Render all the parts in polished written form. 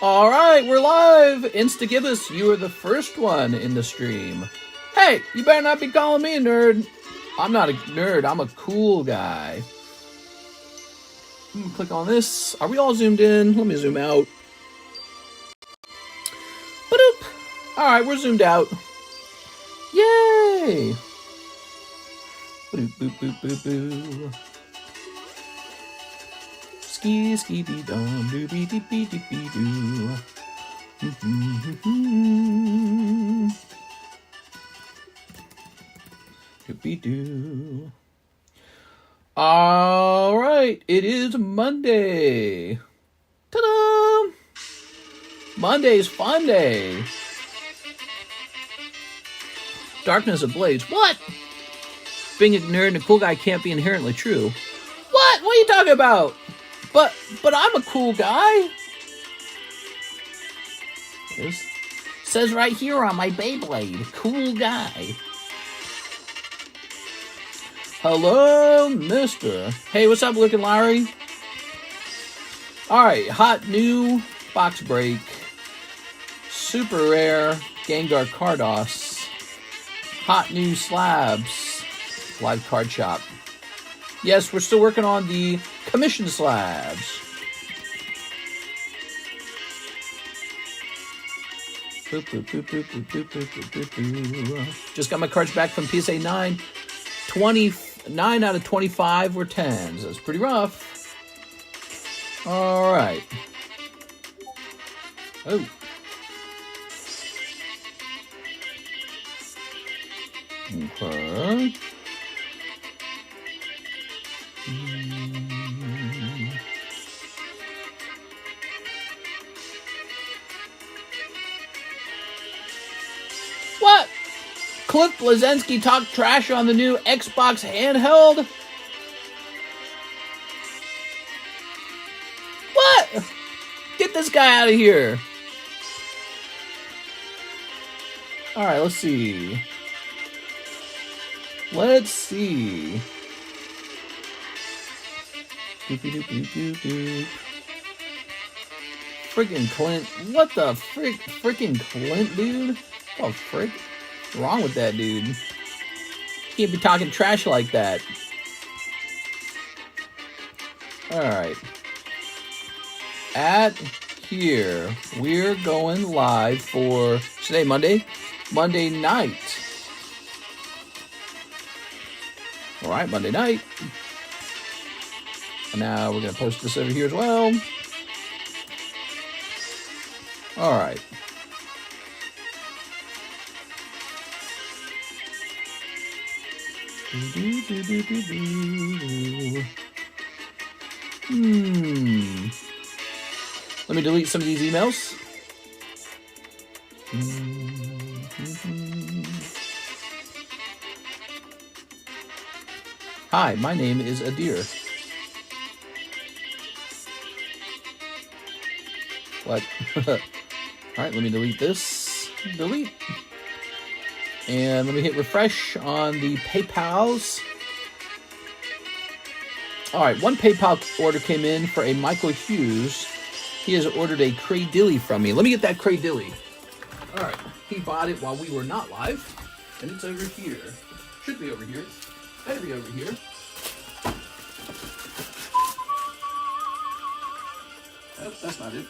All right, we're live. Instagibus, you are the first one in the stream. Hey, you better not be calling me a nerd. I'm not a nerd. I'm a cool guy. Click on this. Are we all zoomed in? Let me zoom out. Ba-doop. All right, we're zoomed out. Yay! Boop, boop, boop, boop, boop. Ski, ski, dee, dum, doo, dee, dee, dee, dee, dee, doo. Doopy-doo. All right, it is Monday. Ta-da! Monday's fun day. Darkness ablaze. What? Being a nerd and a cool guy can't be inherently true. What? What are you talking about? But I'm a cool guy. It says right here on my Beyblade, cool guy. Hello, mister. Hey, what's up, Looking Larry? All right, hot new box break. Super rare Gengar Carddass. Hot new Slabs. Live card shop. Yes, we're still working on the commission slabs. Boop, boop, boop, boop, boop, boop, boop, boop, boop. Just got my cards back from PSA 9. 29 out of 25 were 10s. That's pretty rough. All right. Oh. Okay. What? Cliff Blazensky talked trash on the new Xbox handheld? What? Get this guy out of here. All right, let's see. Let's see. Freaking Clint. What the freaking Clint, dude? Oh, frick. What's wrong with that dude? Can't be talking trash like that. Alright. At here, we're going live for today, Monday night. Alright, Monday night. And now we're going to post this over here as well. Alright. Let me delete some of these emails. Hi, my name is Adir. What? Alright, let me delete this. Delete. And let me hit refresh on the PayPals. Alright, one PayPal order came in for a Michael Hughes. He has ordered a Cradilly from me. Let me get that Cradilly. Alright, he bought it while we were not live. And it's over here. Should be over here. Better be over here. Oh, that's not it.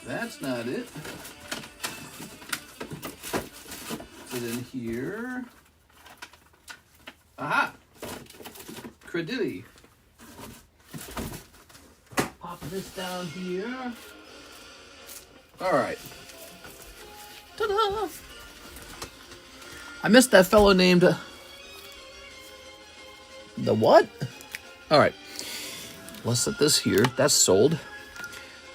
That's not it. Put it in here. Aha! Cradilly. Popping this down here. Alright. Ta-da! I missed that fellow named... the what? Alright. Let's set this here. That's sold.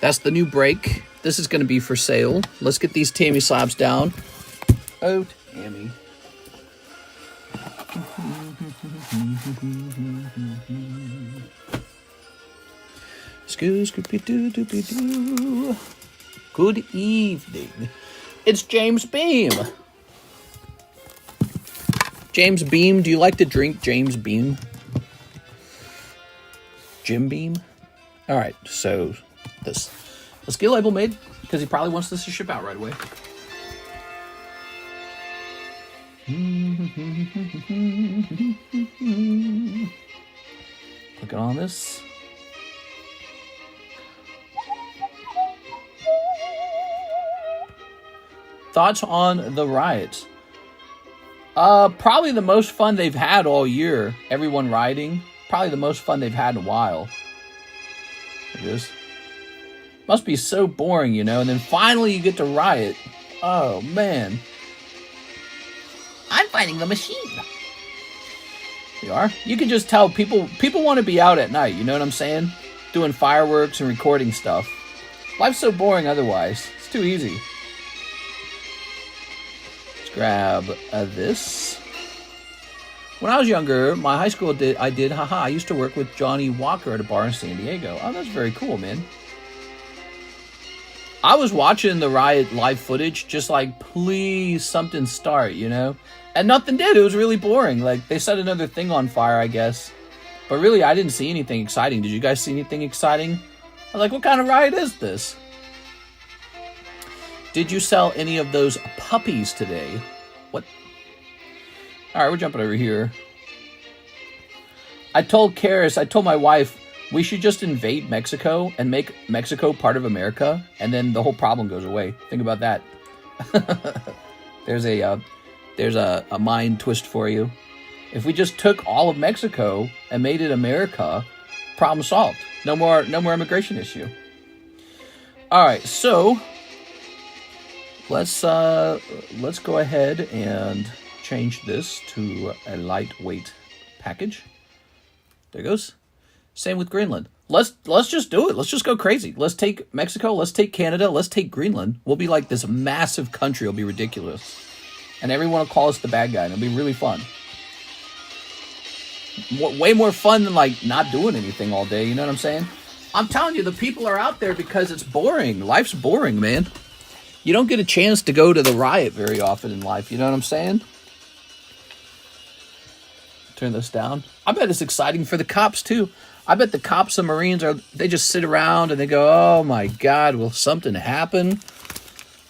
That's the new break. This is going to be for sale. Let's get these Tammy slabs down. Oh, Tammy. Scoo-scoo-doo-doo-doo-doo. Good evening. It's James Beam. James Beam, do you like to drink James Beam? Jim Beam. All right, so let's get a label made because he probably wants this to ship out right away. Clicking on this. Thoughts on the riots? Probably the most fun they've had all year. Everyone rioting. Probably the most fun they've had in a while. It is. Must be so boring, you know, and then finally you get to riot. Oh, man. I'm fighting the machine. You are? You can just tell people want to be out at night, you know what I'm saying? Doing fireworks and recording stuff. Life's so boring otherwise. It's too easy. Let's grab this. When I was younger, my high school I used to work with Johnny Walker at a bar in San Diego. Oh, that's very cool, man. I was watching the riot live footage, just like, please, something start, you know? And nothing did. It was really boring. Like, they set another thing on fire, I guess. But really, I didn't see anything exciting. Did you guys see anything exciting? I was like, what kind of riot is this? Did you sell any of those puppies today? What? All right, we're jumping over here. I told my wife, we should just invade Mexico and make Mexico part of America, and then the whole problem goes away. Think about that. There's a mind twist for you. If we just took all of Mexico and made it America, problem solved. No more immigration issue. All right, so let's go ahead and change this to a lightweight package. There it goes. Same with Greenland. Let's just do it. Let's just go crazy. Let's take Mexico. Let's take Canada. Let's take Greenland. We'll be like this massive country. It'll be ridiculous. And everyone will call us the bad guy. And it'll be really fun. Way more fun than like not doing anything all day. You know what I'm saying? I'm telling you, the people are out there because it's boring. Life's boring, man. You don't get a chance to go to the riot very often in life. You know what I'm saying? Turn this down. I bet it's exciting for the cops too. I bet the cops and Marines they just sit around and they go, oh my God, will something happen?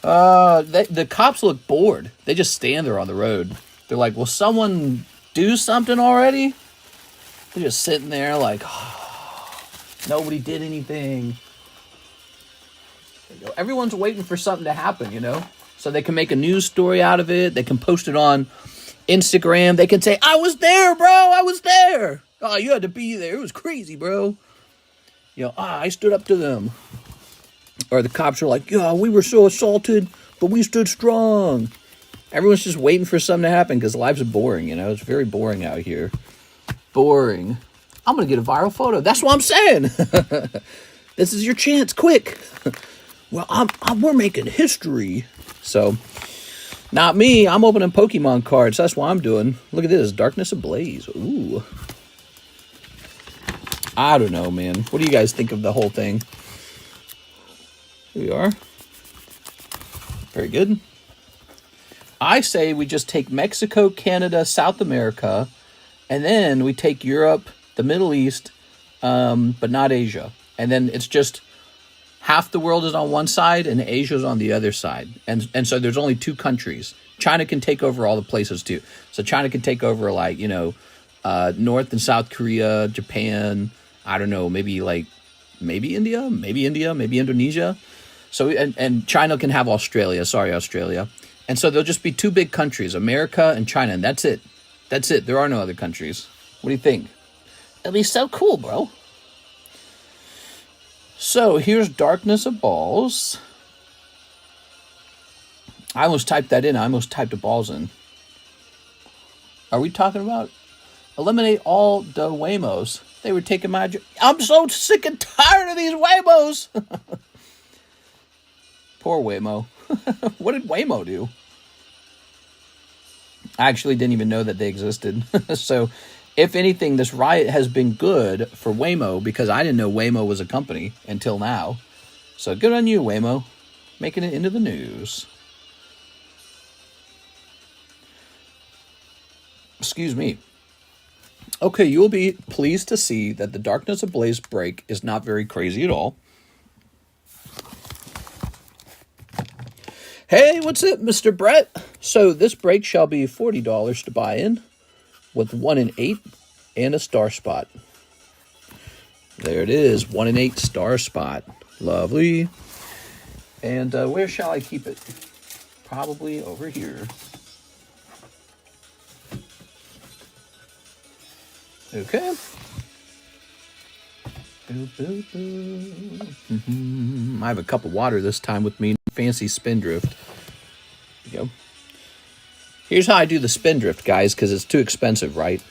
The cops look bored. They just stand there on the road. They're like, will someone do something already? They're just sitting there like, oh, nobody did anything. There you go. Everyone's waiting for something to happen, you know? So they can make a news story out of it. They can post it on Instagram. They can say, I was there, bro. I was there. Oh, you had to be there. It was crazy, bro. You know, I stood up to them. Or the cops are like, yeah, we were so assaulted, but we stood strong. Everyone's just waiting for something to happen because life's boring, you know? It's very boring out here. Boring. I'm going to get a viral photo. That's what I'm saying. This is your chance. Quick. Well, we're making history. So, not me. I'm opening Pokemon cards. That's what I'm doing. Look at this. Darkness Ablaze. Ooh. I don't know, man. What do you guys think of the whole thing? Here we are. Very good. I say we just take Mexico, Canada, South America, and then we take Europe, the Middle East, but not Asia. And then it's just half the world is on one side and Asia's on the other side. And so there's only two countries. China can take over all the places too. So China can take over like, you know, North and South Korea, Japan, I don't know, maybe India, maybe Indonesia. So, and China can have Australia. Sorry, Australia. And so there'll just be two big countries, America and China, and that's it. That's it. There are no other countries. What do you think? It'll be so cool, bro. So here's Darkness of Balls. I almost typed that in. I almost typed the balls in. Are we talking about eliminate all the Waymos? They were taking my job. I'm so sick and tired of these Waymos. Poor Waymo. What did Waymo do? I actually didn't even know that they existed. So, if anything, this riot has been good for Waymo because I didn't know Waymo was a company until now. So, good on you, Waymo. Making it into the news. Excuse me. Okay, you will be pleased to see that the Darkness Ablaze break is not very crazy at all. Hey, what's it, Mr. Brett? So this break shall be $40 to buy in, with 1 in 8 and a star spot. There it is, 1 in 8 star spot. Lovely. And where shall I keep it? Probably over here. Okay. I have a cup of water this time with me. Fancy Spindrift. There you go. Here's how I do the Spindrift, guys, because it's too expensive, right?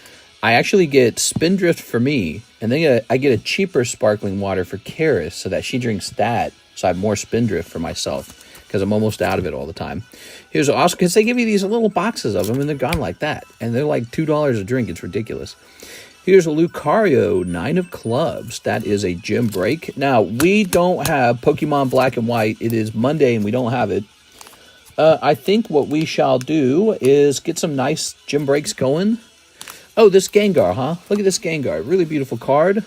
I actually get Spindrift for me, and then I get a cheaper sparkling water for Karis so that she drinks that, so I have more Spindrift for myself, because I'm almost out of it all the time. Here's also, because they give you these little boxes of them, and they're gone like that, and they're like $2 a drink. It's ridiculous. Here's a Lucario 9 of Clubs. That is a gym break. Now, we don't have Pokemon Black and White. It is Monday, and we don't have it. I think what we shall do is get some nice gym breaks going. Oh, this Gengar, huh? Look at this Gengar. Really beautiful card.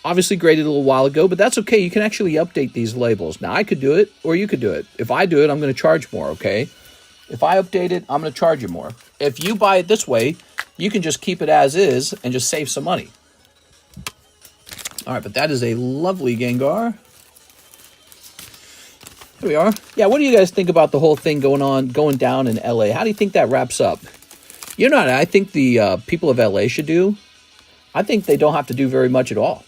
Obviously graded a little while ago, but that's okay. You can actually update these labels. Now, I could do it, or you could do it. If I do it, I'm going to charge more, okay? If I update it, I'm going to charge you more. If you buy it this way, you can just keep it as is and just save some money. All right, but that is a lovely Gengar. Here we are. Yeah, what do you guys think about the whole thing going down in LA? How do you think that wraps up? You know what I think the people of LA should do? I think they don't have to do very much at all.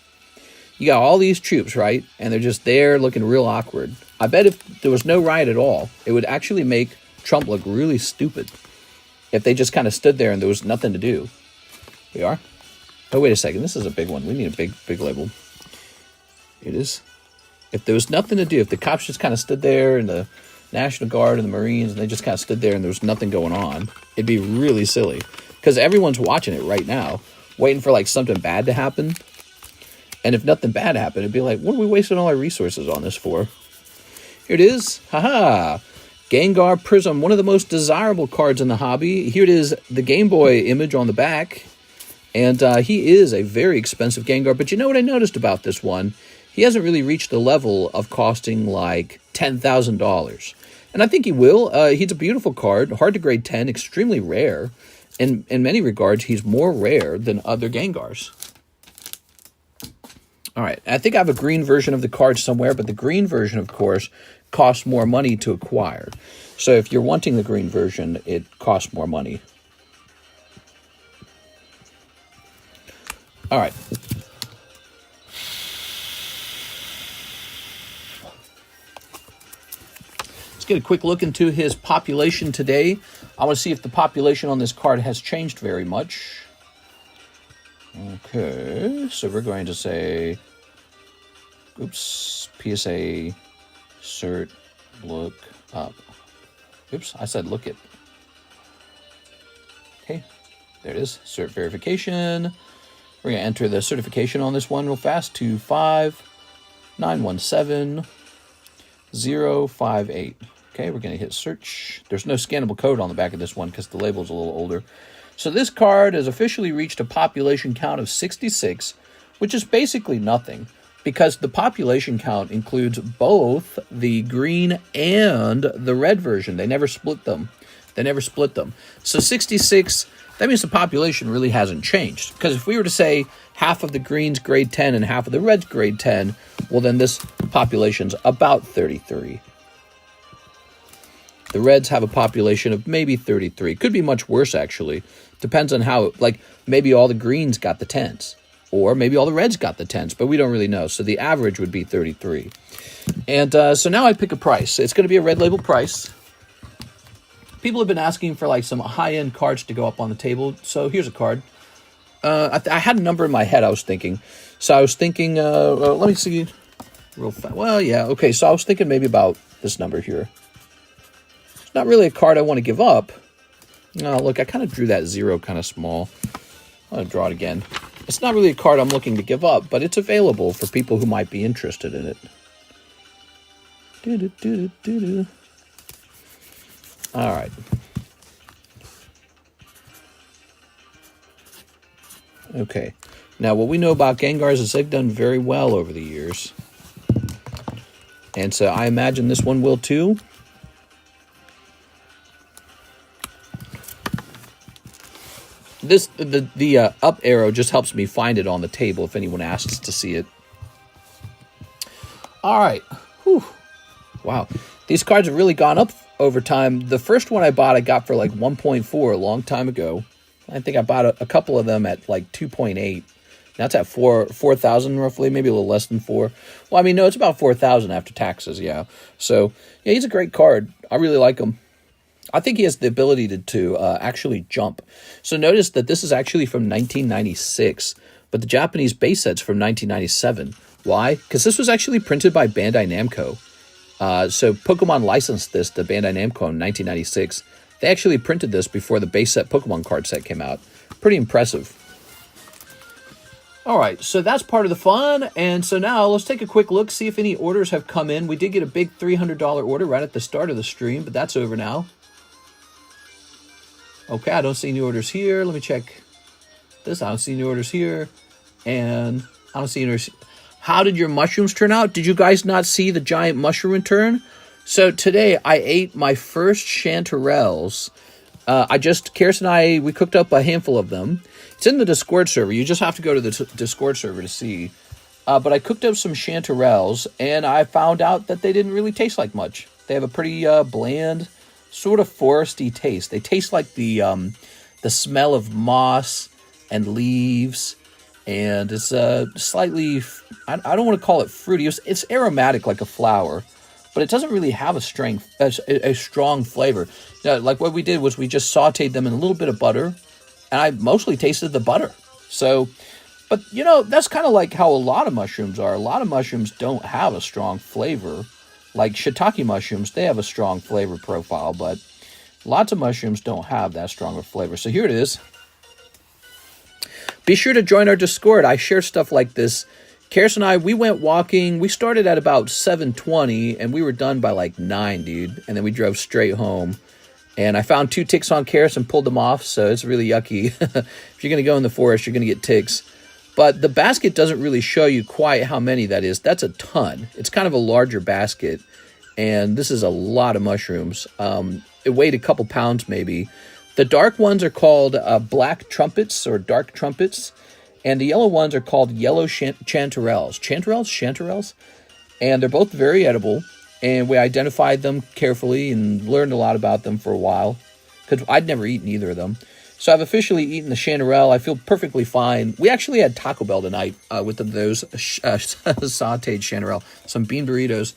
You got all these troops, right? And they're just there looking real awkward. I bet if there was no riot at all, it would actually make Trump look really stupid. If they just kind of stood there and there was nothing to do. We are. Oh, wait a second. This is a big one. We need a big label. It is. If there was nothing to do, if the cops just kind of stood there and the National Guard and the Marines, and they just kind of stood there and there was nothing going on, it'd be really silly. Because everyone's watching it right now, waiting for like something bad to happen. And if nothing bad happened, it'd be like, what are we wasting all our resources on this for? Here it is. Haha. Gengar Prism, one of the most desirable cards in the hobby. Here it is, the Game Boy image on the back. And he is a very expensive Gengar. But you know what I noticed about this one? He hasn't really reached the level of costing like $10,000. And I think he will. He's a beautiful card, hard to grade 10, extremely rare. In many regards, he's more rare than other Gengars. All right, I think I have a green version of the card somewhere, but the green version, of course, costs more money to acquire. So if you're wanting the green version, it costs more money. All right. Let's get a quick look into his population today. I want to see if the population on this card has changed very much. Okay, so we're going to say, oops, PSA, cert, look up. Oops, I said look it. Okay, there it is, cert verification. We're going to enter the certification on this one real fast, 25917-058. Okay, we're going to hit search. There's no scannable code on the back of this one because the label's a little older. So this card has officially reached a population count of 66, which is basically nothing because the population count includes both the green and the red version. They never split them. So 66, that means the population really hasn't changed. Because if we were to say half of the greens grade 10 and half of the reds grade 10, well then this population's about 33. The reds have a population of maybe 33. Could be much worse, actually. Depends on how, like, maybe all the greens got the 10s. Or maybe all the reds got the 10s, but we don't really know. So the average would be 33. And so now I pick a price. It's going to be a red label price. People have been asking for, like, some high-end cards to go up on the table. So here's a card. I had a number in my head I was thinking. So I was thinking, let me see real fast. Well, yeah, okay. So I was thinking maybe about this number here. Not really a card I want to give up. No, look, I kind of drew that 0 kind of small. I'm going to draw it again. It's not really a card I'm looking to give up, but it's available for people who might be interested in it. All right. Okay. Now, what we know about Gengars is they've done very well over the years. And so I imagine this one will too. The up arrow just helps me find it on the table if anyone asks to see it. All right. Whew. Wow. These cards have really gone up over time. The first one I bought, I got for like 1.4 a long time ago. I think I bought a couple of them at like 2.8. Now it's at 4,000 roughly, maybe a little less than 4. Well, I mean, no, it's about 4,000 after taxes, yeah. So, yeah, he's a great card. I really like him. I think he has the ability to actually jump. So notice that this is actually from 1996, but the Japanese base set's from 1997. Why? Because this was actually printed by Bandai Namco. So Pokemon licensed this to Bandai Namco in 1996. They actually printed this before the base set Pokemon card set came out. Pretty impressive. All right, so that's part of the fun. And so now let's take a quick look, see if any orders have come in. We did get a big $300 order right at the start of the stream, but that's over now. Okay, I don't see any orders here. Let me check this. I don't see any orders here. And I don't see any orders. How did your mushrooms turn out? Did you guys not see the giant mushroom return? So today I ate my first chanterelles. Karis and I, we cooked up a handful of them. It's in the Discord server. You just have to go to the Discord server to see. But I cooked up some chanterelles, and I found out that they didn't really taste like much. They have a pretty bland, sort of foresty taste. They taste like the smell of moss and leaves, and it's slightly, I don't want to call it fruity. It's aromatic like a flower, but it doesn't really have a strong flavor. Now, like what we did was we just sauteed them in a little bit of butter, and I mostly tasted the butter. So, but you know, that's kind of like how a lot of mushrooms are. A lot of mushrooms don't have a strong flavor. Like shiitake mushrooms, they have a strong flavor profile, but lots of mushrooms don't have that strong of flavor. So here it is. Be sure to join our Discord. I share stuff like this. Karis and I, we went walking. We started at about 7:20, and we were done by like 9, dude. And then we drove straight home. And I found 2 ticks on Karis and pulled them off, so it's really yucky. If you're going to go in the forest, you're going to get ticks. But the basket doesn't really show you quite how many that is. That's a ton. It's kind of a larger basket, and this is a lot of mushrooms. It weighed a couple pounds maybe. The dark ones are called black trumpets or dark trumpets, and the yellow ones are called yellow chanterelles. Chanterelles? And they're both very edible, and we identified them carefully and learned a lot about them for a while, because I'd never eaten either of them. So I've officially eaten the chanterelle. I feel perfectly fine. We actually had Taco Bell tonight with those sauteed chanterelle, some bean burritos.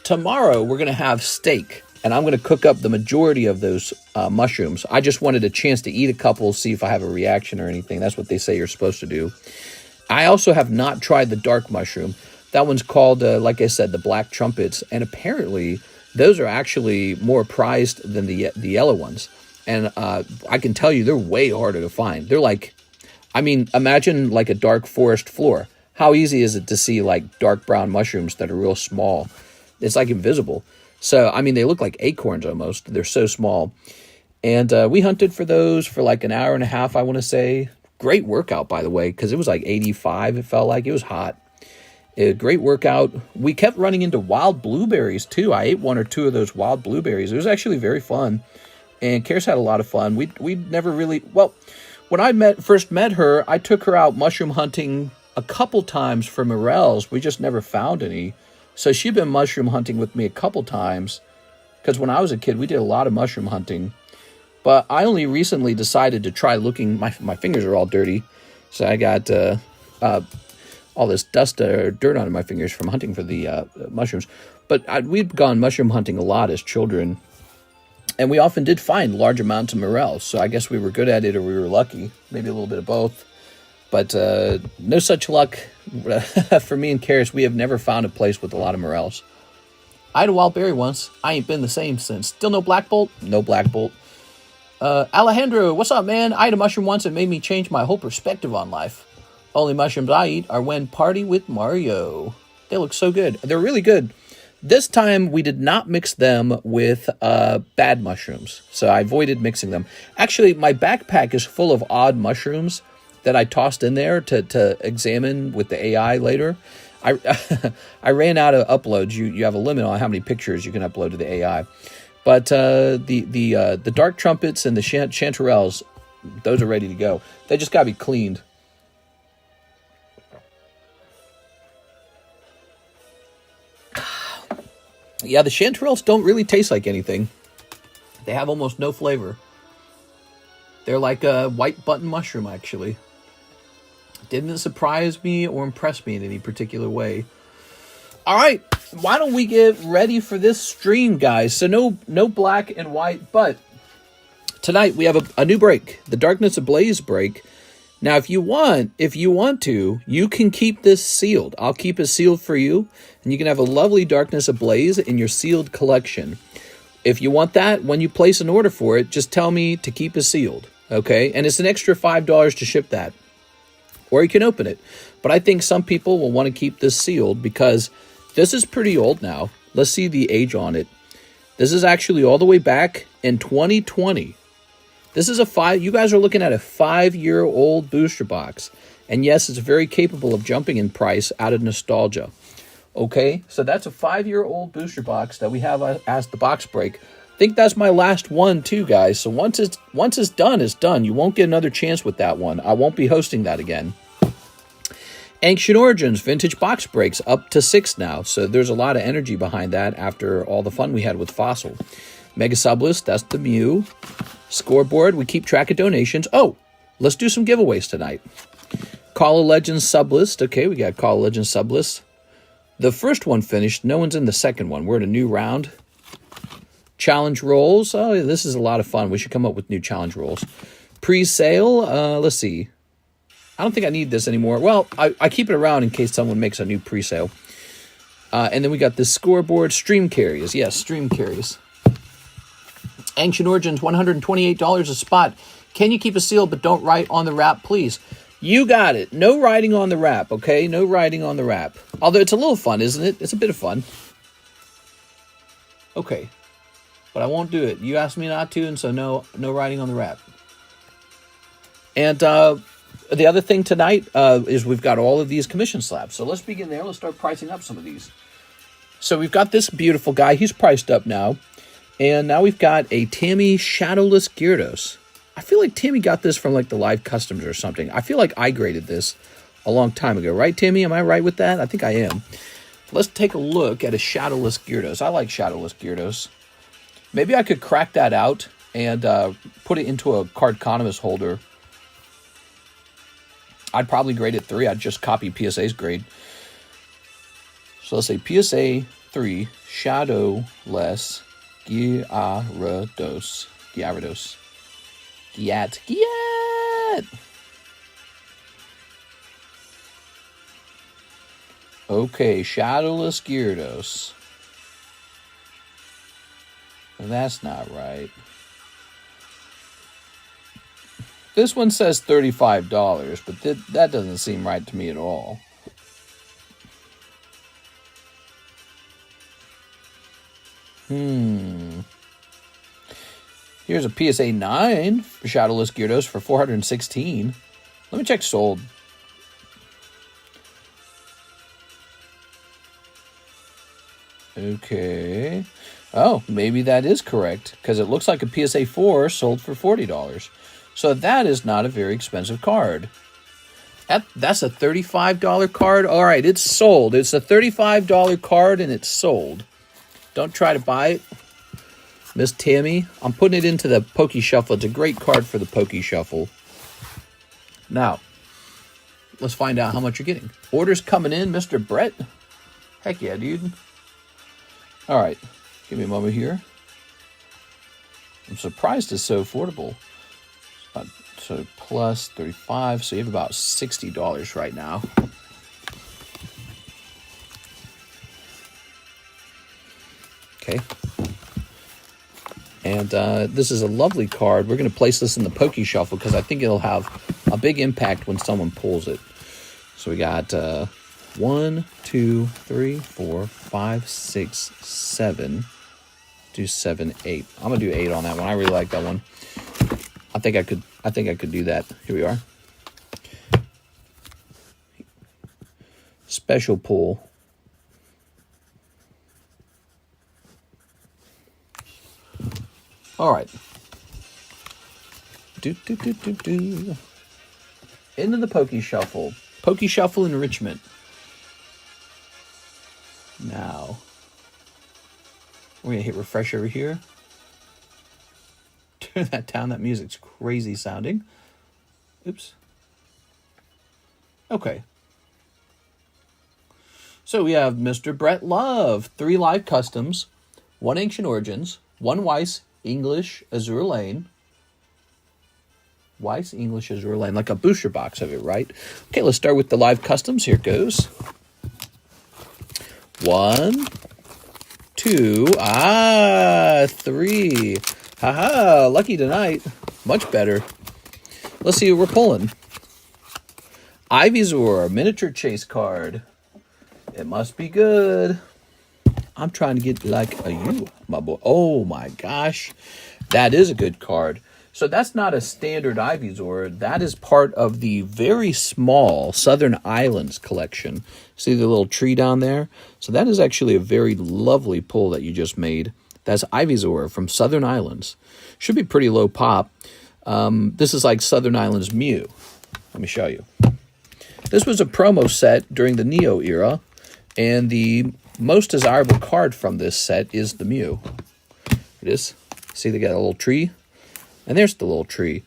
Tomorrow we're going to have steak, and I'm going to cook up the majority of those mushrooms. I just wanted a chance to eat a couple, see if I have a reaction or anything. That's what they say you're supposed to do. I also have not tried the dark mushroom. That one's called, like I said, the black trumpets, and apparently those are actually more prized than the yellow ones. And I can tell you, they're way harder to find. They're like, I mean, imagine like a dark forest floor. How easy is it to see like dark brown mushrooms that are real small? It's like invisible. So, I mean, they look like acorns almost. They're so small. And we hunted for those for like an hour and a half, I want to say. Great workout, by the way, because it was like 85, it felt like. It was hot. Great workout. We kept running into wild blueberries, too. I ate 1 or 2 of those wild blueberries. It was actually very fun. And Karis had a lot of fun. We never really... Well, when I first met her, I took her out mushroom hunting a couple times for morels. We just never found any. So she'd been mushroom hunting with me a couple times. Because when I was a kid, we did a lot of mushroom hunting. But I only recently decided to try looking... My fingers are all dirty. So I got all this dust or dirt on my fingers from hunting for the mushrooms. But we'd gone mushroom hunting a lot as children. And we often did find large amounts of morels. So I guess we were good at it or we were lucky. Maybe a little bit of both. But no such luck for me and Karis. We have never found a place with a lot of morels. I had a wild berry once. I ain't been the same since. Still no black bolt? No black bolt. Alejandro, what's up, man? I ate a mushroom once and made me change my whole perspective on life. Only mushrooms I eat are when party with Mario. They look so good. They're really good. This time we did not mix them with bad mushrooms, so I avoided mixing them. Actually, my backpack is full of odd mushrooms that I tossed in there to examine with the AI later. I ran out of uploads. You have a limit on how many pictures you can upload to the AI. But the dark trumpets and the chanterelles, those are ready to go. They just got to be cleaned. Yeah, the chanterelles don't really taste like anything. They have almost no flavor. They're like a white button mushroom, actually. Didn't surprise me or impress me in any particular way. All right, why don't we get ready for this stream, guys? So no black and white, but tonight we have a new break, the Darkness Ablaze break. Now, if you want to, you can keep this sealed. I'll keep it sealed for you, and you can have a lovely Darkness Ablaze in your sealed collection. If you want that, when you place an order for it, just tell me to keep it sealed, okay? And it's an extra $5 to ship that, or you can open it. But I think some people will want to keep this sealed because this is pretty old now. Let's see the age on it. This is actually all the way back in 2020. This is you guys are looking at a 5-year-old booster box. And yes, it's very capable of jumping in price out of nostalgia. Okay, so that's a 5-year-old booster box that we have as the box break. I think that's my last one too, guys. So once it's done, it's done. You won't get another chance with that one. I won't be hosting that again. Ancient Origins Vintage Box Breaks up to 6 now. So there's a lot of energy behind that after all the fun we had with Fossil. Mega Sublist, that's the Mew. Scoreboard, we keep track of donations. Oh, let's do some giveaways tonight. Call of Legends Sublist. Okay, we got Call of Legends Sublist. The first one finished. No one's in the second one. We're in a new round. Challenge rolls. Oh, this is a lot of fun. We should come up with new challenge rolls. Pre-sale. Let's see. I don't think I need this anymore. Well, I keep it around in case someone makes a new pre-sale. And then we got this scoreboard. Stream carries. Yes, stream carries. Ancient Origins, $128 a spot. Can you keep a seal but don't write on the wrap, please? You got it. No writing on the wrap, okay? No writing on the wrap. Although it's a little fun, isn't it? It's a bit of fun. Okay. But I won't do it. You asked me not to, and so no writing on the wrap. And the other thing tonight is we've got all of these commission slabs. So let's begin there. Let's start pricing up some of these. So we've got this beautiful guy. He's priced up now. And now we've got a Tammy Shadowless Gyarados. I feel like Tammy got this from like the live customs or something. I feel like I graded this a long time ago. Right, Tammy? Am I right with that? I think I am. Let's take a look at a Shadowless Gyarados. I like Shadowless Gyarados. Maybe I could crack that out and put it into a Cardconomist holder. I'd probably grade it 3. I'd just copy PSA's grade. So let's say PSA 3, Shadowless Gyarados. Gyat. Okay, Shadowless Gyarados. That's not right. This one says $35, but that doesn't seem right to me at all. Here's a PSA 9 for Shadowless Gyarados for $416. Let me check sold. Okay. Oh, maybe that is correct, because it looks like a PSA 4 sold for $40. So that is not a very expensive card. That's a $35 card? All right, it's sold. It's a $35 card, and it's sold. Don't try to buy it, Miss Tammy. I'm putting it into the Poke Shuffle. It's a great card for the Poke Shuffle. Now, let's find out how much you're getting. Orders coming in, Mr. Brett. Heck yeah, dude. All right, give me a moment here. I'm surprised it's so affordable. So plus 35, so you have about $60 right now. Okay. And this is a lovely card. We're going to place this in the Poke Shuffle because I think it'll have a big impact when someone pulls it. So we got 1, 2, 3, 4, 5, 6, 7. Do 7, 8. I'm gonna do 8 on that one. I really like that one. I think I could do that. Here we are. Special pull. All right. Into the Pokey Shuffle. Pokey Shuffle enrichment. Now, we're going to hit refresh over here. Turn that down. That music's crazy sounding. Oops. Okay. So we have Mr. Brett Love. 3 live customs. 1 Ancient Origins. 1 Weiss English Azure Lane. Weiss English Azure Lane. Like a booster box of it, right? Okay, let's start with the live customs. Here it goes. 1, 2, 3. Haha, lucky tonight. Much better. Let's see what we're pulling. Ivysaur, miniature chase card. It must be good. I'm trying to get like a you, my boy. Oh my gosh. That is a good card. So that's not a standard Ivysaur. That is part of the very small Southern Islands collection. See the little tree down there? So that is actually a very lovely pull that you just made. That's Ivysaur from Southern Islands. Should be pretty low pop. This is like Southern Islands Mew. Let me show you. This was a promo set during the Neo era, and the most desirable card from this set is the Mew. It is. See, they got a little tree. And there's the little tree.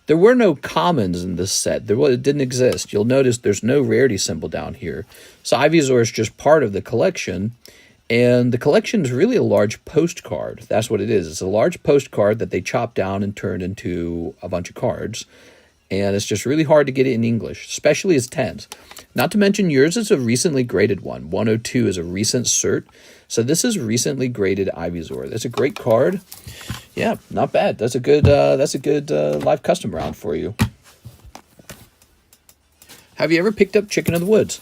There were no commons in this set. It didn't exist. You'll notice there's no rarity symbol down here. So Ivysaur is just part of the collection. And the collection is really a large postcard. That's what it is. It's a large postcard that they chopped down and turned into a bunch of cards. And it's just really hard to get it in English, especially as 10s. Not to mention yours is a recently graded one. 102 is a recent cert. So this is recently graded Ivysaur. That's a great card. Yeah, not bad. That's a good live custom round for you. Have you ever picked up Chicken of the Woods?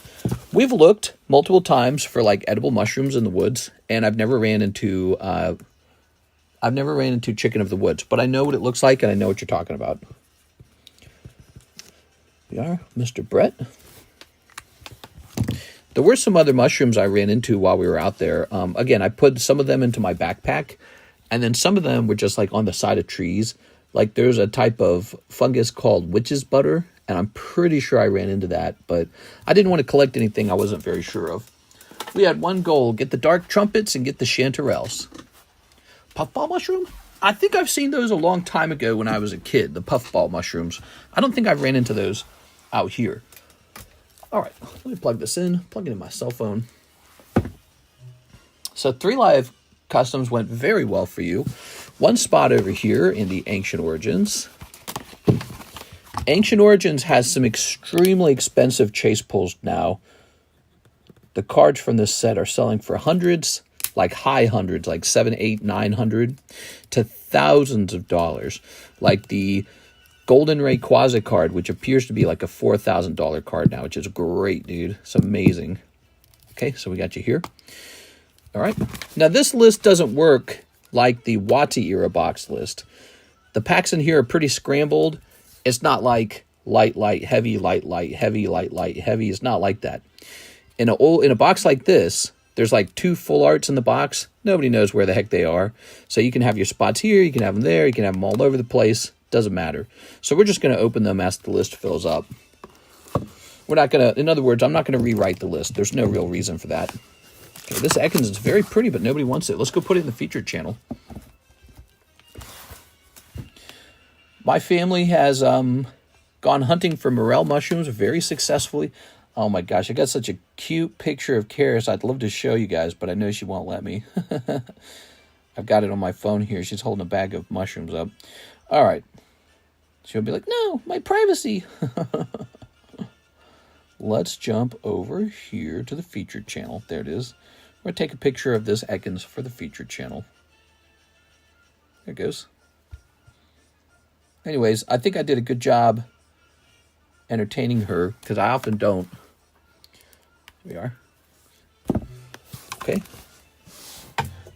We've looked multiple times for like edible mushrooms in the woods, and I've never ran into Chicken of the Woods, but I know what it looks like and I know what you're talking about. We are Mr. Brett. There were some other mushrooms I ran into while we were out there. Again, I put some of them into my backpack, and then some of them were just like on the side of trees. Like there's a type of fungus called witch's butter, and I'm pretty sure I ran into that, but I didn't want to collect anything I wasn't very sure of. We had one goal: get the dark trumpets and get the chanterelles. Puffball mushroom? I think I've seen those a long time ago when I was a kid, the puffball mushrooms. I don't think I've ran into those out here. All right, let me plug this in, plug it in my cell phone. So 3 live customs went very well for you. 1 spot over here in the Ancient Origins. Ancient Origins has some extremely expensive chase pulls now. The cards from this set are selling for hundreds, like high hundreds, like 700, 800, 900, to thousands of dollars. Like the Golden Ray Quasi card, which appears to be like a $4,000 card now, which is great, dude. It's amazing. Okay, so we got you here. All right. Now, this list doesn't work like the WOTC era box list. The packs in here are pretty scrambled. It's not like light, light, heavy, light, light, heavy, light, light, heavy. It's not like that. In a box like this, there's like 2 full arts in the box. Nobody knows where the heck they are. So you can have your spots here. You can have them there. You can have them all over the place. Doesn't matter. So we're just going to open them as the list fills up. We're not going to, in other words, I'm not going to rewrite the list. There's no real reason for that. Okay, this Ekans is very pretty, but nobody wants it. Let's go put it in the featured channel. My family has gone hunting for morel mushrooms very successfully. Oh my gosh, I got such a cute picture of Karis. I'd love to show you guys, but I know she won't let me. I've got it on my phone here. She's holding a bag of mushrooms up. All right. She'll be like, no, my privacy. Let's jump over here to the featured channel. There it is. We're going to take a picture of this Ekans for the featured channel. There it goes. Anyways, I think I did a good job entertaining her, because I often don't. we are. Okay.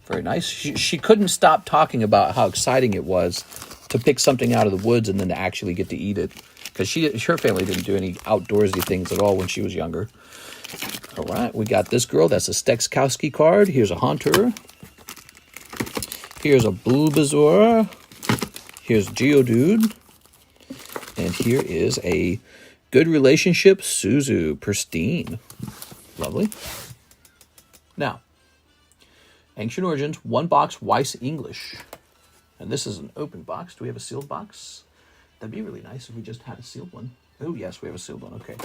Very nice. She couldn't stop talking about how exciting it was to pick something out of the woods and then to actually get to eat it. Because her family didn't do any outdoorsy things at all when she was younger. All right, we got this girl. That's a Stekskowski card. Here's a Haunter. Here's a Bulbasaur. Here's Geodude. And here is a Good Relationship Suzu Pristine. Lovely. Now, Ancient Origins, 1 box Weiss English. And this is an open box. Do we have a sealed box? That'd be really nice if we just had a sealed one. Oh, yes, we have a sealed one. Okay.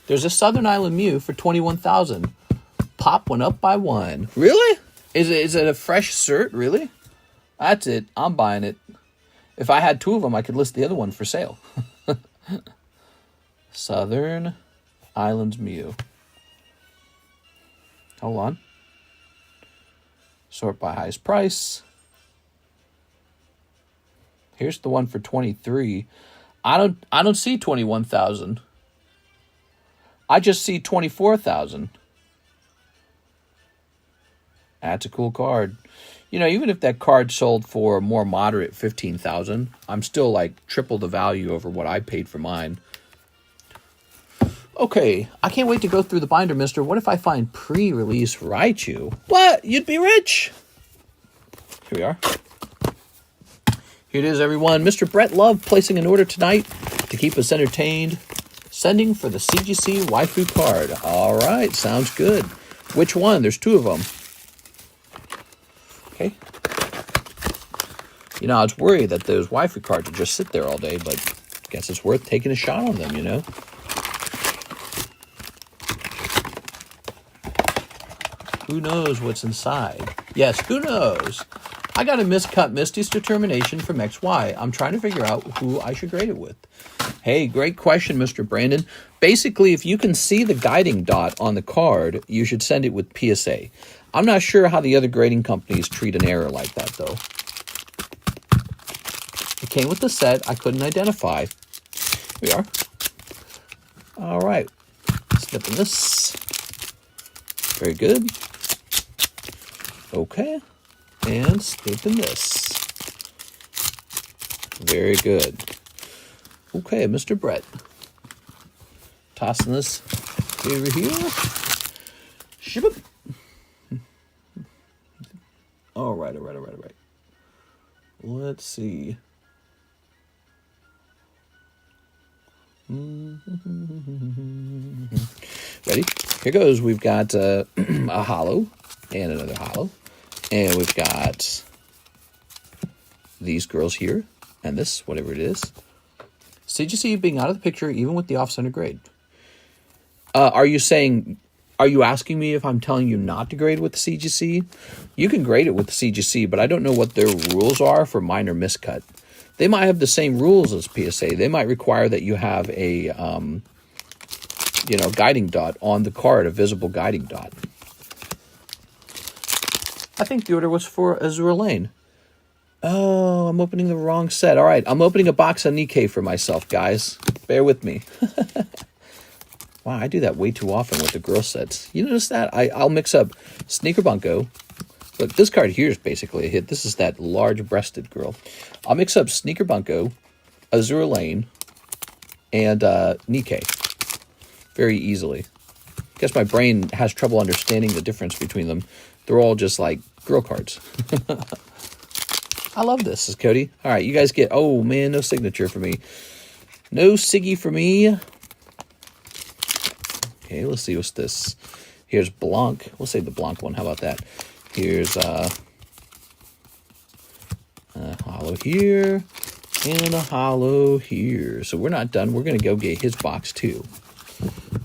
There's a Southern Island Mew for $21,000. Pop one up by one. Really? Is it a fresh cert? Really? That's it. I'm buying it. If I had 2 of them, I could list the other one for sale. Southern Islands Mew. Hold on. Sort by highest price. Here's the one for 23. I don't see 21,000. I just see 24,000. That's a cool card. You know, even if that card sold for a more moderate 15,000, I'm still like triple the value over what I paid for mine. Okay, I can't wait to go through the binder, mister. What if I find pre-release Raichu? What? You'd be rich. Here we are. Here it is, everyone. Mr. Brett Love placing an order tonight to keep us entertained. Sending for the CGC waifu card. All right, sounds good. Which one? There's 2 of them. Okay. You know, I was worried that those waifu cards would just sit there all day, but I guess it's worth taking a shot on them, you know? Who knows what's inside? Yes, who knows? I got a miscut Misty's determination from XY. I'm trying to figure out who I should grade it with. Hey, great question, Mr. Brandon. Basically, if you can see the guiding dot on the card, you should send it with PSA. I'm not sure how the other grading companies treat an error like that, though. It came with the set I couldn't identify. Here we are. All right. Snipping this. Very good. Okay. And snipping this. Very good. Okay, Mr. Brett. Tossing this over here. Ship it. All right. Let's see. Ready? Here goes. We've got a holo and another holo. And we've got these girls here. And this, whatever it is. CGC being out of the picture even with the off-center grade. Are you asking me if I'm telling you not to grade with the CGC? You can grade it with the CGC, but I don't know what their rules are for minor miscut. They might have the same rules as PSA. They might require that you have a, guiding dot on the card, a visible guiding dot. I think the order was for Azure Lane. Oh, I'm opening the wrong set. All right, I'm opening a box of Nikke for myself, guys. Bear with me. Wow, I do that way too often with the girl sets. You notice that? I'll mix up Sneaker Bunko. Look, this card here is basically a hit. This is that large-breasted girl. I'll mix up Sneaker Bunko, Azure Lane, and Nikke very easily. I guess my brain has trouble understanding the difference between them. They're all just like girl cards. I love this, says Cody. All right, you guys get... Oh, man, no signature for me. No Siggy for me. Okay, let's see what's this. Here's Blanc. We'll say the Blanc one. How about that? Here's a holo here and a holo here. So we're not done. We're going to go get his box, too.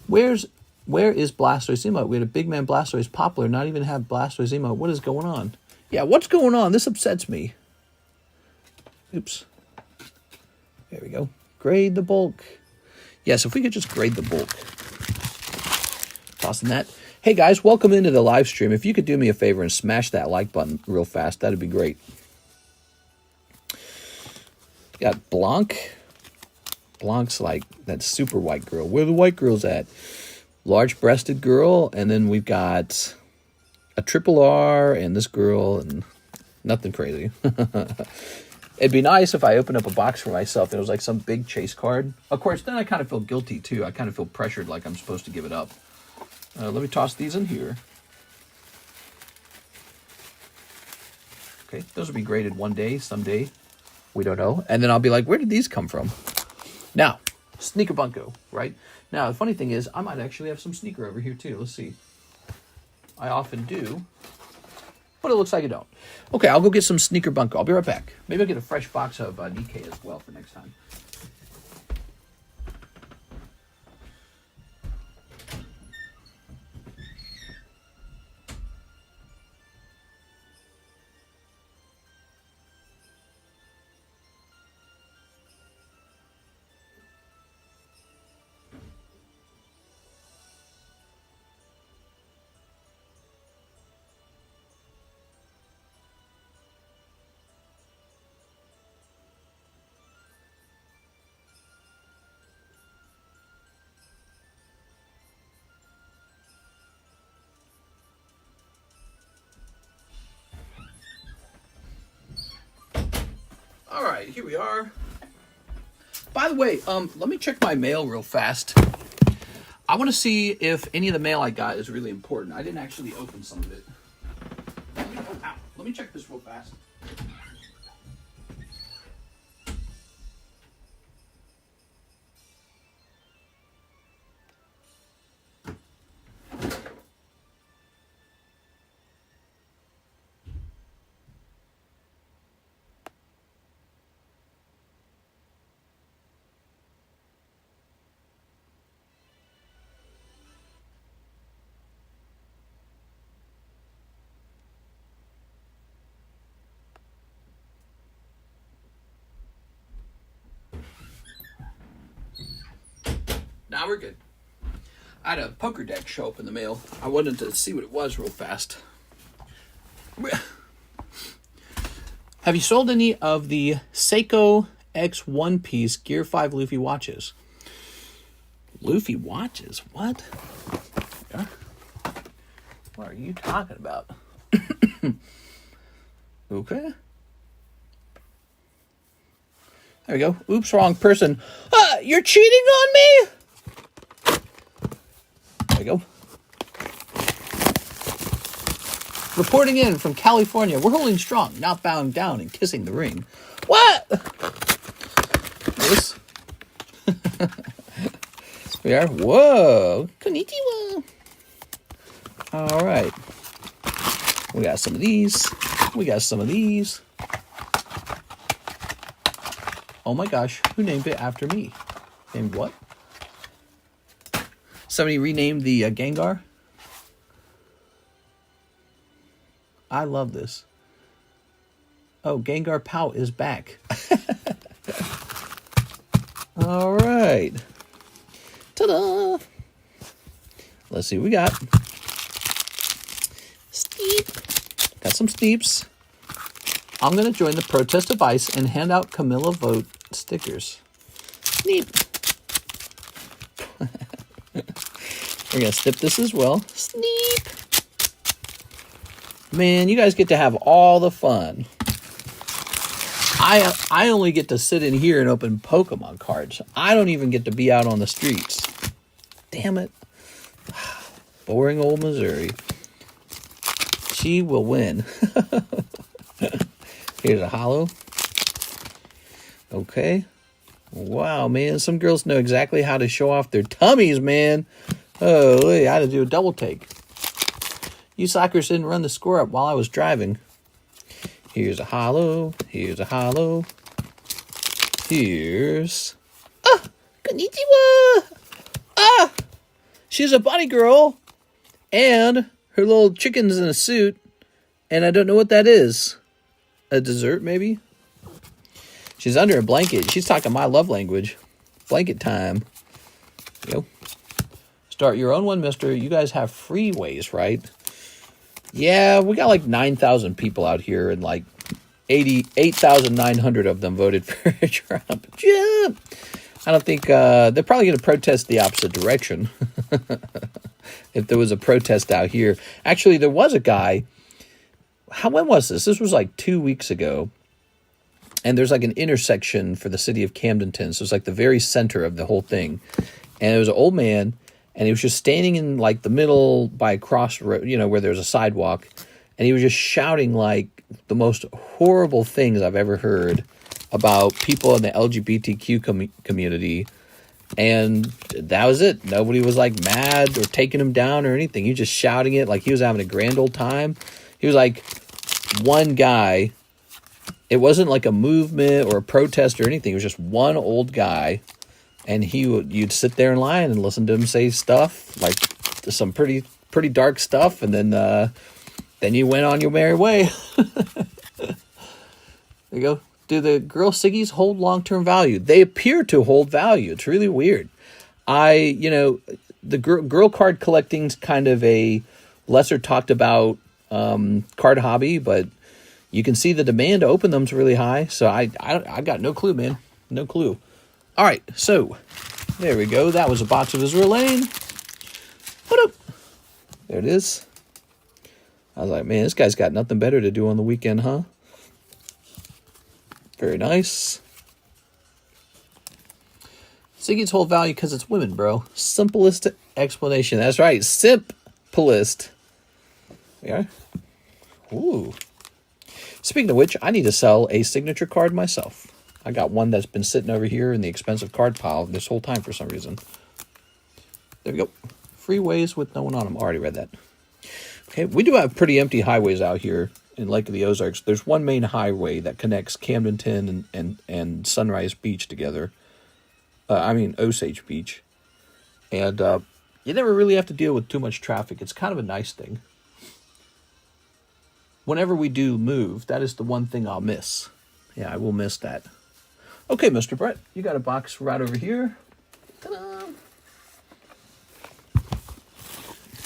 Where is Blastoise emote? We had a big man Blastoise Poplar, not even have Blastoise emote. What is going on? Yeah, what's going on? This upsets me. Oops. There we go. Grade the bulk. Yes, if we could just grade the bulk. Tossing that. Hey, guys, welcome into the live stream. If you could do me a favor and smash that like button real fast, that'd be great. Got Blanc, Blanc's like that super white girl. Where the white girls at? Large-breasted girl, and then we've got a triple R and this girl, and nothing crazy. It'd be nice if I opened up a box for myself and it was like some big chase card. Of course, then I kind of feel guilty too. I kind of feel pressured like I'm supposed to give it up. Let me toss these in here. Okay, those will be graded one day, someday. We don't know. And then I'll be like, where did these come from? Now, Sneaker Bunko, right? Now, the funny thing is, I might actually have some sneaker over here too. Let's see. I often do. But it looks like I don't. Okay, I'll go get some Sneaker Bunko. I'll be right back. Maybe I'll get a fresh box of Nikke as well for next time. All right, here we are. By the way, let me check my mail real fast. I want to see if any of the mail I got is really important. I didn't actually open some of it. Let me check this real fast. Now we're good. I had a poker deck show up in the mail. I wanted to see what it was real fast. Have you sold any of the Seiko X One Piece Gear 5 Luffy watches? Luffy watches? What? What are you talking about? Okay. There we go. Oops, wrong person. You're cheating on me? There we go. Reporting in from California. We're holding strong, not bowing down and kissing the ring. What? This. We are. Whoa. Konnichiwa. All right. We got some of these. We got some of these. Oh my gosh. Who named it after me? Named what? Somebody renamed the Gengar. I love this. Oh, Gengar Pout is back. All right. Ta-da! Let's see what we got. Steep. Got some steeps. I'm going to join the protest of Weiss and hand out Camilla vote stickers. Sneep. We're going to snip this as well. Sneep. Man, you guys get to have all the fun. I only get to sit in here and open Pokemon cards. I don't even get to be out on the streets. Damn it. Boring old Missouri. She will win. Here's a holo. Okay. Wow, man. Some girls know exactly how to show off their tummies, man. Oh, I had to do a double take. You suckers didn't run the score up while I was driving. Here's a holo. Here's a holo. Here's... Ah! Konnichiwa! Ah! She's a bunny girl. And her little chicken's in a suit. And I don't know what that is. A dessert, maybe? She's under a blanket. She's talking my love language. Blanket time. Go. Start your own one, mister. You guys have freeways, right? Yeah, we got like 9,000 people out here, and like 88,900 of them voted for Trump. Jump! I don't think they're probably going to protest the opposite direction. If there was a protest out here. Actually, there was a guy. When was this? This was like 2 weeks ago. And there's like an intersection for the city of Camdenton. So it's like the very center of the whole thing. And there was an old man, and he was just standing in like the middle by a crossroad, you know, where there's a sidewalk. And he was just shouting like the most horrible things I've ever heard about people in the LGBTQ community. And that was it. Nobody was like mad or taking him down or anything. He was just shouting it like he was having a grand old time. He was like one guy. It wasn't like a movement or a protest or anything. It was just one old guy. And you'd sit there in line and listen to him say stuff, like some pretty dark stuff. And then you went on your merry way. There you go. Do the girl ciggies hold long-term value? They appear to hold value. It's really weird. The girl card collecting's kind of a lesser talked about card hobby, but you can see the demand to open them's really high. So I got no clue, man. No clue. All right, so there we go. That was a box of Israel Lane. What up? There it is. I was like, man, this guy's got nothing better to do on the weekend, huh? Very nice. Siggy's whole value because it's women, bro. Simplest explanation. That's right. Simplest. Yeah. Ooh. Speaking of which, I need to sell a signature card myself. I got one that's been sitting over here in the expensive card pile this whole time for some reason. There we go. Freeways with no one on them. Already read that. Okay, we do have pretty empty highways out here in Lake of the Ozarks. There's one main highway that connects Camdenton and Sunrise Beach together. Osage Beach. And you never really have to deal with too much traffic. It's kind of a nice thing. Whenever we do move, that is the one thing I'll miss. Yeah, I will miss that. Okay, Mr. Brett, you got a box right over here. Ta-da!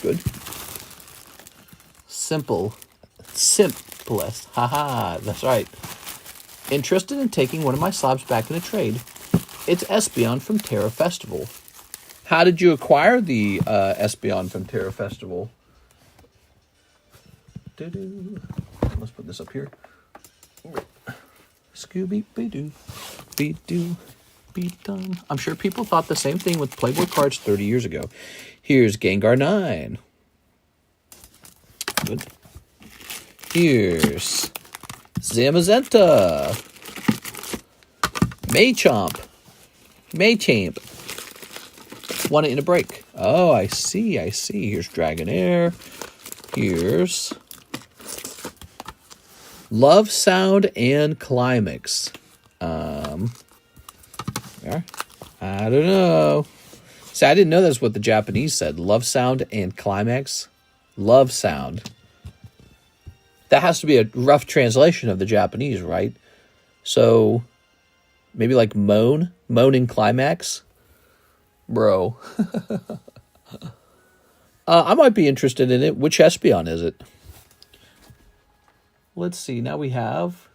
Good. Simplest. Haha, that's right. Interested in taking one of my slabs back in a trade. It's Espeon from Terra Festival. How did you acquire the Espeon from Terra Festival? Let's put this up here. Scooby-Doo, be-doo, be-done. I'm sure people thought the same thing with Playboy cards 30 years ago. Here's Gengar 9. Good. Here's Zamazenta. Machamp. Want it in a break. Oh, I see. Here's Dragonair. Here's Love Sound and Climax. I don't know. See, I didn't know that's what the Japanese said. Love Sound and Climax. Love Sound. That has to be a rough translation of the Japanese, right? So maybe like moan and climax. Bro. I might be interested in it. Which Espeon is it? Let's see. Now we have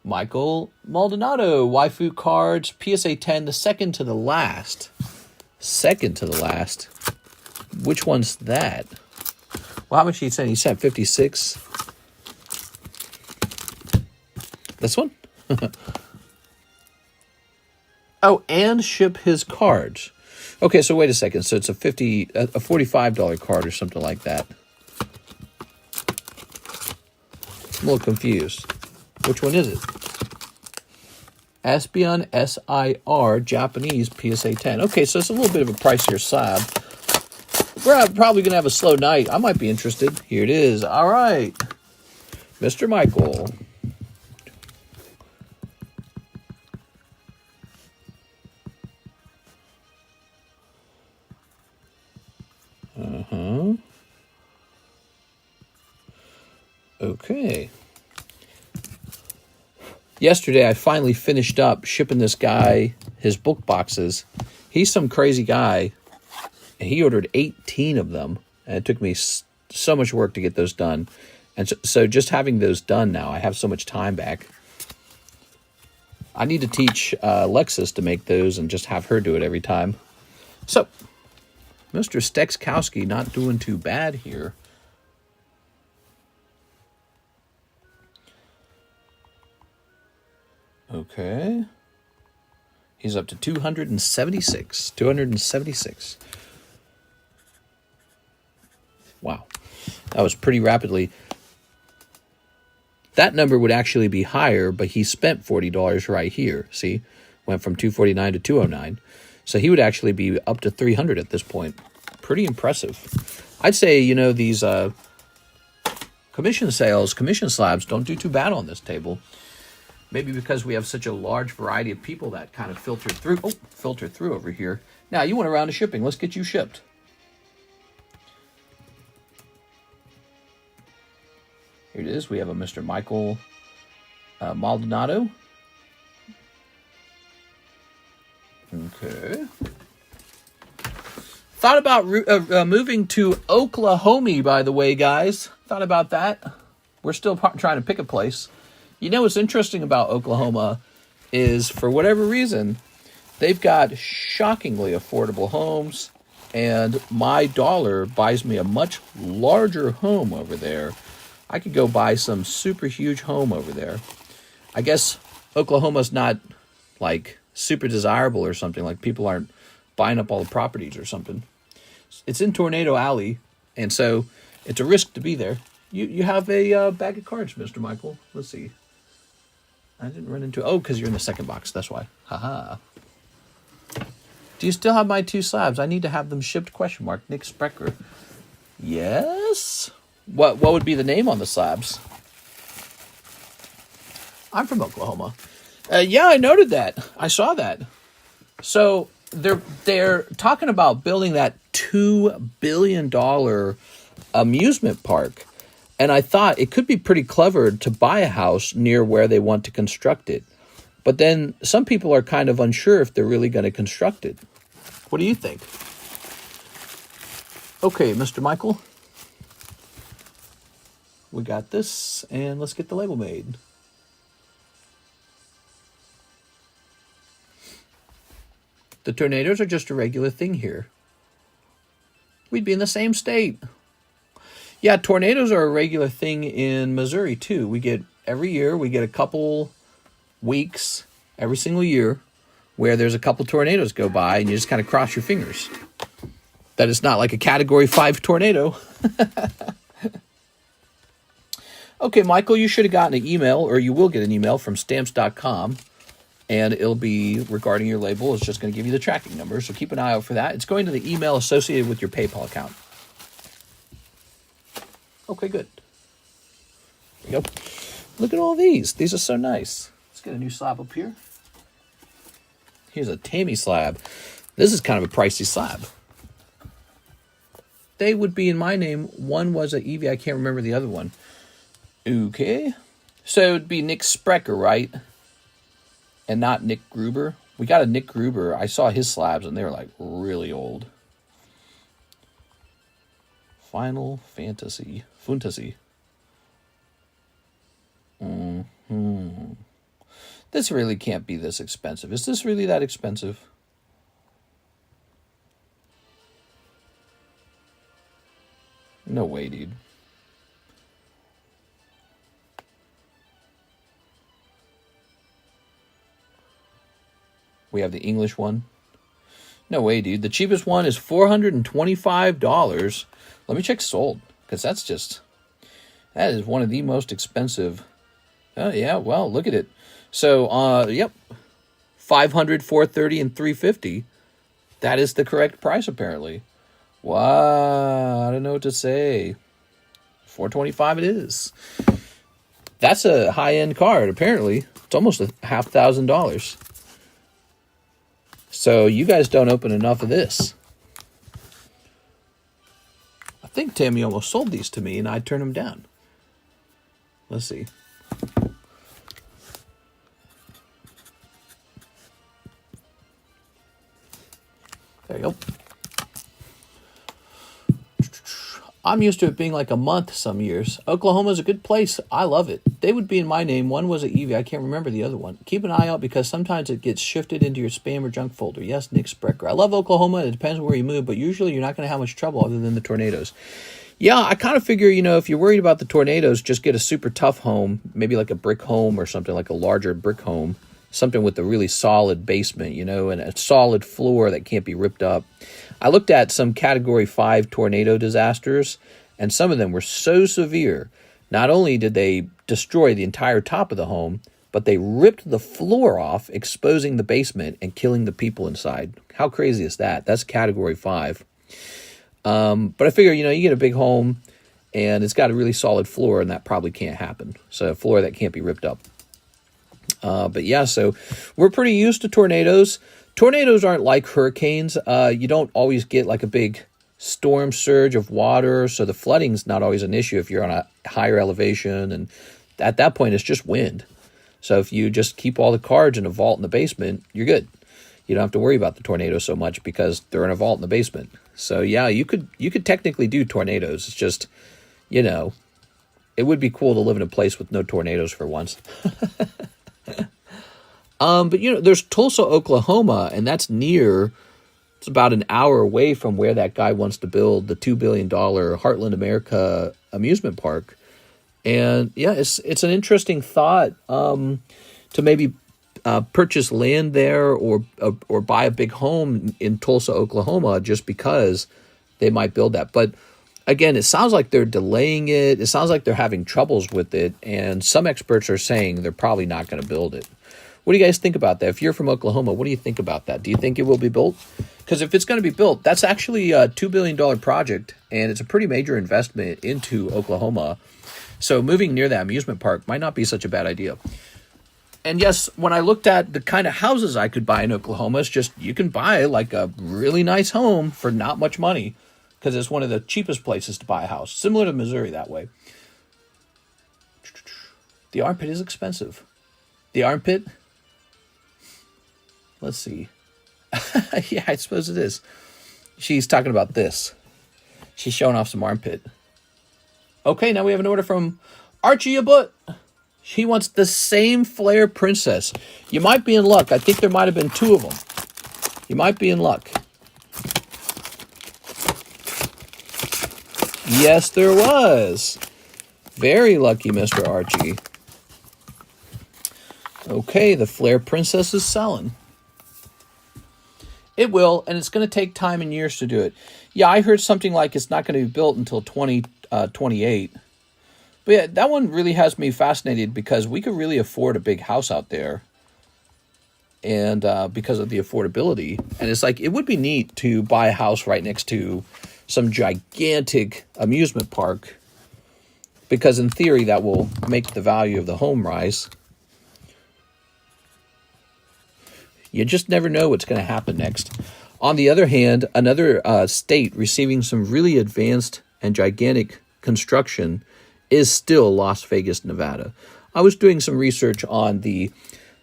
Michael Maldonado. Waifu cards. PSA 10. The second to the last. Which one's that? Well, how much did he send? He sent 56. This one? Oh, and ship his cards. Okay, so wait a second. So it's a $45 card or something like that. I'm a little confused. Which one is it? Espeon SIR Japanese PSA 10. Okay, so it's a little bit of a pricier slab. We're probably going to have a slow night. I might be interested. Here it is. All right. Mr. Michael. Okay. Yesterday, I finally finished up shipping this guy his book boxes. He's some crazy guy, and he ordered 18 of them, and it took me so much work to get those done. And so just having those done now, I have so much time back. I need to teach Lexus to make those and just have her do it every time. So, Mr. Stekskowski not doing too bad here. Okay. He's up to 276. 276. Wow. That was pretty rapidly. That number would actually be higher, but he spent $40 right here. See? Went from 249 to 209. So he would actually be up to 300 at this point. Pretty impressive. I'd say, you know, these commission sales, commission slabs don't do too bad on this table. Maybe because we have such a large variety of people that kind of filter through over here. Now, you want a round of shipping. Let's get you shipped. Here it is. We have a Mr. Michael Maldonado. Okay. Thought about moving to Oklahoma, by the way, guys. Thought about that. We're still trying to pick a place. You know what's interesting about Oklahoma is, for whatever reason, they've got shockingly affordable homes, and my dollar buys me a much larger home over there. I could go buy some super huge home over there. I guess Oklahoma's not, like, super desirable or something. Like, people aren't buying up all the properties or something. It's in Tornado Alley, and so it's a risk to be there. You have a bag of cards, Mr. Michael. Let's see. I didn't run into... Oh, because you're in the second box. That's why. Haha. Do you still have my 2 slabs? I need to have them shipped, question mark. Nick Sprecher. Yes? What would be the name on the slabs? I'm from Oklahoma. Yeah, I noted that. I saw that. So they're talking about building that $2 billion amusement park. And I thought it could be pretty clever to buy a house near where they want to construct it. But then some people are kind of unsure if they're really going to construct it. What do you think? Okay, Mr. Michael. We got this, and let's get the label made. The tornadoes are just a regular thing here. We'd be in the same state. Yeah, tornadoes are a regular thing in Missouri, too. Every year, we get a couple weeks, every single year, where there's a couple tornadoes go by, and you just kind of cross your fingers that it's not like a Category 5 tornado. Okay, Michael, you should have gotten an email, or you will get an email from stamps.com, and it'll be regarding your label. It's just going to give you the tracking number, so keep an eye out for that. It's going to the email associated with your PayPal account. Okay, good. There you go. Look at all these. These are so nice. Let's get a new slab up here. Here's a Tammy slab. This is kind of a pricey slab. They would be in my name. One was an Evie. I can't remember the other one. Okay. So it would be Nick Sprecher, right? And not Nick Gruber. We got a Nick Gruber. I saw his slabs, and they were, like, really old. Final Fantasy. This really can't be this expensive. Is this really that expensive? No way, dude. We have the English one. No way, dude. The cheapest one is $425. Let me check sold, because that is one of the most expensive. Oh, yeah, well, look at it. So, yep, $500, $430, and $350. That is the correct price, apparently. Wow, I don't know what to say. $425 it is. That's a high-end card, apparently. It's almost $5,000. So you guys don't open enough of this. I think Tammy almost sold these to me, and I turned them down. Let's see. There you go. I'm used to it being like a month some years. Oklahoma's a good place. I love it. They would be in my name. One was an Evie. I can't remember the other one. Keep an eye out because sometimes it gets shifted into your spam or junk folder. Yes, Nick Sprecher. I love Oklahoma. It depends where you move, but usually you're not going to have much trouble other than the tornadoes. Yeah, I kind of figure, if you're worried about the tornadoes, just get a super tough home, maybe like a brick home or something, like a larger brick home, something with a really solid basement, and a solid floor that can't be ripped up. I looked at some Category 5 tornado disasters, and some of them were so severe. Not only did they destroy the entire top of the home, but they ripped the floor off, exposing the basement and killing the people inside. How crazy is that? That's Category 5. But I figure, you get a big home, and it's got a really solid floor, and that probably can't happen. So a floor that can't be ripped up. But yeah, so we're pretty used to tornadoes. Tornadoes aren't like hurricanes. You don't always get like a big storm surge of water, so the flooding's not always an issue if you're on a higher elevation, and at that point it's just wind. So if you just keep all the cards in a vault in the basement, you're good. You don't have to worry about the tornado so much because they're in a vault in the basement. So yeah, you could technically do tornadoes. It's just, it would be cool to live in a place with no tornadoes for once. But there's Tulsa, Oklahoma, and that's it's about an hour away from where that guy wants to build the $2 billion Heartland America amusement park. And yeah, it's an interesting thought to maybe purchase land there or buy a big home in Tulsa, Oklahoma, just because they might build that. But again, it sounds like they're delaying it. It sounds like they're having troubles with it. And some experts are saying they're probably not going to build it. What do you guys think about that? If you're from Oklahoma, what do you think about that? Do you think it will be built? Because if it's going to be built, that's actually a $2 billion project, and it's a pretty major investment into Oklahoma. So moving near that amusement park might not be such a bad idea. And yes, when I looked at the kind of houses I could buy in Oklahoma, it's just you can buy like a really nice home for not much money because it's one of the cheapest places to buy a house, similar to Missouri that way. The armpit is expensive. The armpit? Let's see. Yeah, I suppose it is. She's talking about this. She's showing off some armpit. Okay, now we have an order from Archie Abut. He wants the same Flare Princess. You might be in luck. I think there might have been two of them. You might be in luck. Yes, there was. Very lucky, Mr. Archie. Okay, the Flare Princess is selling. It will, and it's going to take time and years to do it. Yeah, I heard something like it's not going to be built until 2028. But yeah, that one really has me fascinated because we could really afford a big house out there. And because of the affordability. And it's like, it would be neat to buy a house right next to some gigantic amusement park. Because in theory, that will make the value of the home rise. You just never know what's going to happen next. On the other hand, another state receiving some really advanced and gigantic construction is still Las Vegas, Nevada. I was doing some research on the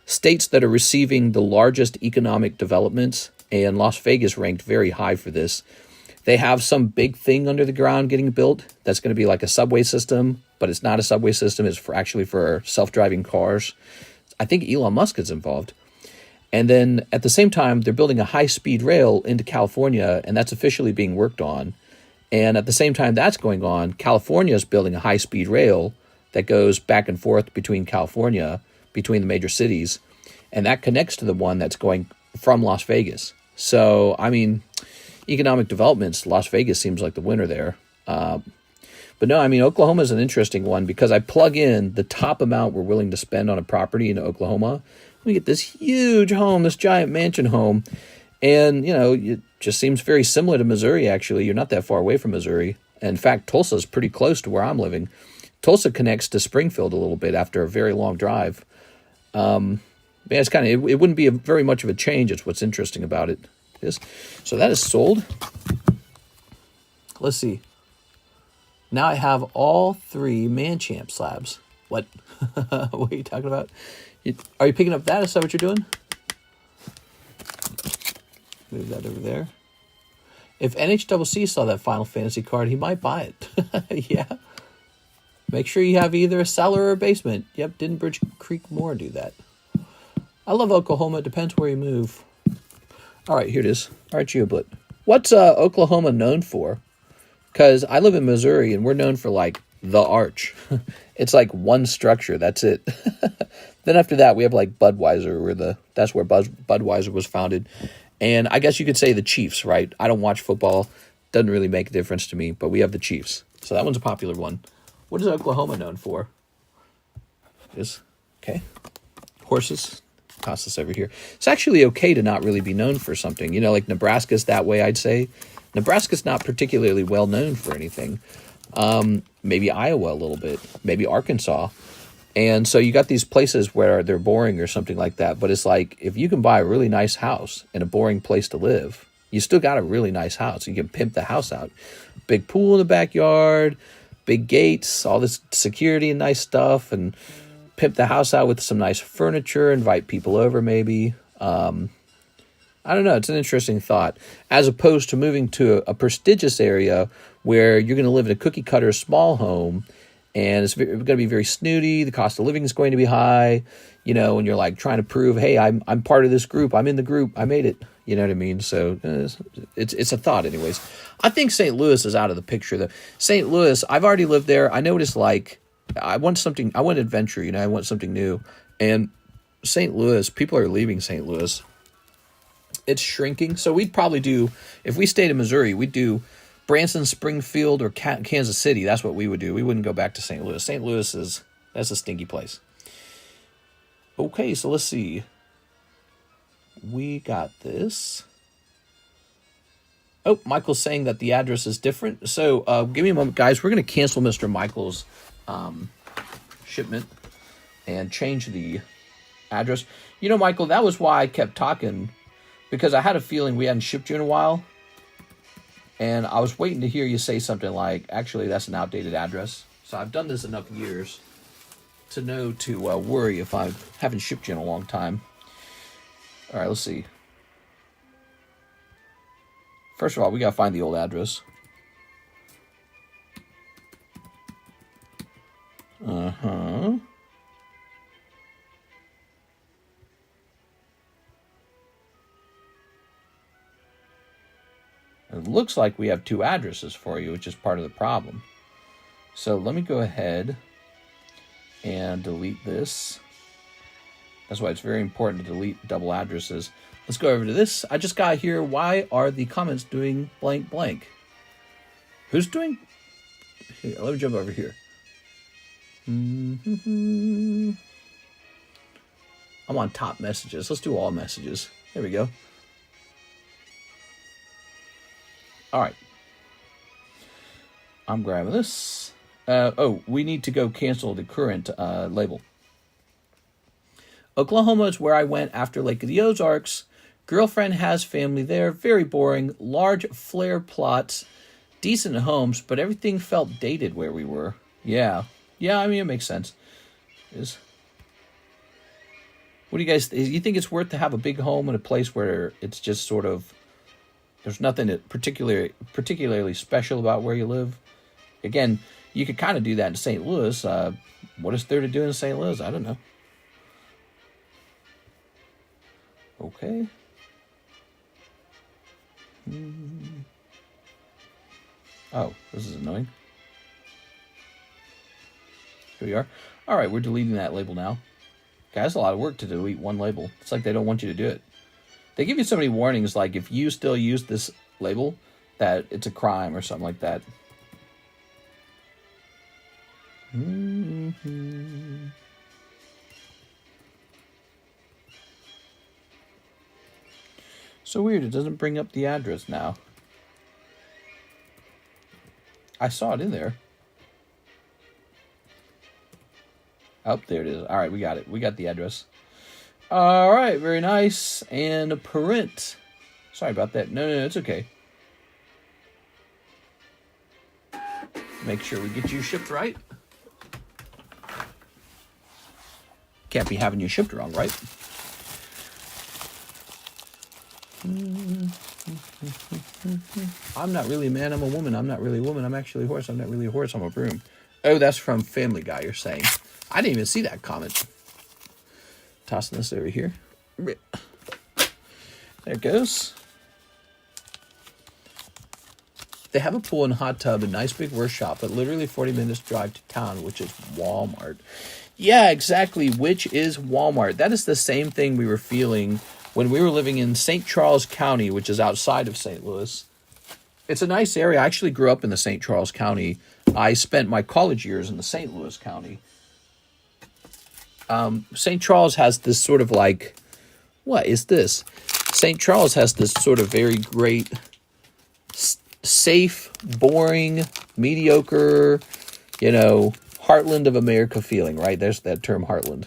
states that are receiving the largest economic developments, and Las Vegas ranked very high for this. They have some big thing under the ground getting built that's going to be like a subway system, but it's not a subway system. It's actually for self-driving cars. I think Elon Musk is involved. And then at the same time, they're building a high-speed rail into California, and that's officially being worked on. And at the same time that's going on, California is building a high-speed rail that goes back and forth between California, between the major cities, and that connects to the one that's going from Las Vegas. So, I mean, economic developments, Las Vegas seems like the winner there. But no, I mean, Oklahoma is an interesting one because I plug in the top amount we're willing to spend on a property in Oklahoma. We get this huge home, this giant mansion home. And, it just seems very similar to Missouri, actually. You're not that far away from Missouri. In fact, Tulsa is pretty close to where I'm living. Tulsa connects to Springfield a little bit after a very long drive. Yeah, it's kind of, it wouldn't be very much of a change. It's what's interesting about it. So that is sold. Let's see. Now I have all three Man-Champ slabs. What? What are you talking about? Are you picking up that? Is that what you're doing? Move that over there. If NHCC saw that Final Fantasy card, he might buy it. Yeah. Make sure you have either a cellar or a basement. Yep, didn't Bridge Creek Moore do that? I love Oklahoma. It depends where you move. All right, here it is. All right, GeoBlit. What's Oklahoma known for? Because I live in Missouri, and we're known for, like, the Arch. It's like one structure. That's it. Then after that, we have, like, Budweiser. That's where Budweiser was founded. And I guess you could say the Chiefs, right? I don't watch football. Doesn't really make a difference to me. But we have the Chiefs. So that one's a popular one. What is Oklahoma known for? Okay. Horses. Toss this over here. It's actually okay to not really be known for something. You know, like Nebraska's that way, I'd say. Nebraska's not particularly well known for anything. Maybe Iowa a little bit. Maybe Arkansas. And so you got these places where they're boring or something like that. But it's like, if you can buy a really nice house in a boring place to live, you still got a really nice house. You can pimp the house out. Big pool in the backyard, big gates, all this security and nice stuff, and pimp the house out with some nice furniture, invite people over maybe. I don't know. It's an interesting thought. As opposed to moving to a prestigious area where you're going to live in a cookie cutter small home, and it's going to be very snooty. The cost of living is going to be high, you know, and you're like trying to prove, hey, I'm part of this group. I'm in the group. I made it. You know what I mean? So it's a thought anyways. I think St. Louis is out of the picture though. St. Louis, I've already lived there. I know what it's like. I want adventure, you know, I want something new. And St. Louis, people are leaving St. Louis. It's shrinking. So we'd probably do, if we stayed in Missouri, we'd do Branson, Springfield, or Kansas City. That's what we would do. We wouldn't go back to St. Louis. St. Louis that's a stinky place. Okay, so let's see. We got this. Oh, Michael's saying that the address is different. So give me a moment, guys. We're going to cancel Mr. Michael's shipment and change the address. You know, Michael, that was why I kept talking, because I had a feeling we hadn't shipped you in a while. And I was waiting to hear you say something like, actually, that's an outdated address. So I've done this enough years to know to worry if I haven't shipped you in a long time. All right, let's see. First of all, we got to find the old address. Uh-huh. It looks like we have two addresses for you, which is part of the problem. So let me go ahead and delete this. That's why it's very important to delete double addresses. Let's go over to this. I just got here. Why are the comments doing blank blank? Who's doing? Here, let me jump over here. I'm on top messages. Let's do all messages. There we go. All right. I'm grabbing this. We need to go cancel the current label. Oklahoma is where I went after Lake of the Ozarks. Girlfriend has family there. Very boring. Large flare plots. Decent homes, but everything felt dated where we were. Yeah. Yeah, I mean, it makes sense. What do you guys... You think it's worth to have a big home in a place where it's just sort of... There's nothing that particularly special about where you live? Again, you could kind of do that in St. Louis. What is there to do in St. Louis? I don't know. Okay. Oh, this is annoying. Here we are. All right, we're deleting that label now. Okay, that's a lot of work to delete one label. It's like they don't want you to do it. They give you so many warnings, like if you still use this label, that it's a crime or something like that. So weird, it doesn't bring up the address now. I saw it in there. Oh, there it is. All right, we got it. We got the address. All right, very nice. And a print. Sorry about that. No, it's okay. Make sure we get you shipped right. Can't be having you shipped wrong, right? I'm not really a man, I'm a woman. I'm not really a woman, I'm actually a horse. I'm not really a horse, I'm a broom. Oh, that's from Family Guy, you're saying. I didn't even see that comment. Tossing this over here. There it goes. They have a pool and hot tub, a nice big workshop, but literally 40 minutes drive to town, which is Walmart. Yeah, exactly, which is Walmart. That is the same thing we were feeling when we were living in St. Charles County, which is outside of St. Louis. It's a nice area. I actually grew up in the St. Charles County. I spent my college years in the St. Louis County. St. Charles has this sort of like, what is this? St. Charles has this sort of very great, safe, boring, mediocre, heartland of America feeling, right? There's that term, heartland.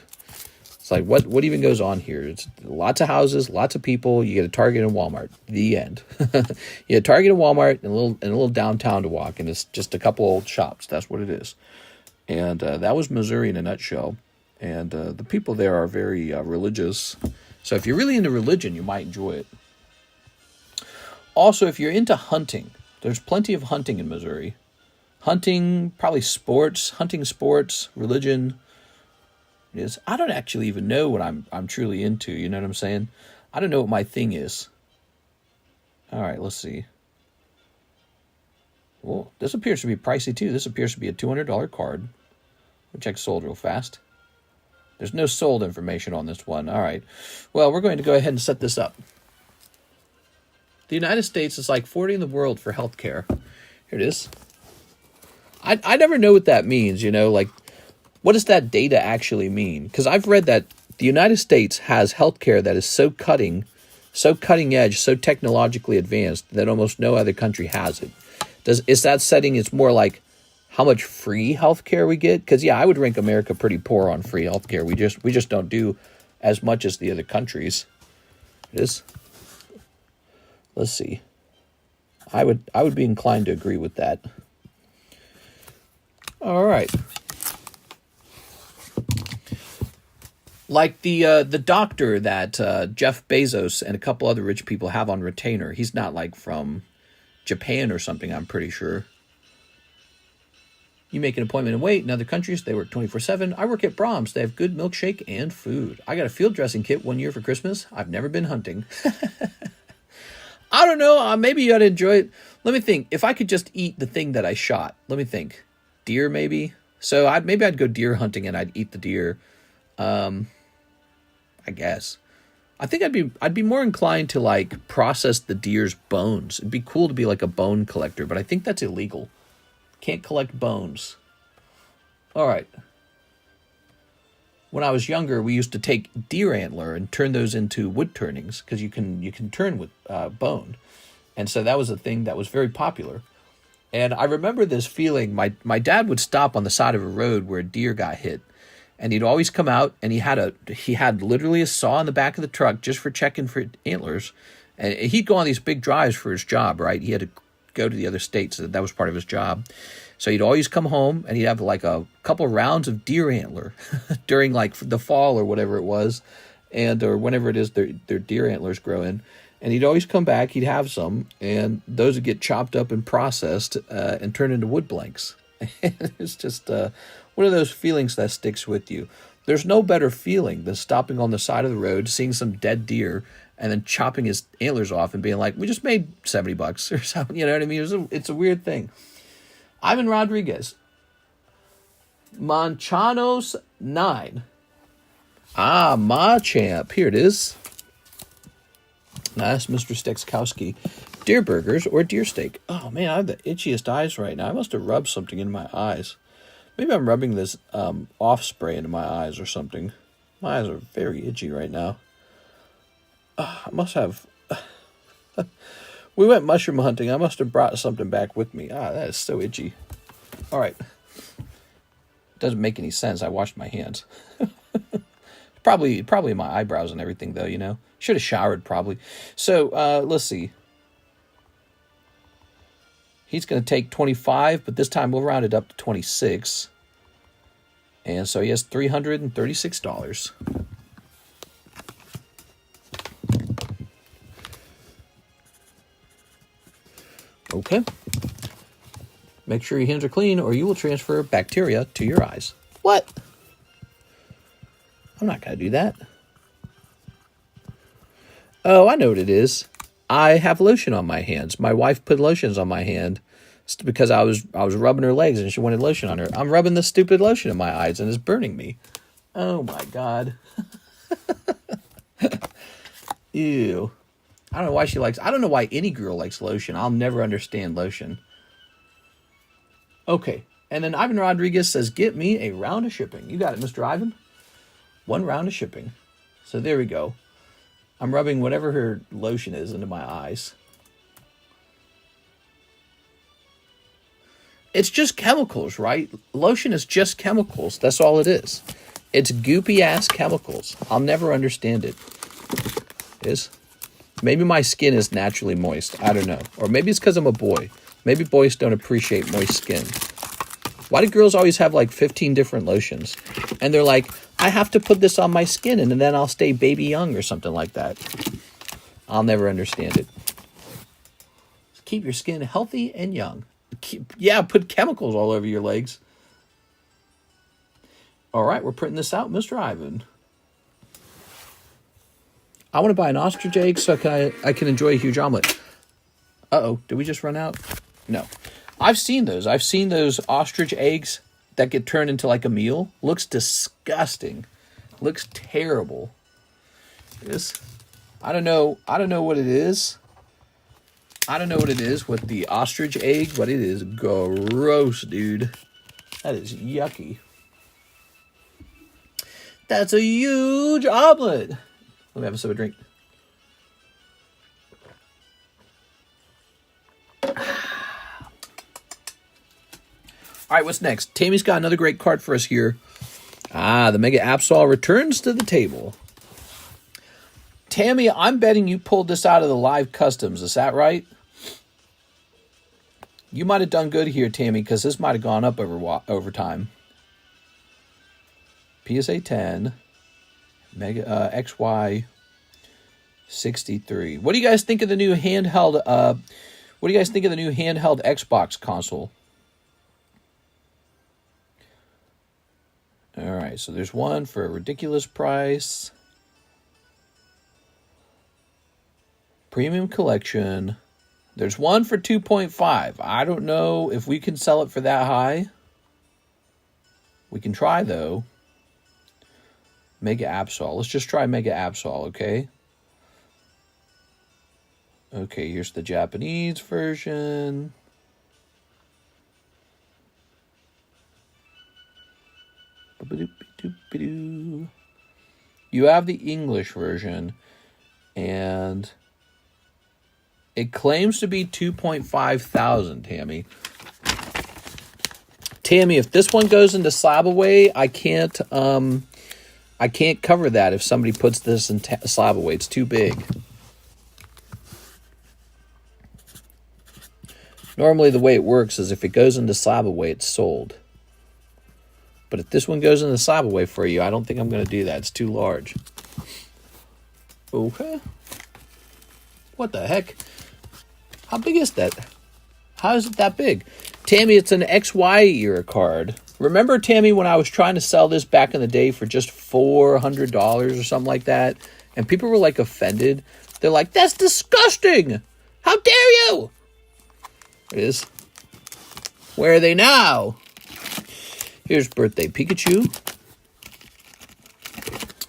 It's like, what even goes on here? It's lots of houses, lots of people. You get a Target and Walmart. The end. You get a Target and Walmart and a little downtown to walk, and it's just a couple old shops. That's what it is. And that was Missouri in a nutshell. And the people there are very religious. So if you're really into religion, you might enjoy it. Also, if you're into hunting, there's plenty of hunting in Missouri. Hunting, probably sports, religion. Is I don't actually even know what I'm truly into, you know what I'm saying? I don't know what my thing is. All right, let's see. Well, this appears to be pricey too. This appears to be a $200 card. We'll check sold real fast. There's no sold information on this one. All right. Well, we're going to go ahead and set this up. The United States is like 40 in the world for healthcare. Here it is. I never know what that means, like, what does that data actually mean? Because I've read that the United States has healthcare that is so cutting edge, so technologically advanced that almost no other country has it. Is that setting, it's more like how much free healthcare we get? Because, yeah, I would rank America pretty poor on free healthcare. We just don't do as much as the other countries. It is. Let's see. I would be inclined to agree with that. All right. Like the doctor that Jeff Bezos and a couple other rich people have on retainer. He's not like from Japan or something, I'm pretty sure. You make an appointment and wait. In other countries, they work 24/7. I work at Brahms. They have good milkshake and food. I got a field dressing kit one year for Christmas. I've never been hunting. I don't know. Maybe you ought to enjoy it. Let me think. If I could just eat the thing that I shot. Let me think. Deer, maybe? So maybe I'd go deer hunting and I'd eat the deer. I guess. I think I'd be more inclined to like process the deer's bones. It'd be cool to be like a bone collector, but I think that's illegal. Can't collect bones. All right. When I was younger, we used to take deer antler and turn those into wood turnings because you can turn with bone, and so that was a thing that was very popular. And I remember this feeling. My dad would stop on the side of a road where a deer got hit. And he'd always come out, and he had literally a saw in the back of the truck just for checking for antlers. And he'd go on these big drives for his job, right? He had to go to the other states. That was part of his job. So he'd always come home, and he'd have like a couple rounds of deer antler during like the fall or whatever it was, or whenever it is their deer antlers grow in. And he'd always come back. He'd have some, and those would get chopped up and processed and turned into wood blanks. It's just one of those feelings that sticks with you. There's no better feeling than stopping on the side of the road, seeing some dead deer, and then chopping his antlers off and being like, we just made $70 or something. You know what I mean? It's a weird thing. Ivan Rodriguez. Manchanos 9. Machamp. Here it is. Nice, Mr. Stekskowski. Deer burgers or deer steak? Oh, man, I have the itchiest eyes right now. I must have rubbed something in my eyes. Maybe I'm rubbing this off spray into my eyes or something. My eyes are very itchy right now. I must have... We went mushroom hunting. I must have brought something back with me. That is so itchy. All right. Doesn't make any sense. I washed my hands. Probably my eyebrows and everything, though, Should have showered, probably. So, let's see. He's going to take 25, but this time we'll round it up to 26. And so he has $336. Okay. Make sure your hands are clean or you will transfer bacteria to your eyes. What? I'm not going to do that. Oh, I know what it is. I have lotion on my hands. My wife put lotions on my hand because I was rubbing her legs and she wanted lotion on her. I'm rubbing the stupid lotion in my eyes and it's burning me. Oh my God. Ew. I don't know why I don't know why any girl likes lotion. I'll never understand lotion. Okay. And then Ivan Rodriguez says, get me a round of shipping. You got it, Mr. Ivan. 1 round of shipping. So there we go. I'm rubbing whatever her lotion is into my eyes. It's just chemicals, right? Lotion is just chemicals. That's all it is. It's goopy ass chemicals. I'll never understand it. Maybe my skin is naturally moist. I don't know. Or maybe it's because I'm a boy. Maybe boys don't appreciate moist skin. Why do girls always have like 15 different lotions? And they're like, I have to put this on my skin and then I'll stay baby young or something like that. I'll never understand it. Keep your skin healthy and young. Put chemicals all over your legs. All right, we're printing this out, Mr. Ivan. I want to buy an ostrich egg so I can enjoy a huge omelet. Uh-oh, did we just run out? No. I've seen those. I've seen those ostrich eggs that get turned into like a meal. Looks disgusting. Looks terrible. I don't know what it is. I don't know what it is with the ostrich egg, but it is gross, dude. That is yucky. That's a huge omelet. Let me have a sip of drink. All right, what's next? Tammy's got another great card for us here. The Mega Absol returns to the table. Tammy, I'm betting you pulled this out of the live customs. Is that right? You might have done good here, Tammy, because this might have gone up over time. PSA 10. Mega XY 63. What do you guys think of the new handheld? What do you guys think of the new handheld Xbox console? All right, so there's one for a ridiculous price. Premium collection. There's one for 2.5. I don't know if we can sell it for that high. We can try though. Mega Absol. Let's just try Mega Absol, okay? Okay, here's the Japanese version. You have the English version, and it claims to be 2,500, Tammy. Tammy, if this one goes into slab away, I can't cover that if somebody puts this in slab away. It's too big. Normally the way it works is if it goes into slab away, it's sold. But if this one goes into slab away for you, I don't think I'm going to do that. It's too large. Okay. What the heck? How big is that? How is it that big? Tammy, it's an XY era card. Remember, Tammy, when I was trying to sell this back in the day for just $400 or something like that? And people were like offended. They're like, that's disgusting. How dare you? It is. Where are they now? Here's Birthday Pikachu.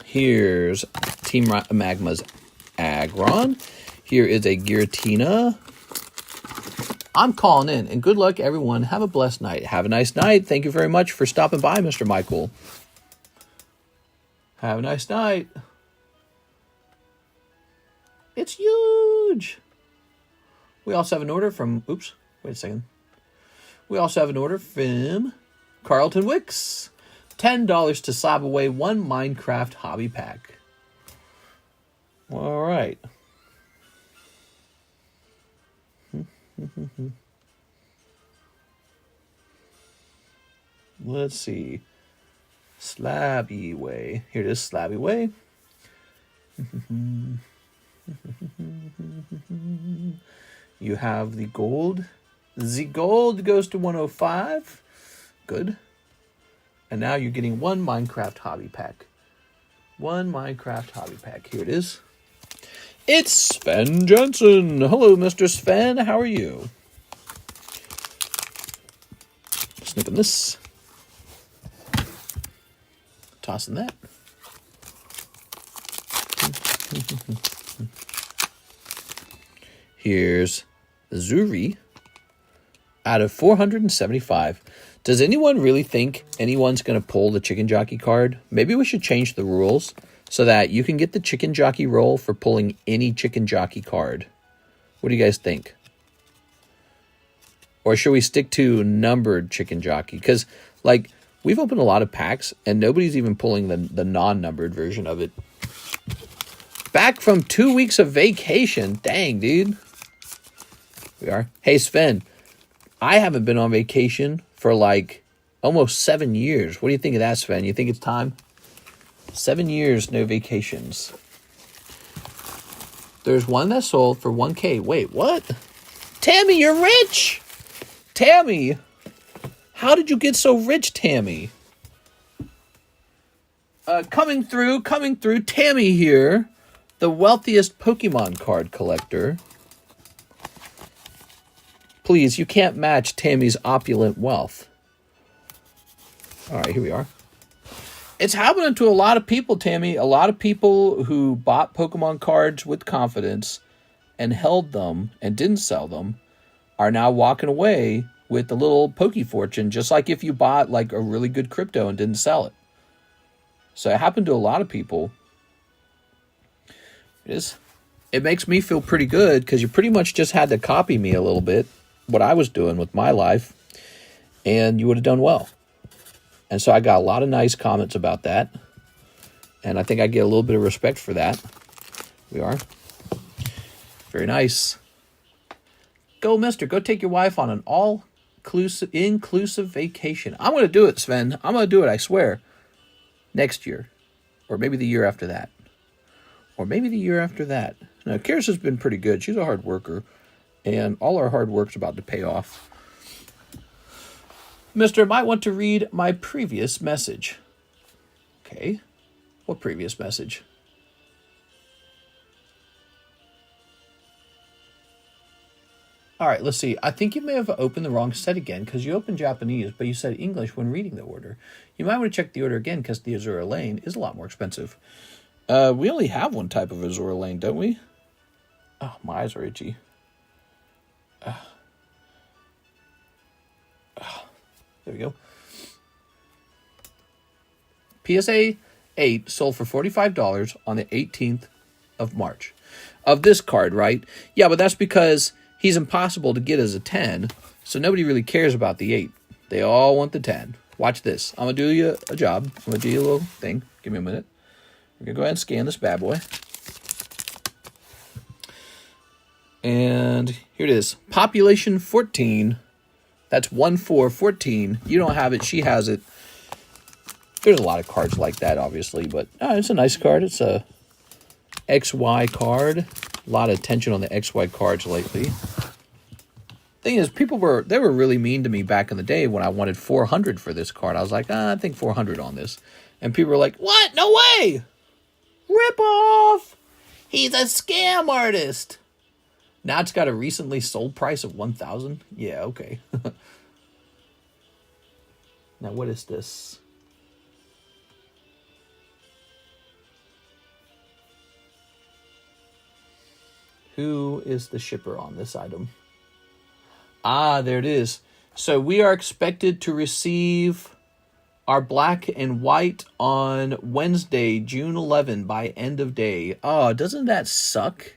Here's Team Magma's Aggron. Here is a Giratina. I'm calling in, and good luck, everyone. Have a blessed night. Have a nice night. Thank you very much for stopping by, Mr. Michael. Have a nice night. It's huge. We also have an order from, oops, wait a second. We also have an order from Carlton Wicks. $10 to slab away 1 Minecraft hobby pack. All right. Let's see. Slabby way. Here it is, Slabby way. You have the gold The gold goes to 105. Good. And now you're getting one Minecraft hobby pack. One Minecraft hobby pack. Here it is. It's Sven Jensen. Hello, Mr. Sven. How are you? Snipping this. Tossing that. Here's Zuri out of 475. Does anyone really think anyone's going to pull the chicken jockey card? Maybe we should change the rules so that you can get the chicken jockey roll for pulling any chicken jockey card. What do you guys think? Or should we stick to numbered chicken jockey? Because, like, we've opened a lot of packs and nobody's even pulling the non-numbered version of it. Back from 2 weeks of vacation. Dang, dude. We are. Hey, Sven. I haven't been on vacation for like almost 7 years. What do you think of that, Sven? You think it's time? 7 years, no vacations. There's one that sold for 1K. Wait, what? Tammy, you're rich! Tammy! How did you get so rich, Tammy? Coming through. Tammy here. The wealthiest Pokemon card collector. Please, you can't match Tammy's opulent wealth. All right, here we are. It's happening to a lot of people, Tammy. A lot of people who bought Pokemon cards with confidence and held them and didn't sell them are now walking away with a little Poke fortune, just like if you bought like a really good crypto and didn't sell it. So it happened to a lot of people. It makes me feel pretty good because you pretty much just had to copy me a little bit, what I was doing with my life, and you would have done well. And so I got a lot of nice comments about that, and I think I get a little bit of respect for that. We are. Very nice. Go, mister. Go take your wife on an all-inclusive vacation. I'm going to do it, Sven. I'm going to do it, I swear. Next year. Or maybe the year after that. Or maybe the year after that. Now, Karis has been pretty good. She's a hard worker. And all our hard work's about to pay off. Mister might want to read my previous message. Okay. What previous message? All right, let's see. I think you may have opened the wrong set again because you opened Japanese, but you said English when reading the order. You might want to check the order again because the Azura Lane is a lot more expensive. We only have one type of Azura Lane, don't we? Oh, my eyes are itchy. There we go. PSA 8 sold for $45 on the 18th of March. Of this card, right? Yeah, but that's because he's impossible to get as a 10, so nobody really cares about the 8. They all want the 10. Watch this. I'm going to do you a job. I'm going to do you a little thing. Give me a minute. We're going to go ahead and scan this bad boy. And here it is. Population 14. That's 1414. You don't have it. She has it. There's a lot of cards like that, obviously, but it's a nice card. It's a XY card. A lot of attention on the XY cards lately. Thing is, they were really mean to me back in the day when I wanted 400 for this card. I was like, I think 400 on this. And people were like, what? No way! Rip off! He's a scam artist! Now it's got a recently sold price of 1,000. Yeah, okay. Now what is this? Who is the shipper on this item? Ah, there it is. So we are expected to receive our black and white on Wednesday, June 11 by end of day. Oh, doesn't that suck?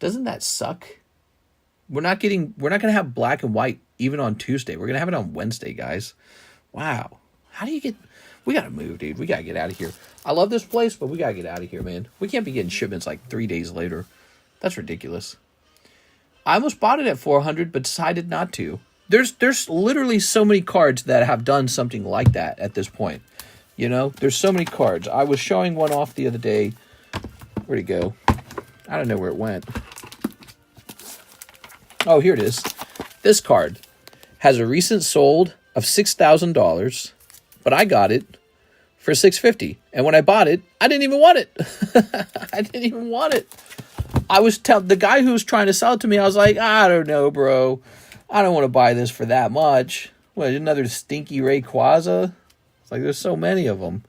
Doesn't that suck? We're not going to have black and white even on Tuesday. We're going to have it on Wednesday, guys. Wow. How do you get... We got to move, dude. We got to get out of here. I love this place, but we got to get out of here, man. We can't be getting shipments like 3 days later. That's ridiculous. I almost bought it at 400, but decided not to. There's literally so many cards that have done something like that at this point. You know, there's so many cards. I was showing one off the other day. Where'd it go? I don't know where it went. Oh, here it is. This card has a recent sold of $6,000, but I got it for $650. And when I bought it, I didn't even want it. I didn't even want it. I was the guy who was trying to sell it to me, I was like, I don't know, bro. I don't want to buy this for that much. What, another stinky Rayquaza? It's like there's so many of them.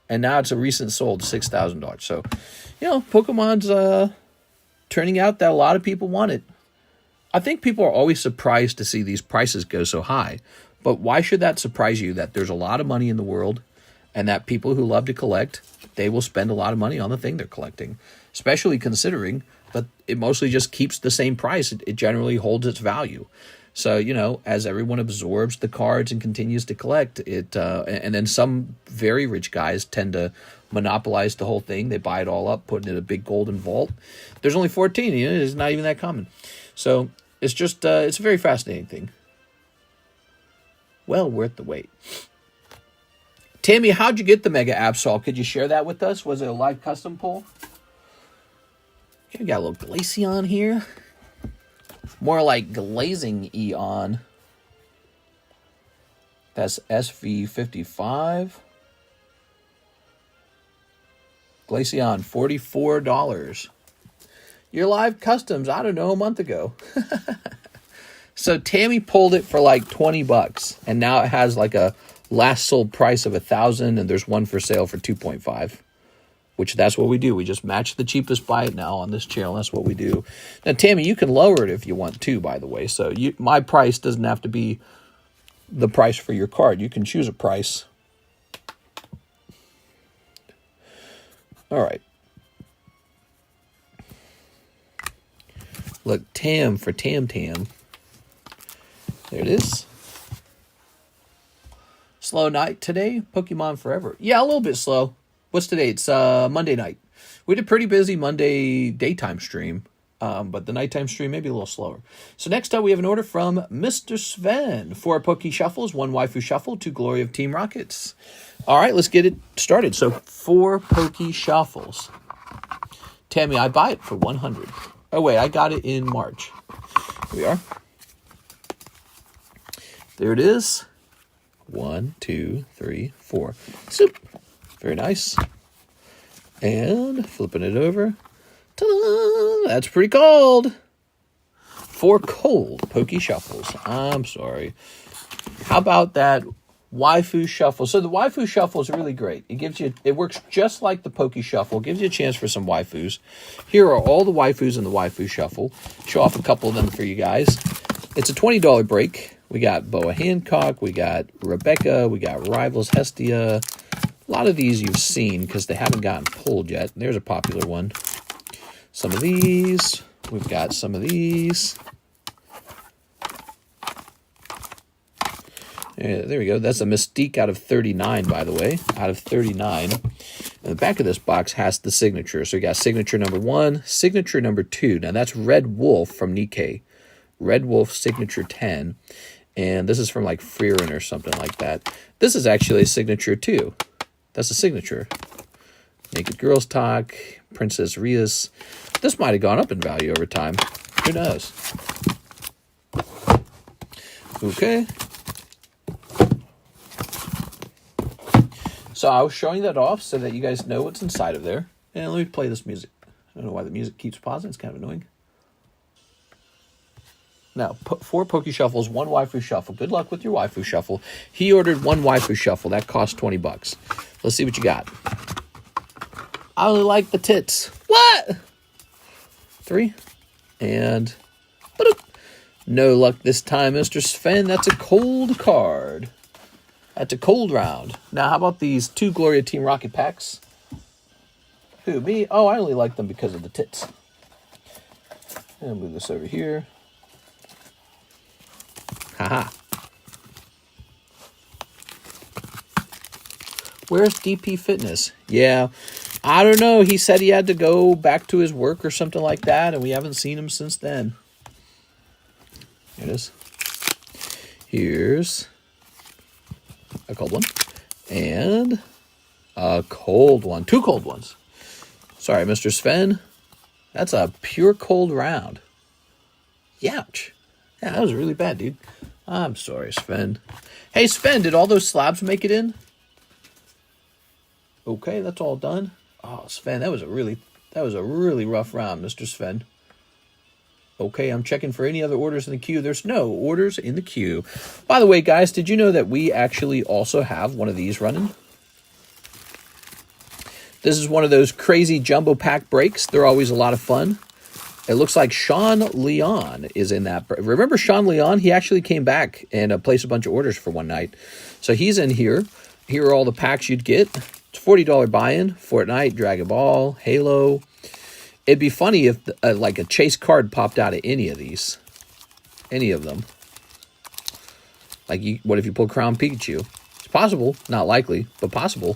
And now it's a recent sold, $6,000. So, you know, Pokemon's turning out that a lot of people want it. I think people are always surprised to see these prices go so high. But why should that surprise you that there's a lot of money in the world and that people who love to collect, they will spend a lot of money on the thing they're collecting, especially considering that it mostly just keeps the same price. It generally holds its value. So, you know, as everyone absorbs the cards and continues to collect it, and then some very rich guys tend to monopolize the whole thing. They buy it all up, put it in a big golden vault. There's only 14, you know, it's not even that common. So it's just, it's a very fascinating thing. Well worth the wait. Tammy, how'd you get the Mega Absol? Could you share that with us? Was it a live custom pull? Okay, we got a little Glaceon here. More like glazing Eon. That's SV55. Glaceon, $44. Your live customs, I don't know, a month ago. So Tammy pulled it for like $20, and now it has like a last sold price of $1,000, and there's one for sale for 2.5. Which that's what we do. We just match the cheapest buy it now on this channel. That's what we do. Now, Tammy, you can lower it if you want to, by the way. So my price doesn't have to be the price for your card. You can choose a price. All right. Look, Tam for Tam Tam. There it is. Slow night today. Pokemon Forever. Yeah, a little bit slow. What's today? It's Monday night. We did a pretty busy Monday daytime stream, but the nighttime stream may be a little slower. So next up, we have an order from Mr. Sven. 4 Poke Shuffles, 1 Waifu Shuffle, 2 Glory of Team Rockets. All right, let's get it started. So 4 Poke Shuffles. Tammy, I buy it for 100. Oh, wait, I got it in March. Here we are. There it is. 1, 2, 3, 4. Soup. Very nice. And flipping it over. Ta-da! That's pretty cold. 4 cold Poke Shuffles. I'm sorry. How about that Waifu Shuffle? So the Waifu Shuffle is really great. It works just like the Poke Shuffle. Gives you a chance for some waifus. Here are all the waifus in the Waifu Shuffle. Show off a couple of them for you guys. It's a $20 break. We got Boa Hancock. We got Rebecca. We got Rivals Hestia. A lot of these you've seen because they haven't gotten pulled yet. There's a popular one. Some of these. We've got some of these. Yeah, there we go. That's a Mystique out of 39, by the way. Out of 39. And the back of this box has the signature. So we got signature number 1, signature number 2. Now that's Red Wolf from Nikke. Red Wolf signature 10. And this is from like Frieren or something like that. This is actually a signature 2. That's a signature. Naked Girls Talk, Princess Rias. This might have gone up in value over time. Who knows? Okay. So I was showing that off so that you guys know what's inside of there. And let me play this music. I don't know why the music keeps pausing. It's kind of annoying. Now, 4 Poke Shuffles, 1 Waifu Shuffle. Good luck with your Waifu Shuffle. He ordered 1 Waifu Shuffle. That cost $20. Let's see what you got. I only like the tits. What? 3. And no luck this time, Mr. Sven. That's a cold card. That's a cold round. Now, how about these 2 Gloria Team Rocket packs? Who, me? Oh, I only like them because of the tits. And I'll move this over here. Haha. Where's DP Fitness? Yeah, I don't know. He said he had to go back to his work or something like that, and we haven't seen him since then. Here it is. Here's a cold one and a cold one. 2 cold ones. Sorry, Mr. Sven. That's a pure cold round. Youch. Yeah, that was really bad, dude. I'm sorry, Sven. Hey, Sven, did all those slabs make it in? Okay, that's all done. Oh, Sven, that was a really rough round, Mr. Sven. Okay, I'm checking for any other orders in the queue. There's no orders in the queue. By the way, guys, did you know that we actually also have one of these running? This is one of those crazy jumbo pack breaks. They're always a lot of fun. It looks like Sean Leon is in that. Remember Sean Leon? He actually came back and placed a bunch of orders for one night. So he's in here. Here are all the packs you'd get. It's $40 buy-in. Fortnite, Dragon Ball, Halo. It'd be funny if like a chase card popped out of any of these. Any of them. Like, what if you pull Crown Pikachu? It's possible. Not likely, but possible.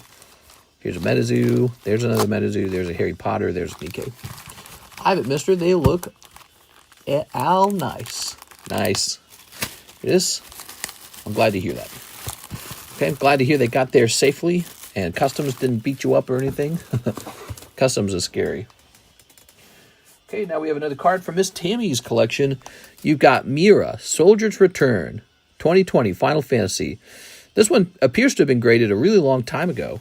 Here's a Metazoo. There's another Metazoo. There's a Harry Potter. There's a Nikke. I have it, mister. They look all nice. Nice. It is. I'm glad to hear that. Okay, I'm glad to hear they got there safely and customs didn't beat you up or anything. Customs is scary. Okay, now we have another card from Miss Tammy's collection. You've got Mira, Soldier's Return, 2020, Final Fantasy. This one appears to have been graded a really long time ago.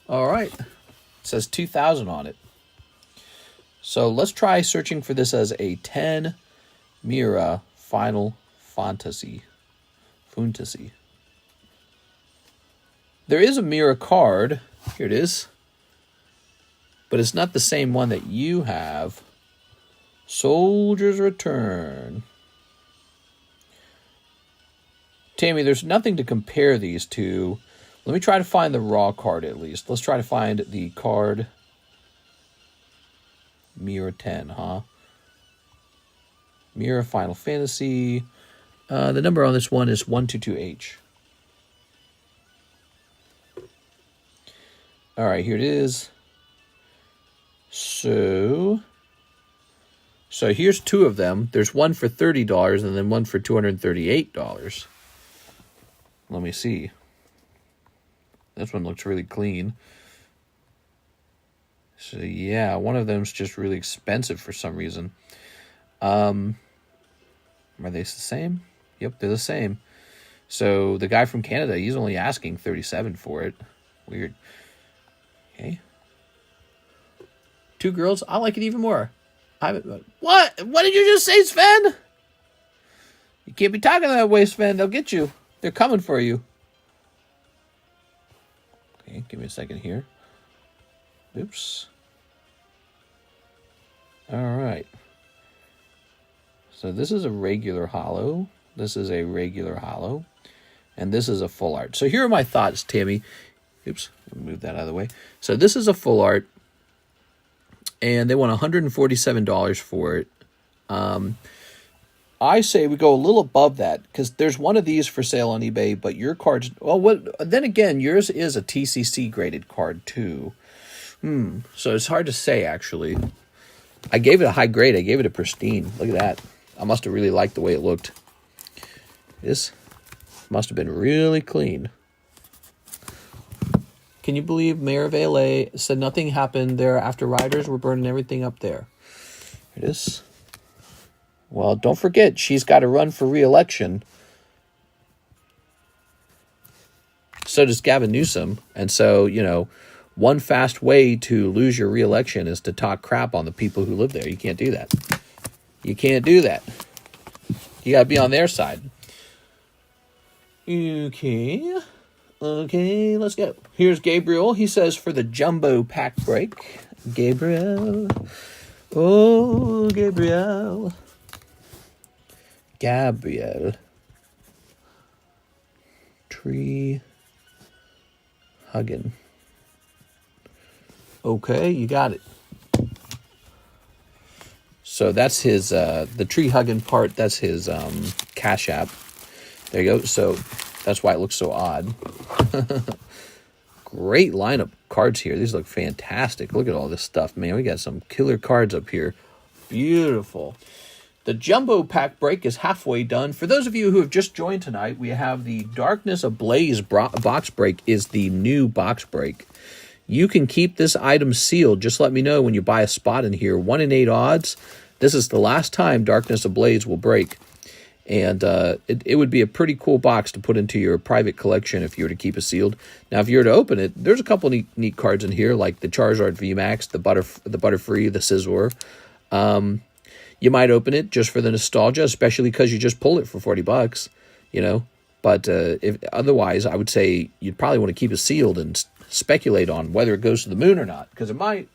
All right. It says 2000 on it. So let's try searching for this as a 10 Mira Final Fantasy. There is a Mira card. Here it is. But it's not the same one that you have. Soldier's Return. Tammy, there's nothing to compare these to. Let me try to find the raw card at least. Let's try to find the card. Mira 10, huh? Mira Final Fantasy. The number on this one is 122H. All right, here it is. So here's two of them. There's one for $30 and then one for $238. Let me see. This one looks really clean. So yeah, one of them's just really expensive for some reason. Are they the same? Yep, they're the same. So the guy from Canada, he's only asking $37 for it. Weird. Okay. Two girls, I like it even more. What did you just say, Sven? You can't be talking that way, Sven. They'll get you. They're coming for you. Okay, give me a second here. Oops. All right. So this is a regular holo. This is a regular holo. And this is a full art. So here are my thoughts, Tammy. Oops, move that out of the way. So this is a full art. And they want $147 for it. I say we go a little above that because there's one of these for sale on eBay, but your card's... Well, then again, yours is a TCC graded card too. So it's hard to say, actually. I gave it a high grade. I gave it a pristine. Look at that. I must have really liked the way it looked. This must have been really clean. Can you believe Mayor of LA said nothing happened there after rioters were burning everything up there? Here it is. Well, don't forget, she's got to run for re-election. So does Gavin Newsom. And so, you know, one fast way to lose your re-election is to talk crap on the people who live there. You can't do that. You can't do that. You got to be on their side. Okay. Okay, let's go. Here's Gabriel. He says for the jumbo pack break. Gabriel. Oh, Gabriel. Gabriel. Tree hugging. Okay, you got it. So that's his, the tree hugging part, that's his Cash App. There you go. So that's why it looks so odd. Great lineup cards here. These look fantastic. Look at all this stuff, man. We got some killer cards up here. Beautiful. The jumbo pack break is halfway done. For those of you who have just joined tonight, we have the Darkness Ablaze box break is the new box break. You can keep this item sealed. Just let me know when you buy a spot in here. 1 in 8 odds This is the last time Darkness Ablaze will break. And it would be a pretty cool box to put into your private collection if you were to keep it sealed. Now, if you were to open it, there's a couple neat cards in here, like the Charizard VMAX, the Butterfree, the Scizor. You might open it just for the nostalgia, especially because you just pulled it for $40, you know. But if otherwise, I would say you'd probably want to keep it sealed and speculate on whether it goes to the moon or not, because it might.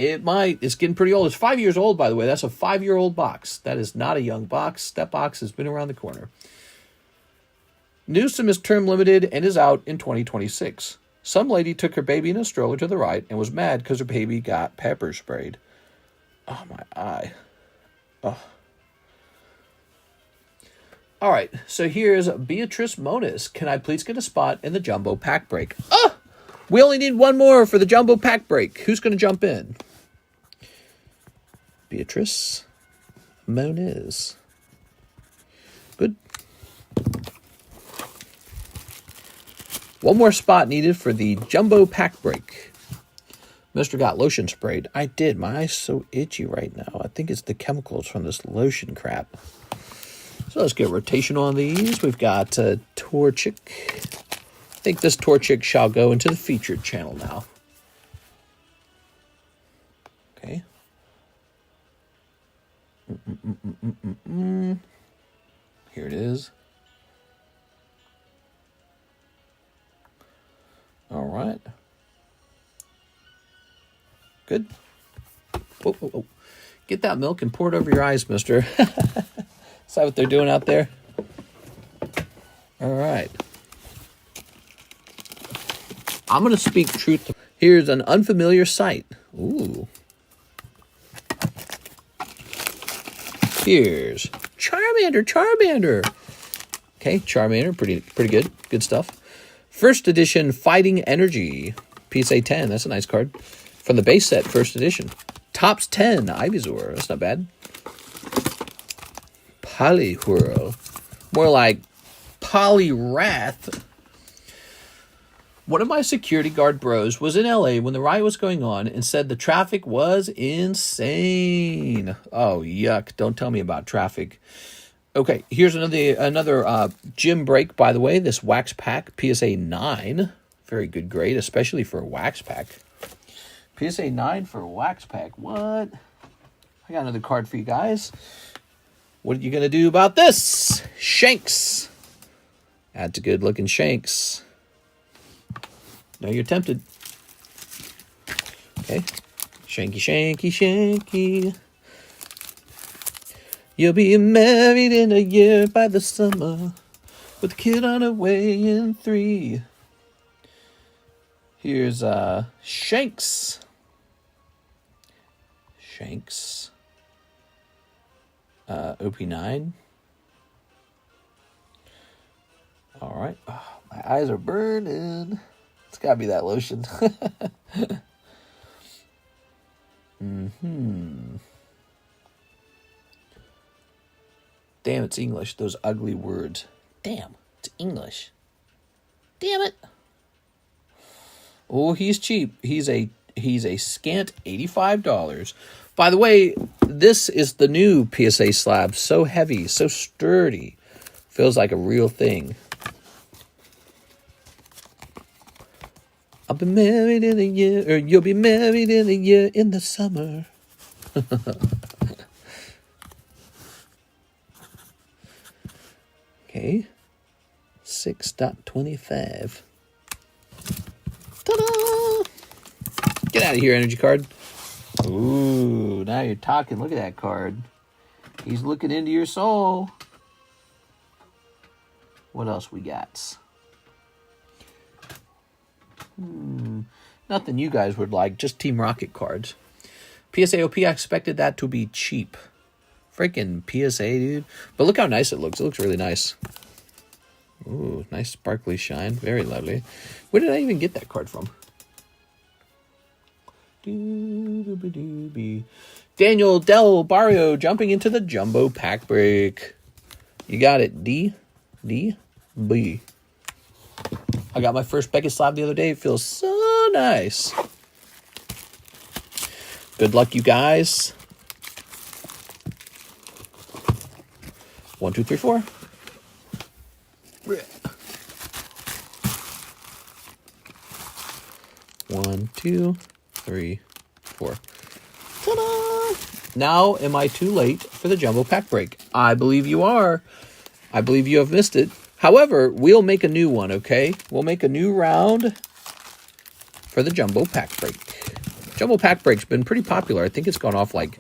It's getting pretty old. It's 5 years old, by the way. That's a 5-year-old box. That is not a young box. That box has been around the corner. Newsom is term limited and is out in 2026. Some lady took her baby in a stroller to the right and was mad because her baby got pepper sprayed. Oh, my eye. Oh. All right, so here's Beatrice Moniz. Can I please get a spot in the jumbo pack break? Oh! We only need one more for the jumbo pack break. Who's going to jump in? Beatrice Moniz. Good. One more spot needed for the jumbo pack break. Mr. got lotion sprayed. I did. My eye's so itchy right now. I think it's the chemicals from this lotion crap. So let's get a rotation on these. We've got Torchic. I think this Torchic shall go into the featured channel now. Okay. Here it is. All right. Good. Oh. Get that milk and pour it over your eyes, mister. Is that what they're doing out there? All right. I'm going to speak truth. Here's an unfamiliar sight. Ooh. Here's Charmander. Okay, Charmander, pretty good. Good stuff. First edition Fighting Energy. PSA 10, that's a nice card. From the base set, first edition. Tops 10, Ivysaur, that's not bad. Poliwhirl. More like Poliwrath. One of my security guard bros was in LA when the riot was going on and said the traffic was insane. Oh, yuck. Don't tell me about traffic. Okay, here's another gym break, by the way. This wax pack, PSA 9. Very good grade, especially for a wax pack. PSA 9 for a wax pack. What? I got another card for you guys. What are you going to do about this? Shanks. That's a good-looking Shanks. Now you're tempted. Okay. Shanky. You'll be married in a year by the summer, with a kid on the way in 3. Here's Shanks. OP9. All right. Oh, my eyes are burning. It's got to be that lotion. Damn, it's English. Those ugly words. Damn, it's English. Damn it. Oh, he's cheap. He's a scant $85. By the way, this is the new PSA slab. So heavy, so sturdy. Feels like a real thing. I'll be married in a year, or you'll be married in a year in the summer. Okay. 6.25. Ta-da! Get out of here, energy card. Ooh, now you're talking. Look at that card. He's looking into your soul. What else we got? Nothing you guys would like. Just Team Rocket cards. PSAOP, I expected that to be cheap. Freaking PSA, dude. But look how nice it looks. It looks really nice. Ooh, nice sparkly shine. Very lovely. Where did I even get that card from? Daniel Del Barrio jumping into the jumbo pack break. You got it. D, B. I got my first Beckett slab the other day. It feels so nice. Good luck, you guys. 1, 2, 3, 4. One, 2, 3, 4. Ta-da! Now, am I too late for the jumbo pack break? I believe you are. I believe you have missed it. However, we'll make a new one, okay? We'll make a new round for the jumbo pack break. Jumbo pack break's been pretty popular. I think it's gone off like,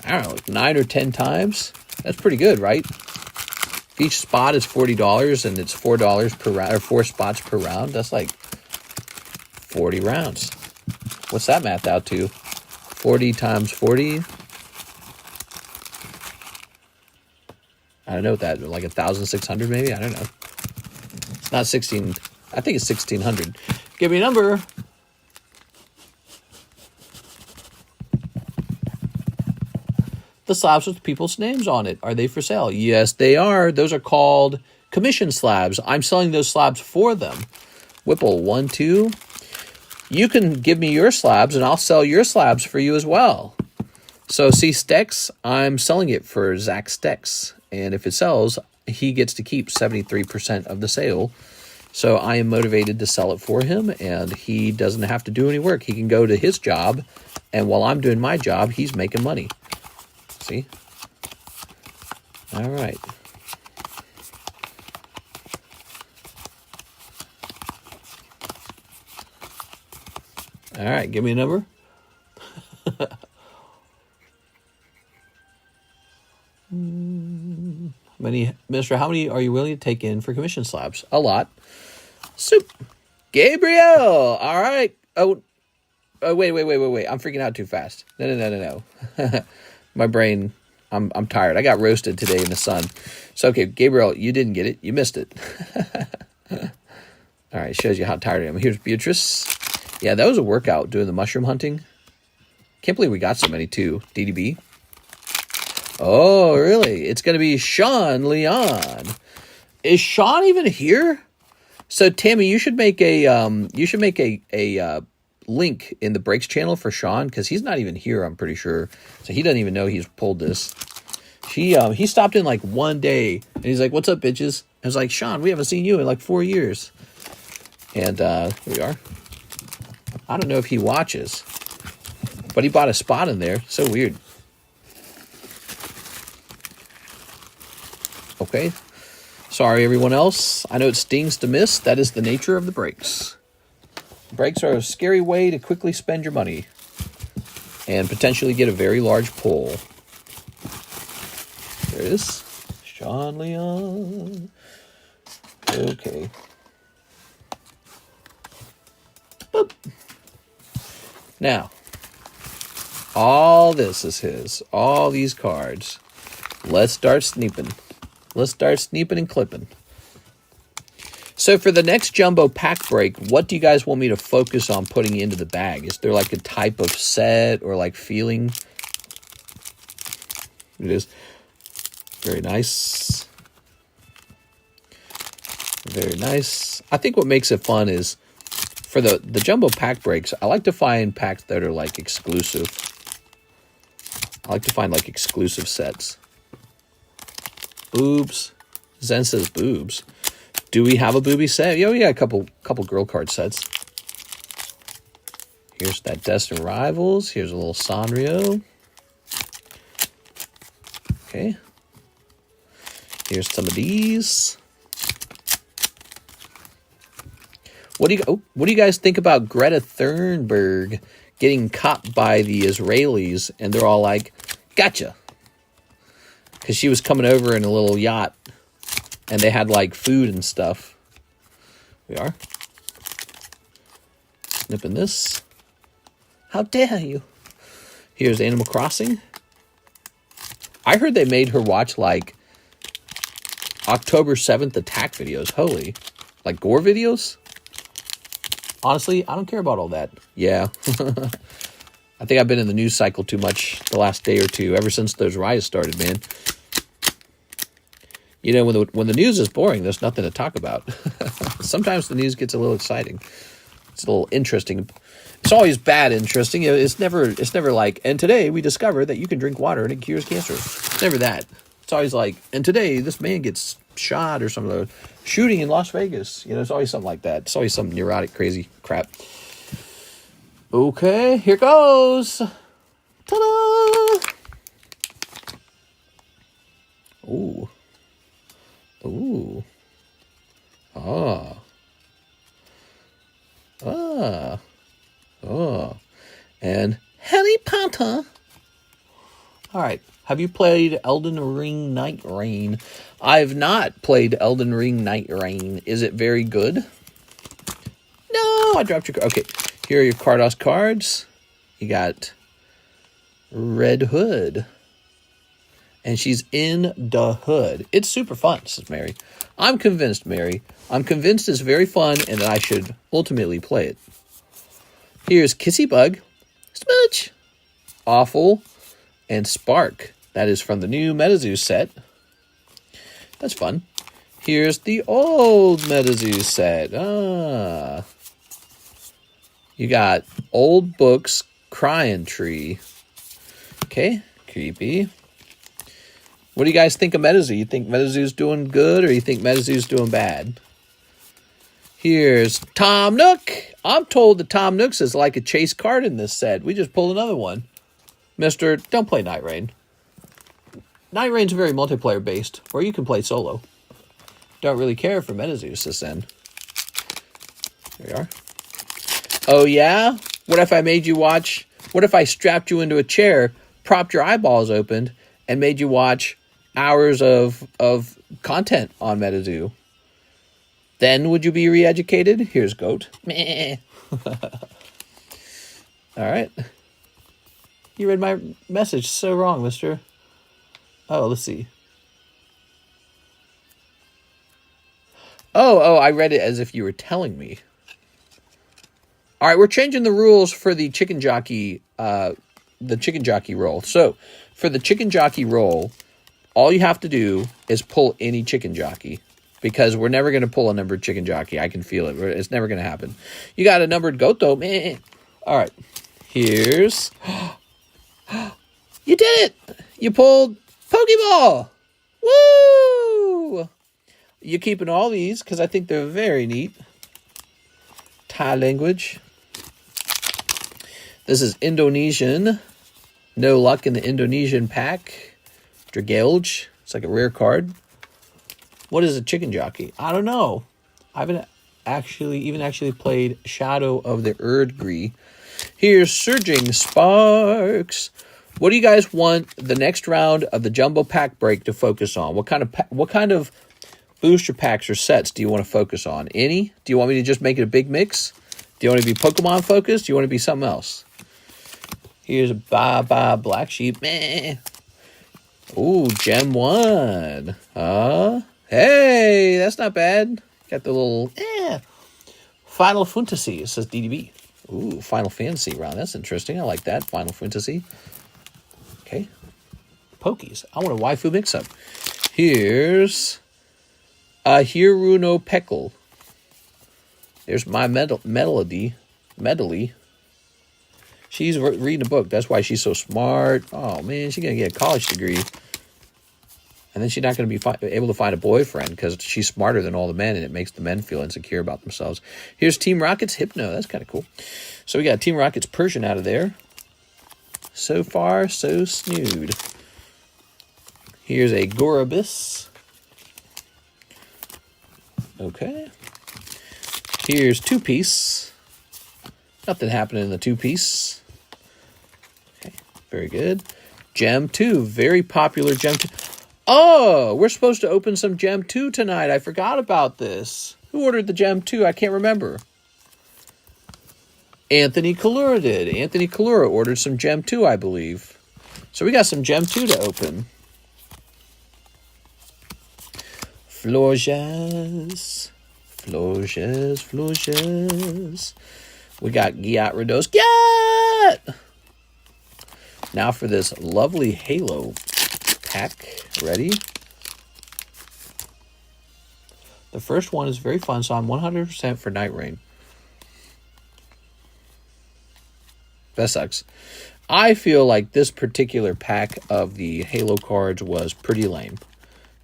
I don't know, like 9 or 10 times. That's pretty good, right? Each spot is $40 and it's $4 per round, or 4 spots per round. That's like 40 rounds. What's that math out to? 40 times 40. I don't know what that, like 1,600 maybe? I don't know. It's not 16. I think it's 1,600. Give me a number. The slabs with people's names on it. Are they for sale? Yes, they are. Those are called commission slabs. I'm selling those slabs for them. Whipple, 1, 2. You can give me your slabs and I'll sell your slabs for you as well. So see Stex, I'm selling it for Zach Stex. And if it sells, he gets to keep 73% of the sale. So I am motivated to sell it for him and he doesn't have to do any work. He can go to his job and while I'm doing my job, he's making money. See? All right. All right, give me a number. Minister, how many are you willing to take in for commission slabs? A lot. Soup. Gabriel. All right. Oh, wait. I'm freaking out too fast. No. My brain, I'm tired. I got roasted today in the sun. So, okay, Gabriel, you didn't get it. You missed it. All right, shows you how tired I am. Here's Beatrice. Yeah, that was a workout doing the mushroom hunting. Can't believe we got so many, too. DDB. Oh, really? It's going to be Sean Leon. Is Sean even here? So, Tammy, you should make a link in the breaks channel for Sean because he's not even here, I'm pretty sure. So he doesn't even know he's pulled this. He stopped in like one day and he's like, "What's up, bitches?" I was like, "Sean, we haven't seen you in like 4 years." And here we are. I don't know if he watches, but he bought a spot in there. So weird. Okay. Sorry, everyone else. I know it stings to miss. That is the nature of the breaks. Breaks are a scary way to quickly spend your money and potentially get a very large pull. There it is. Sean Leon. Okay. Boop. Now, all this is his. All these cards. Let's start sneeping. Let's start sneeping and clipping. So for the next jumbo pack break, what do you guys want me to focus on putting into the bag? Is there like a type of set or like feeling? It is. Very nice. Very nice. I think what makes it fun is for the jumbo pack breaks, I like to find packs that are like exclusive. I like to find like exclusive sets. Boobs. Zen says boobs. Do we have a booby set? Yeah, we got a couple girl card sets. Here's that Destined Rivals. Here's a little Sanrio. Okay. Here's some of these. What do you guys think about Greta Thunberg getting caught by the Israelis and they're all like, "Gotcha." Because she was coming over in a little yacht and they had like food and stuff. We are. Snipping this. How dare you? Here's Animal Crossing. I heard they made her watch like October 7th attack videos. Holy. Like gore videos? Honestly, I don't care about all that. Yeah. I think I've been in the news cycle too much the last day or two, ever since those riots started, man. You know, when the news is boring, there's nothing to talk about. Sometimes the news gets a little exciting. It's a little interesting. It's always bad interesting. It's never like, and today we discovered that you can drink water and it cures cancer. It's never that. It's always like, and today this man gets shot or some of the shooting in Las Vegas. You know, it's always something like that. It's always some neurotic, crazy crap. Okay, here goes. Ta-da! Ooh. Ooh. Ah. Ah. Oh. And Harry Potter. All right. Have you played Elden Ring Night Rain? I have not played Elden Ring Night Rain. Is it very good? No, I dropped your... Okay, here are your Carddass cards. You got Red Hood. And she's in the hood. It's super fun, says Mary. I'm convinced, Mary. I'm convinced it's very fun and that I should ultimately play it. Here's Kissy Bug, Smooch, Awful, and Spark. That is from the new Metazoo set. That's fun. Here's the old Metazoo set. Ah. You got Old Books, Crying Tree. Okay, creepy. What do you guys think of Metazoo? You think Metazoo's doing good or you think Metazoo's doing bad? Here's Tom Nook. I'm told that Tom Nook's is like a chase card in this set. We just pulled another one. Mister, don't play Night Rain. Night Rain's very multiplayer based, or you can play solo. Don't really care for Metazoo, says then. There we are. Oh yeah? What if I made you watch? What if I strapped you into a chair, propped your eyeballs open, and made you watch hours of content on Metazoo? Then would you be re-educated? Here's Goat. Meh. All right. You read my message so wrong, mister. Oh, let's see. Oh, I read it as if you were telling me. All right, we're changing the rules for the chicken jockey roll. So, for the chicken jockey roll, all you have to do is pull any chicken jockey. Because we're never going to pull a numbered chicken jockey. I can feel it. It's never going to happen. You got a numbered goat, though. Meh. All right. Here's... You did it! You pulled Pokeball! Woo! You're keeping all these because I think they're very neat. Thai language. This is Indonesian. No luck in the Indonesian pack. Dragalge. It's like a rare card. What is a chicken jockey? I don't know. I haven't actually played Shadow of the Erdgree. Here's Surging Sparks. What do you guys want the next round of the jumbo pack break to focus on? What kind of booster packs or sets do you want to focus on? Any? Do you want me to just make it a big mix? Do you want to be Pokemon focused? Do you want to be something else? Here's a Bye Black Sheep. Meh. Ooh, Gem 1. Hey, that's not bad. Got the little, Final Fantasy, it says DDB. Ooh, Final Fantasy round. That's interesting. I like that. Final Fantasy. Okay. Pokies. I want a waifu mix-up. Here's Hiruno Peckle. There's my Medley. She's reading a book. That's why she's so smart. Oh, man, she's going to get a college degree. And then she's not going to be able to find a boyfriend because she's smarter than all the men, and it makes the men feel insecure about themselves. Here's Team Rocket's Hypno. That's kind of cool. So we got Team Rocket's Persian out of there. So far, so snood. Here's a Gorabis. Okay. Here's two-piece. Nothing happening in the two-piece. Okay, very good. Gem 2. Very popular Gem 2. Oh, we're supposed to open some Gem 2 tonight. I forgot about this. Who ordered the Gem 2? I can't remember. Anthony Kalura did. Anthony Kalura ordered some Gem 2, I believe. So we got some Gem 2 to open. Florges. We got Gyarados. Gyat! Now for this lovely Halo pack. Ready? The first one is very fun, so I'm 100% for Night Rain. That sucks. I feel like this particular pack of the Halo cards was pretty lame.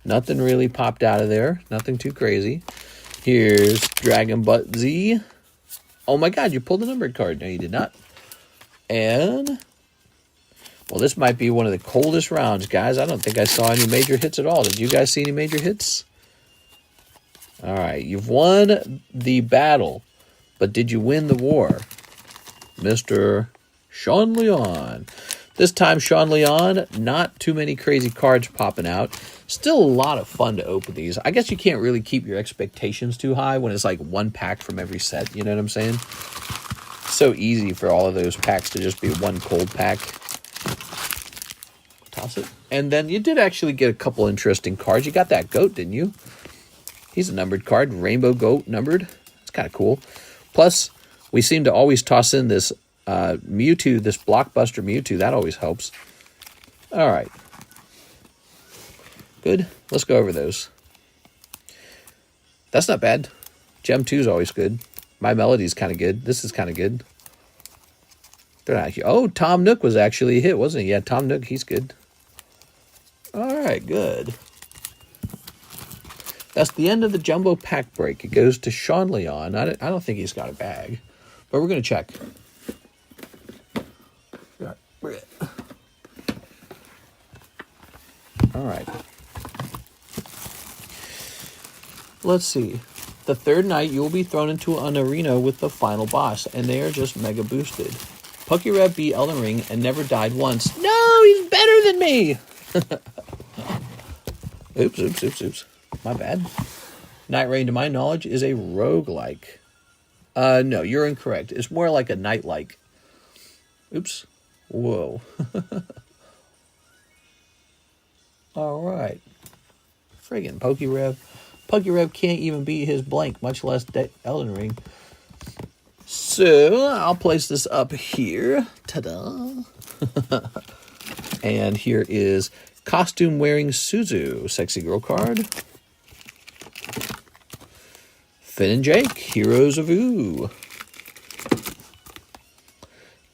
Nothing really popped out of there. Nothing too crazy. Here's Dragon Butt Z. Oh my god, you pulled a numbered card. No, you did not. And, well, this might be one of the coldest rounds, guys. I don't think I saw any major hits at all. Did you guys see any major hits? All right, you've won the battle, but did you win the war? Mr. Sean Leon. This time, Sean Leon, not too many crazy cards popping out. Still a lot of fun to open these. I guess you can't really keep your expectations too high when it's like one pack from every set. You know what I'm saying? So easy for all of those packs to just be one cold pack. Toss it. And then you did actually get a couple interesting cards. You got that goat, didn't you? He's a numbered card. Rainbow goat numbered. It's kind of cool. Plus, we seem to always toss in this Mewtwo, this blockbuster Mewtwo. That always helps. All right. Good. Let's go over those. That's not bad. Gem 2 is always good. My Melody's kind of good. This is kind of good. They're not here. Oh, Tom Nook was actually a hit, wasn't he? Yeah, Tom Nook, he's good. All right, good. That's the end of the jumbo pack break. It goes to Sean Leon. I don't think he's got a bag, but we're going to check. All right. Let's see. The third night, you will be thrown into an arena with the final boss, and they are just mega boosted. Pokerev beat Elden Ring and never died once. No, he's better than me! Oops. My bad. Night Rain, to my knowledge, is a roguelike. No, you're incorrect. It's more like a night-like. Oops. Whoa. All right. Friggin' Pokerev. Pokerev can't even beat his blank, much less Elden Ring. So, I'll place this up here. Ta-da! And here is costume-wearing Suzu, sexy girl card. Finn and Jake, Heroes of Ooh.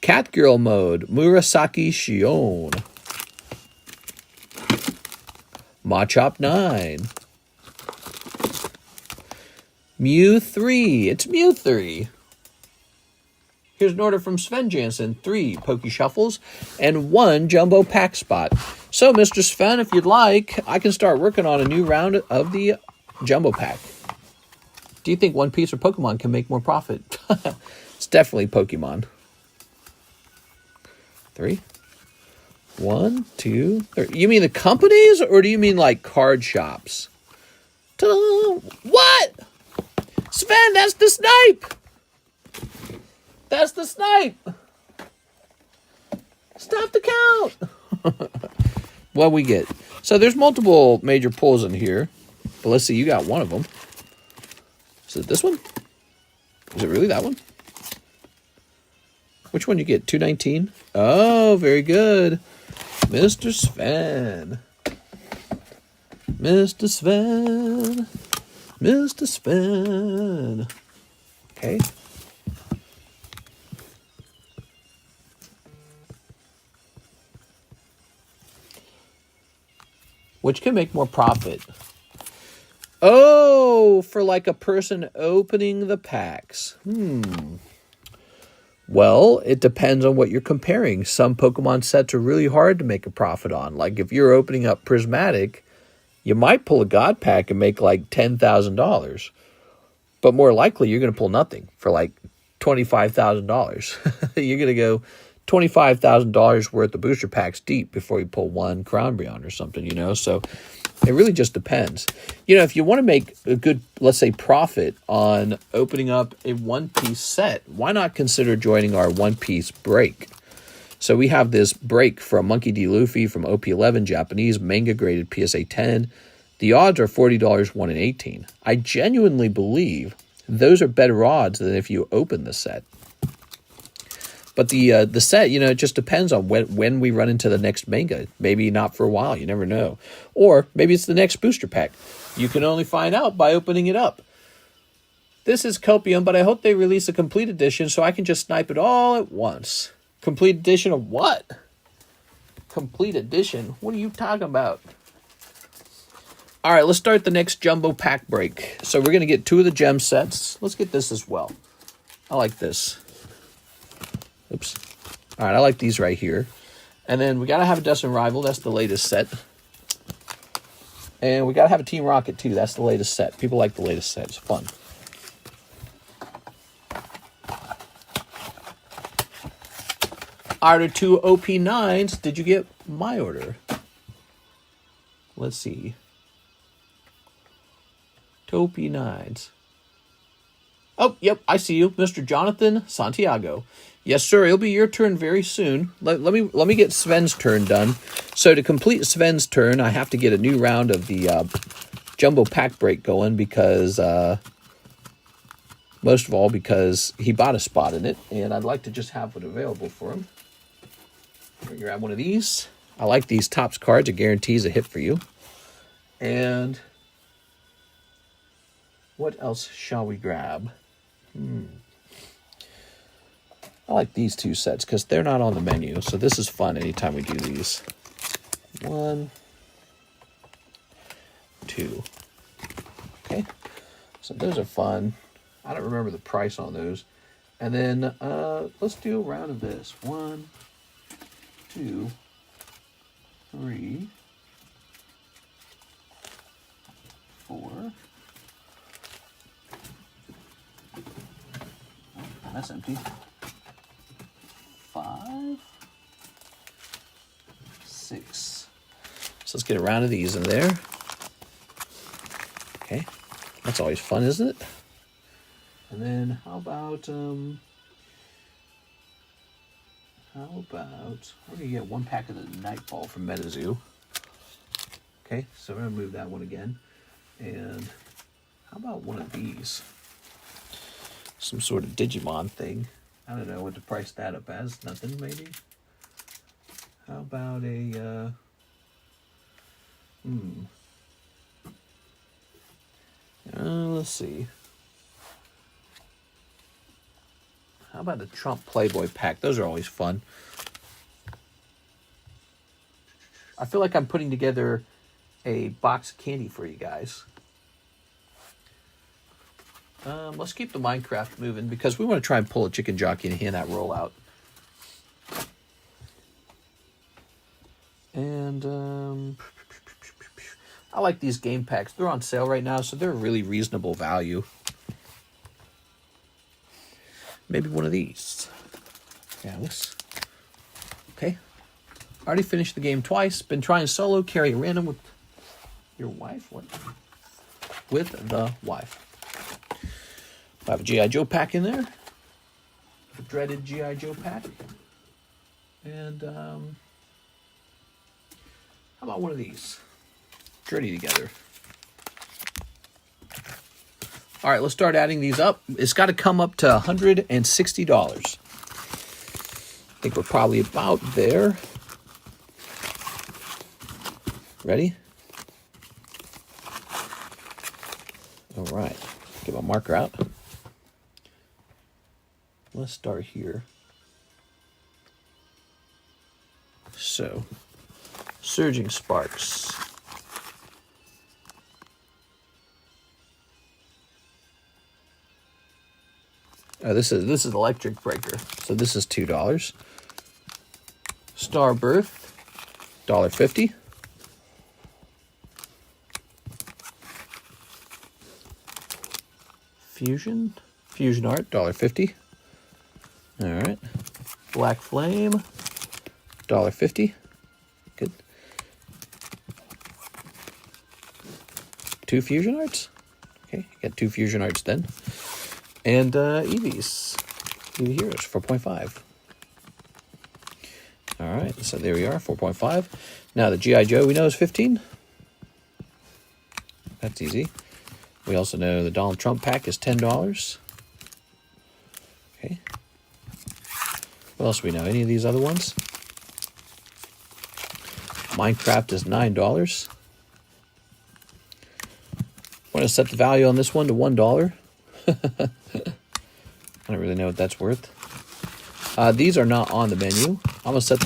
Catgirl mode, Murasaki Shion. Machop 9. Mew 3. It's Mew 3. Here's an order from Sven Jansen. 3 Poke Shuffles and 1 Jumbo Pack Spot. So, Mr. Sven, if you'd like, I can start working on a new round of the Jumbo Pack. Do you think One Piece or Pokemon can make more profit? It's definitely Pokemon. 3. 1, 2, 3. You mean the companies, or do you mean like card shops? Ta-da! What? Sven, that's the snipe! That's the snipe! Stop the count! What we get? So there's multiple major pulls in here. But let's see, you got one of them. Is it this one? Is it really that one? Which one you get? 219? Oh, very good. Mr. Sven. Mr. Sven. Mr. Sven. Okay. Which can make more profit? Oh, for like a person opening the packs. Well, it depends on what you're comparing. Some Pokemon sets are really hard to make a profit on. Like if you're opening up Prismatic, you might pull a God Pack and make like $10,000. But more likely, you're going to pull nothing for like $25,000. You're going to go $25,000 worth of booster packs deep before you pull one Crown Beyond or something, you know? So it really just depends. You know, if you want to make a good, let's say, profit on opening up a one-piece set, why not consider joining our one-piece break? So we have this break from Monkey D. Luffy from OP11, Japanese, manga graded PSA 10. The odds are $40, 1 in 18. I genuinely believe those are better odds than if you open the set. But the set, you know, it just depends on when we run into the next manga. Maybe not for a while, you never know. Or maybe it's the next booster pack. You can only find out by opening it up. This is Copium, but I hope they release a complete edition so I can just snipe it all at once. Complete edition of what? Complete edition? What are you talking about? All right, let's start the next jumbo pack break. So we're going to get 2 of the gem sets. Let's get this as well. I like this. Oops. All right, I like these right here. And then we got to have a Destin Rival. That's the latest set. And we got to have a Team Rocket, too. That's the latest set. People like the latest set. It's fun. Order 2 OP9s. Did you get my order? Let's see. 2 OP9s. Oh, yep, I see you. Mr. Jonathan Santiago. Yes, sir. It'll be your turn very soon. Let me get Sven's turn done. So to complete Sven's turn, I have to get a new round of the jumbo pack break going because, most of all, because he bought a spot in it, and I'd like to just have it available for him. I'm gonna grab one of these. I like these Topps cards. It guarantees a hit for you. And what else shall we grab? I like these 2 sets because they're not on the menu. So this is fun anytime we do these. 1, 2. Okay. So those are fun. I don't remember the price on those. And then let's do a round of this. 1, 2, 3, 4. That's empty. 5, 6. So let's get a round of these in there. Okay. That's always fun, isn't it? And then how about we're gonna get 1 pack of the Nightfall from Metazoo. Okay, so we're gonna move that one again. And how about one of these? Some sort of Digimon thing. I don't know what to price that up as. Nothing, maybe? How about a, let's see. How about the Trump Playboy pack? Those are always fun. I feel like I'm putting together a box of candy for you guys. Let's keep the Minecraft moving because we want to try and pull a chicken jockey and hand that roll out. And I like these game packs. They're on sale right now, so they're a really reasonable value. Maybe one of these. Yeah, let's. Okay. Already finished the game twice. Been trying solo, carry a random with your wife. What? With the wife. I have a GI Joe pack in there. The dreaded GI Joe pack. And how about one of these? Journey together. All right, let's start adding these up. It's got to come up to $160. I think we're probably about there. Ready? All right, get my marker out. Let's start here. So, Surging Sparks. Oh, this is Electric Breaker. So this is $2. Star Birth, $1.50. Fusion Art, $1.50. All right. Black Flame, $1.50. Good. 2 Fusion Arts. Okay, you got 2 Fusion Arts then. And Eevees. Eevee Heroes, 4.5. All right, so there we are, 4.5. Now the GI Joe we know is 15. That's easy. We also know the Donald Trump pack is $10. Okay. What else do we know? Any of these other ones? Minecraft is $9. Want to set the value on this one to $1. I don't really know what that's worth. These are not on the menu. I'm gonna set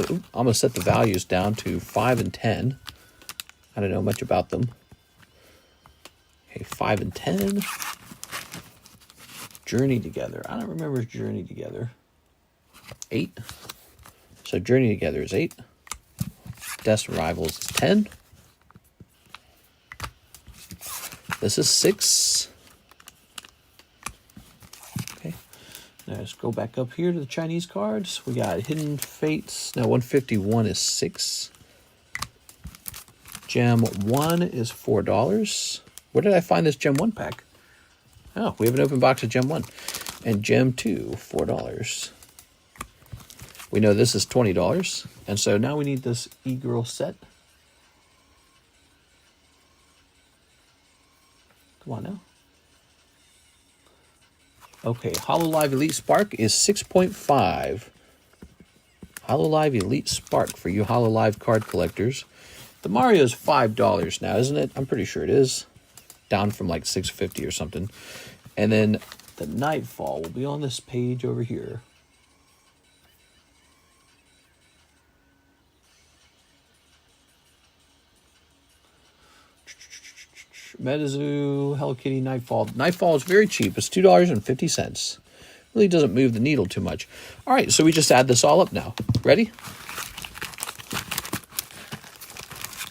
the values down to 5 and 10. I don't know much about them. Okay, 5 and 10. Journey Together. I don't remember Journey Together. 8. So Journey Together is 8. Death Rivals is 10. This is 6. Okay. Now let's go back up here to the Chinese cards. We got Hidden Fates. Now 151 is 6. Gem 1 is $4. Where did I find this Gem 1 pack? Oh, we have an open box of Gem 1. And Gem 2, $4. We know this is $20. And so now we need this E-Girl set. Come on now. Okay, Hololive Elite Spark is 6.5. Hololive Elite Spark for you Hololive card collectors. The Mario is $5 now, isn't it? I'm pretty sure it is. Down from like $6.50 or something. And then the Nightfall will be on this page over here. Metazoo, Hello Kitty, Nightfall. Nightfall is very cheap. It's $2.50. Really doesn't move the needle too much. All right, so we just add this all up now. Ready?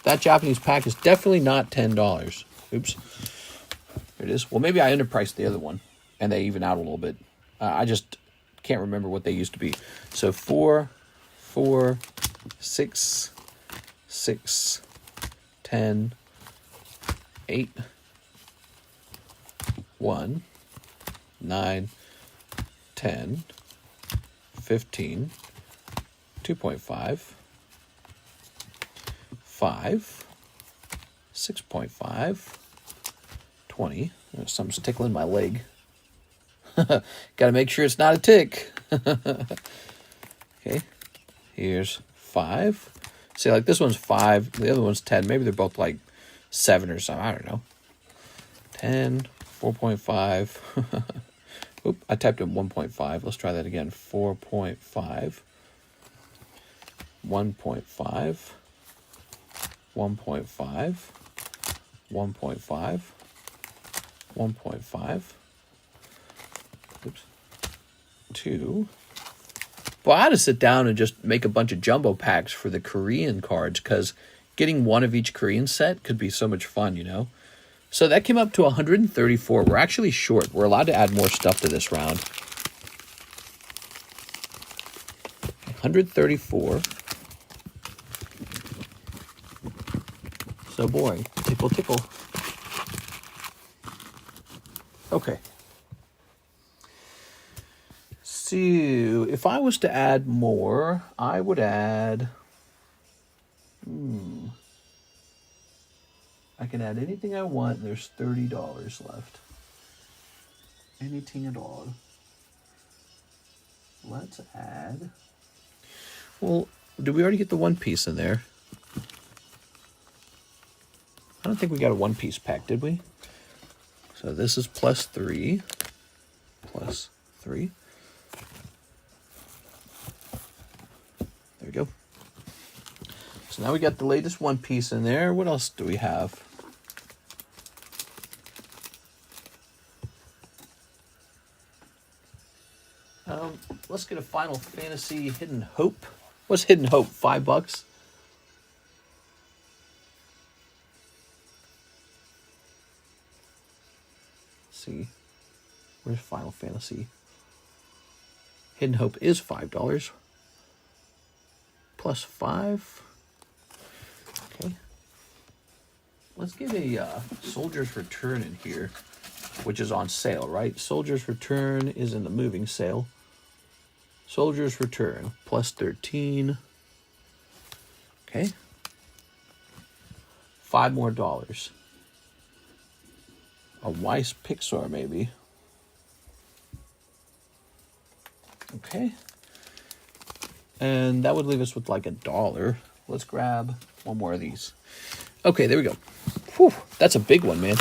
That Japanese pack is definitely not $10. Oops. There it is. Well, maybe I underpriced the other one, and they even out a little bit. I just can't remember what they used to be. So 4, 4, 6, 6, 10, 8, 1, 9, 10, 15, 2.5, 5, 6.5, 20. Something's tickling my leg. Got to make sure it's not a tick. Okay, here's 5. See, like this one's 5, the other one's 10. Maybe they're both like 7 or something. I don't know. 10, 4.5. Oop, I typed in 1.5. Let's try that again. 4.5, 1.5, 1.5, 1.5, 1.5. Oops. 2. Well, I had to sit down and just make a bunch of jumbo packs for the Korean cards because getting one of each Korean set could be so much fun, you know? So that came up to 134. We're actually short. We're allowed to add more stuff to this round. 134. So boring. Tickle, tickle. Okay. So if I was to add more, I would add... I can add anything I want. There's $30 left. Anything at all. Let's add... Well, did we already get the one piece in there? I don't think we got a one piece pack, did we? So this is plus 3. Plus 3. There we go. So now we got the latest one piece in there. What else do we have? Let's get a Final Fantasy Hidden Hope. What's Hidden Hope? $5? Let's see. Where's Final Fantasy? Hidden Hope is $5. Plus 5. Okay. Let's get a Soldier's Return in here, which is on sale, right? Soldier's Return is in the moving sale. Soldier's Return, plus 13. Okay. $5 more. A Weiss Pixar, maybe. Okay. And that would leave us with like $1. Let's grab one more of these. Okay, there we go. Whew, that's a big one, man.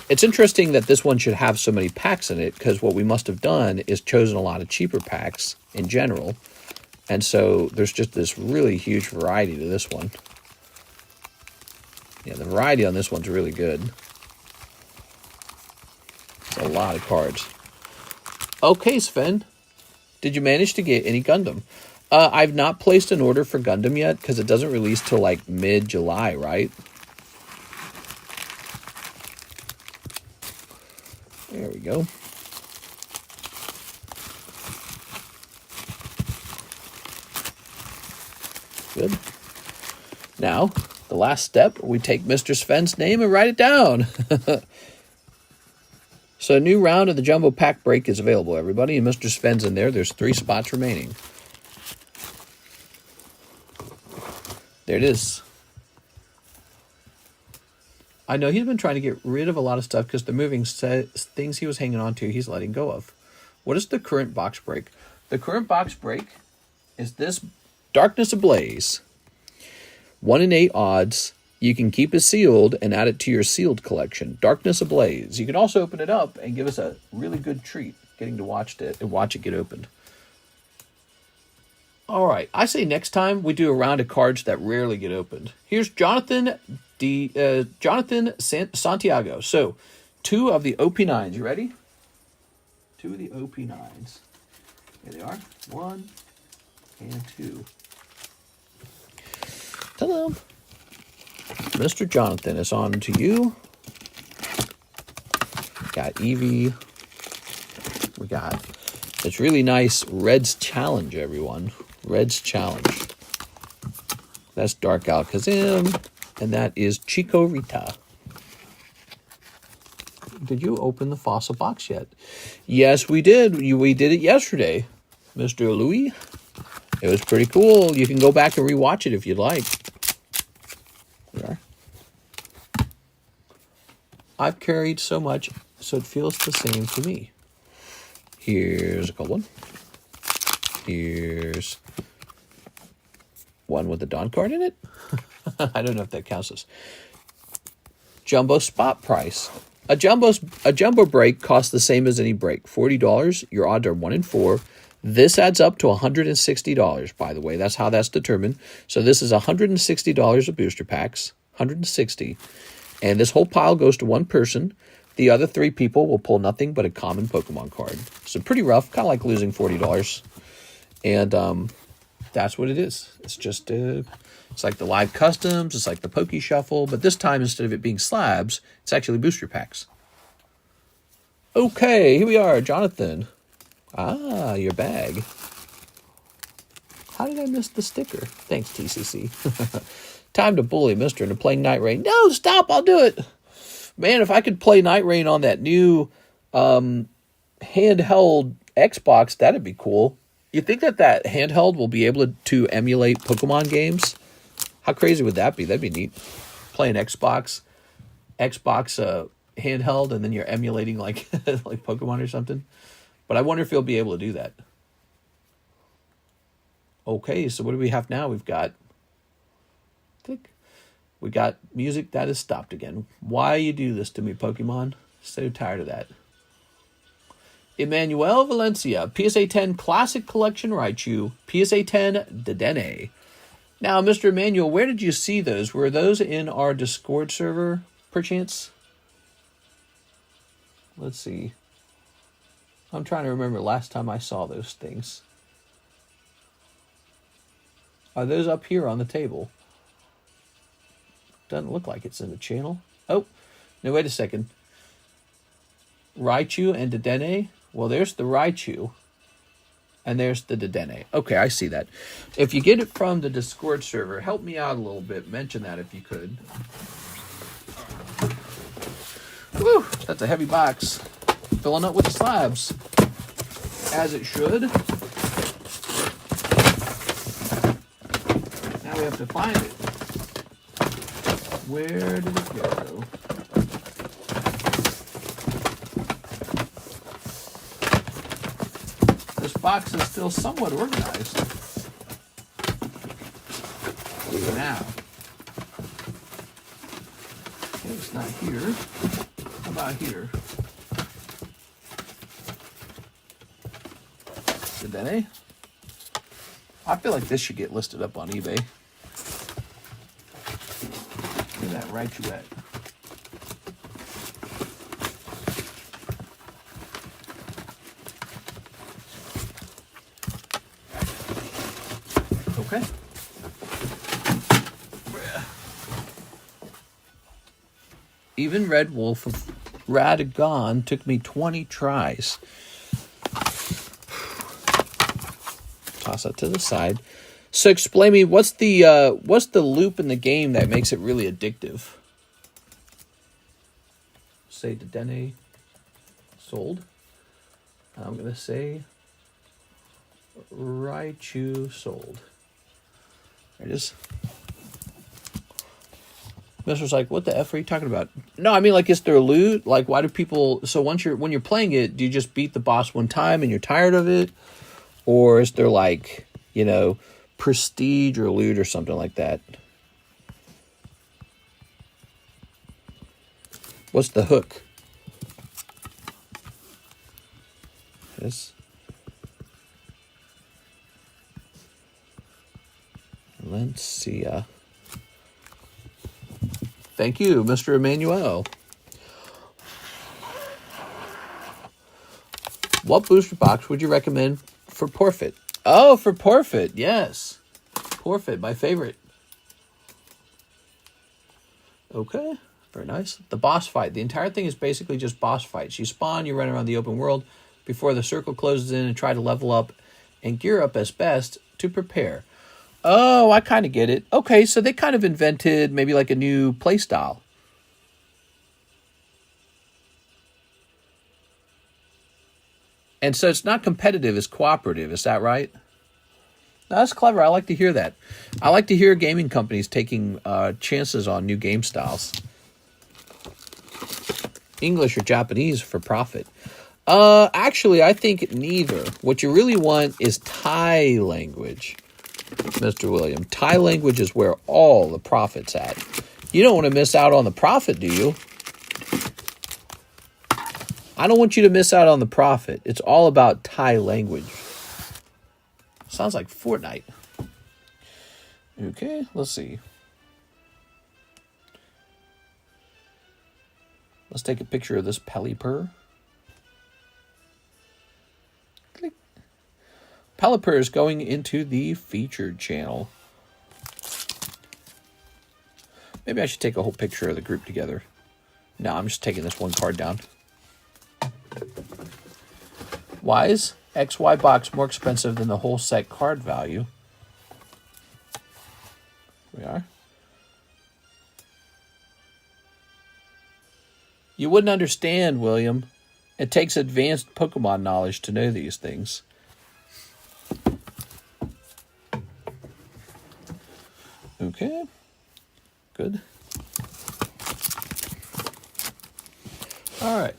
It's interesting that this one should have so many packs in it because what we must have done is chosen a lot of cheaper packs in general. And so there's just this really huge variety to this one. Yeah, the variety on this one's really good. It's a lot of cards. Okay, Sven, did you manage to get any Gundam? I've not placed an order for Gundam yet because it doesn't release till like mid-July, right? There we go. Good. Now, the last step, we take Mr. Sven's name and write it down. So a new round of the Jumbo Pack Break is available, everybody. And Mr. Sven's in there. There's 3 spots remaining. There it is. I know he's been trying to get rid of a lot of stuff because the moving things he was hanging on to, he's letting go of. What is the current box break? The current box break is this Darkness Ablaze. 1 in 8 odds. You can keep it sealed and add it to your sealed collection. Darkness Ablaze. You can also open it up and give us a really good treat getting to watch it get opened. All right. I say next time we do a round of cards that rarely get opened. Here's Jonathan Santiago. So 2 of the OP9s. You ready? 2 of the OP9s. Here they are. 1 and 2. Hello. Mr. Jonathan, it's on to you. Got Eevee. We got this really nice Red's Challenge, everyone. Red's Challenge. That's Dark Alakazam, and that is Chico Rita. Did you open the fossil box yet? Yes, we did. We did it yesterday, Mr. Louis. It was pretty cool. You can go back and rewatch it if you'd like. There. I've carried so much, so it feels the same to me. Here's a cool one. Here's one with the Dawn card in it. I don't know if that counts as jumbo spot price. A jumbo break costs the same as any break, $40. Your odds are 1 in 4. This adds up to $160, by the way. That's how that's determined. So this is $160 of booster packs, $160. And this whole pile goes to one person. The other 3 people will pull nothing but a common Pokemon card. So pretty rough, kind of like losing $40. And that's what it is. It's just, it's like the live customs, it's like the Poke Shuffle, but this time instead of it being slabs, it's actually booster packs. Okay, here we are, Jonathan. Ah, your bag. How did I miss the sticker? Thanks, TCC. Time to bully Mister into playing Night Rain. No, stop, I'll do it. Man, if I could play Night Rain on that new handheld Xbox, that'd be cool. You think that handheld will be able to emulate Pokemon games? How crazy would that be? That'd be neat. Playing Xbox handheld, and then you're emulating like like Pokemon or something. But I wonder if you'll be able to do that. Okay, so what do we have now? We've got tick. We got music that has stopped again. Why you do this to me, Pokemon? So tired of that. Emmanuel Valencia, PSA 10 Classic Collection Raichu, PSA 10 Dedenne. Now, Mr. Emmanuel, where did you see those? Were those in our Discord server, perchance? Let's see. I'm trying to remember last time I saw those things. Are those up here on the table? Doesn't look like it's in the channel. Oh, no, wait a second. Raichu and Dedenne. Well, there's the Raichu. And there's the Dedenne. Okay, I see that. If you get it from the Discord server, help me out a little bit. Mention that if you could. Woo, that's a heavy box. Filling up with the slabs. As it should. Now we have to find it. Where did it go? This box is still somewhat organized. For now. Okay, it's not here. How about here? Dedenne? I feel like this should get listed up on eBay. Where's that right you at? Okay. Even Red Wolf of Radagon took me 20 tries. Toss that to the side. So explain me, what's the loop in the game that makes it really addictive? Say Dedenne sold. I'm gonna say Raichu sold. There it is. Mister's like, what the F are you talking about? No, I mean, like, is there loot? Like, why do people... So when you're playing it, do you just beat the boss one time and you're tired of it? Or is there, like, you know, prestige or loot or something like that? What's the hook? This. Let's see. Thank you, Mr. Emmanuel. What booster box would you recommend for Porfit? Oh, for Porfit, yes. Porfit, my favorite. Okay, very nice. The boss fight. The entire thing is basically just boss fights. You spawn, you run around the open world before the circle closes in and try to level up and gear up as best to prepare. Oh, I kind of get it. Okay, so they kind of invented maybe like a new play style. And so it's not competitive, it's cooperative. Is that right? No, that's clever. I like to hear that. I like to hear gaming companies taking chances on new game styles. English or Japanese for profit. Actually, I think neither. What you really want is Thai language. Mr. William, Thai language is where all the profit's at. You don't want to miss out on the profit, do you? I don't want you to miss out on the profit. It's all about Thai language. Sounds like Fortnite. Okay, let's see. Let's take a picture of this Pelipper. Click. Pelipper is going into the featured channel. Maybe I should take a whole picture of the group together. No, I'm just taking this one card down. Why is XY box more expensive than the whole set card value? We are. You wouldn't understand, William. It takes advanced Pokemon knowledge to know these things. Okay. Good. All right.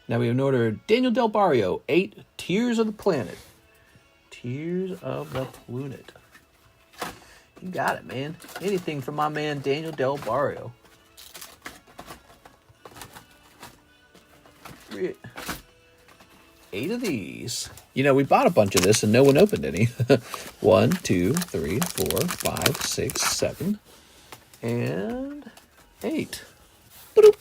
Now we have an order. Daniel Del Barrio, 8 Tears of the Planet. Tears of the Planet. You got it, man. Anything from my man Daniel Del Barrio. 8 of these. You know, we bought a bunch of this and no one opened any. 1, 2, 3, 4, 5, 6, 7, and 8. Ba-doop.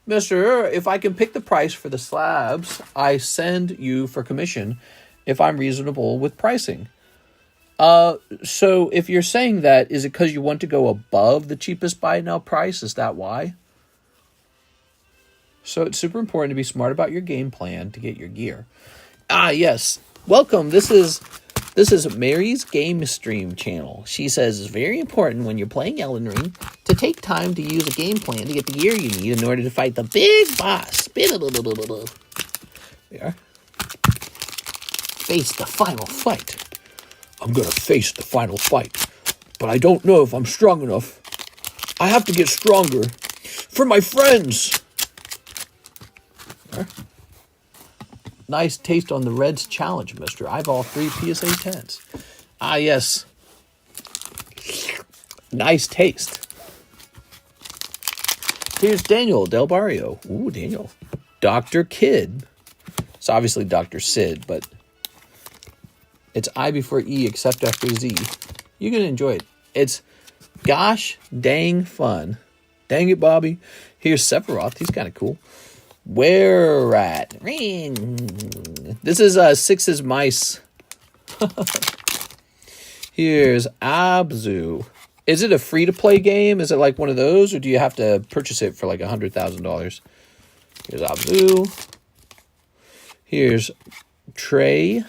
Mister, if I can pick the price for the slabs, I send you for commission if I'm reasonable with pricing. So if you're saying that, is it because you want to go above the cheapest buy now price? Is that why? So it's super important to be smart about your game plan to get your gear. Ah, yes. Welcome. This is Mary's Game Stream channel. She says it's very important when you're playing Elden Ring to take time to use a game plan to get the gear you need in order to fight the big boss. There we are. Face the final fight. I'm going to face the final fight, but I don't know if I'm strong enough. I have to get stronger for my friends. There. Nice taste on the Reds challenge, mister. I have all 3 PSA 10s. Ah, yes. Nice taste. Here's Daniel Del Barrio. Ooh, Daniel. Dr. Kid. It's obviously Dr. Sid, but It's I before E except after Z. You're going to enjoy it. It's gosh dang fun. Dang it, Bobby. Here's Sephiroth. He's kind of cool. Where at? Ring. This is Six's Mice. Here's Abzu. Is it a free-to-play game? Is it like one of those? Or do you have to purchase it for like $100,000? Here's Abzu. Here's Trey,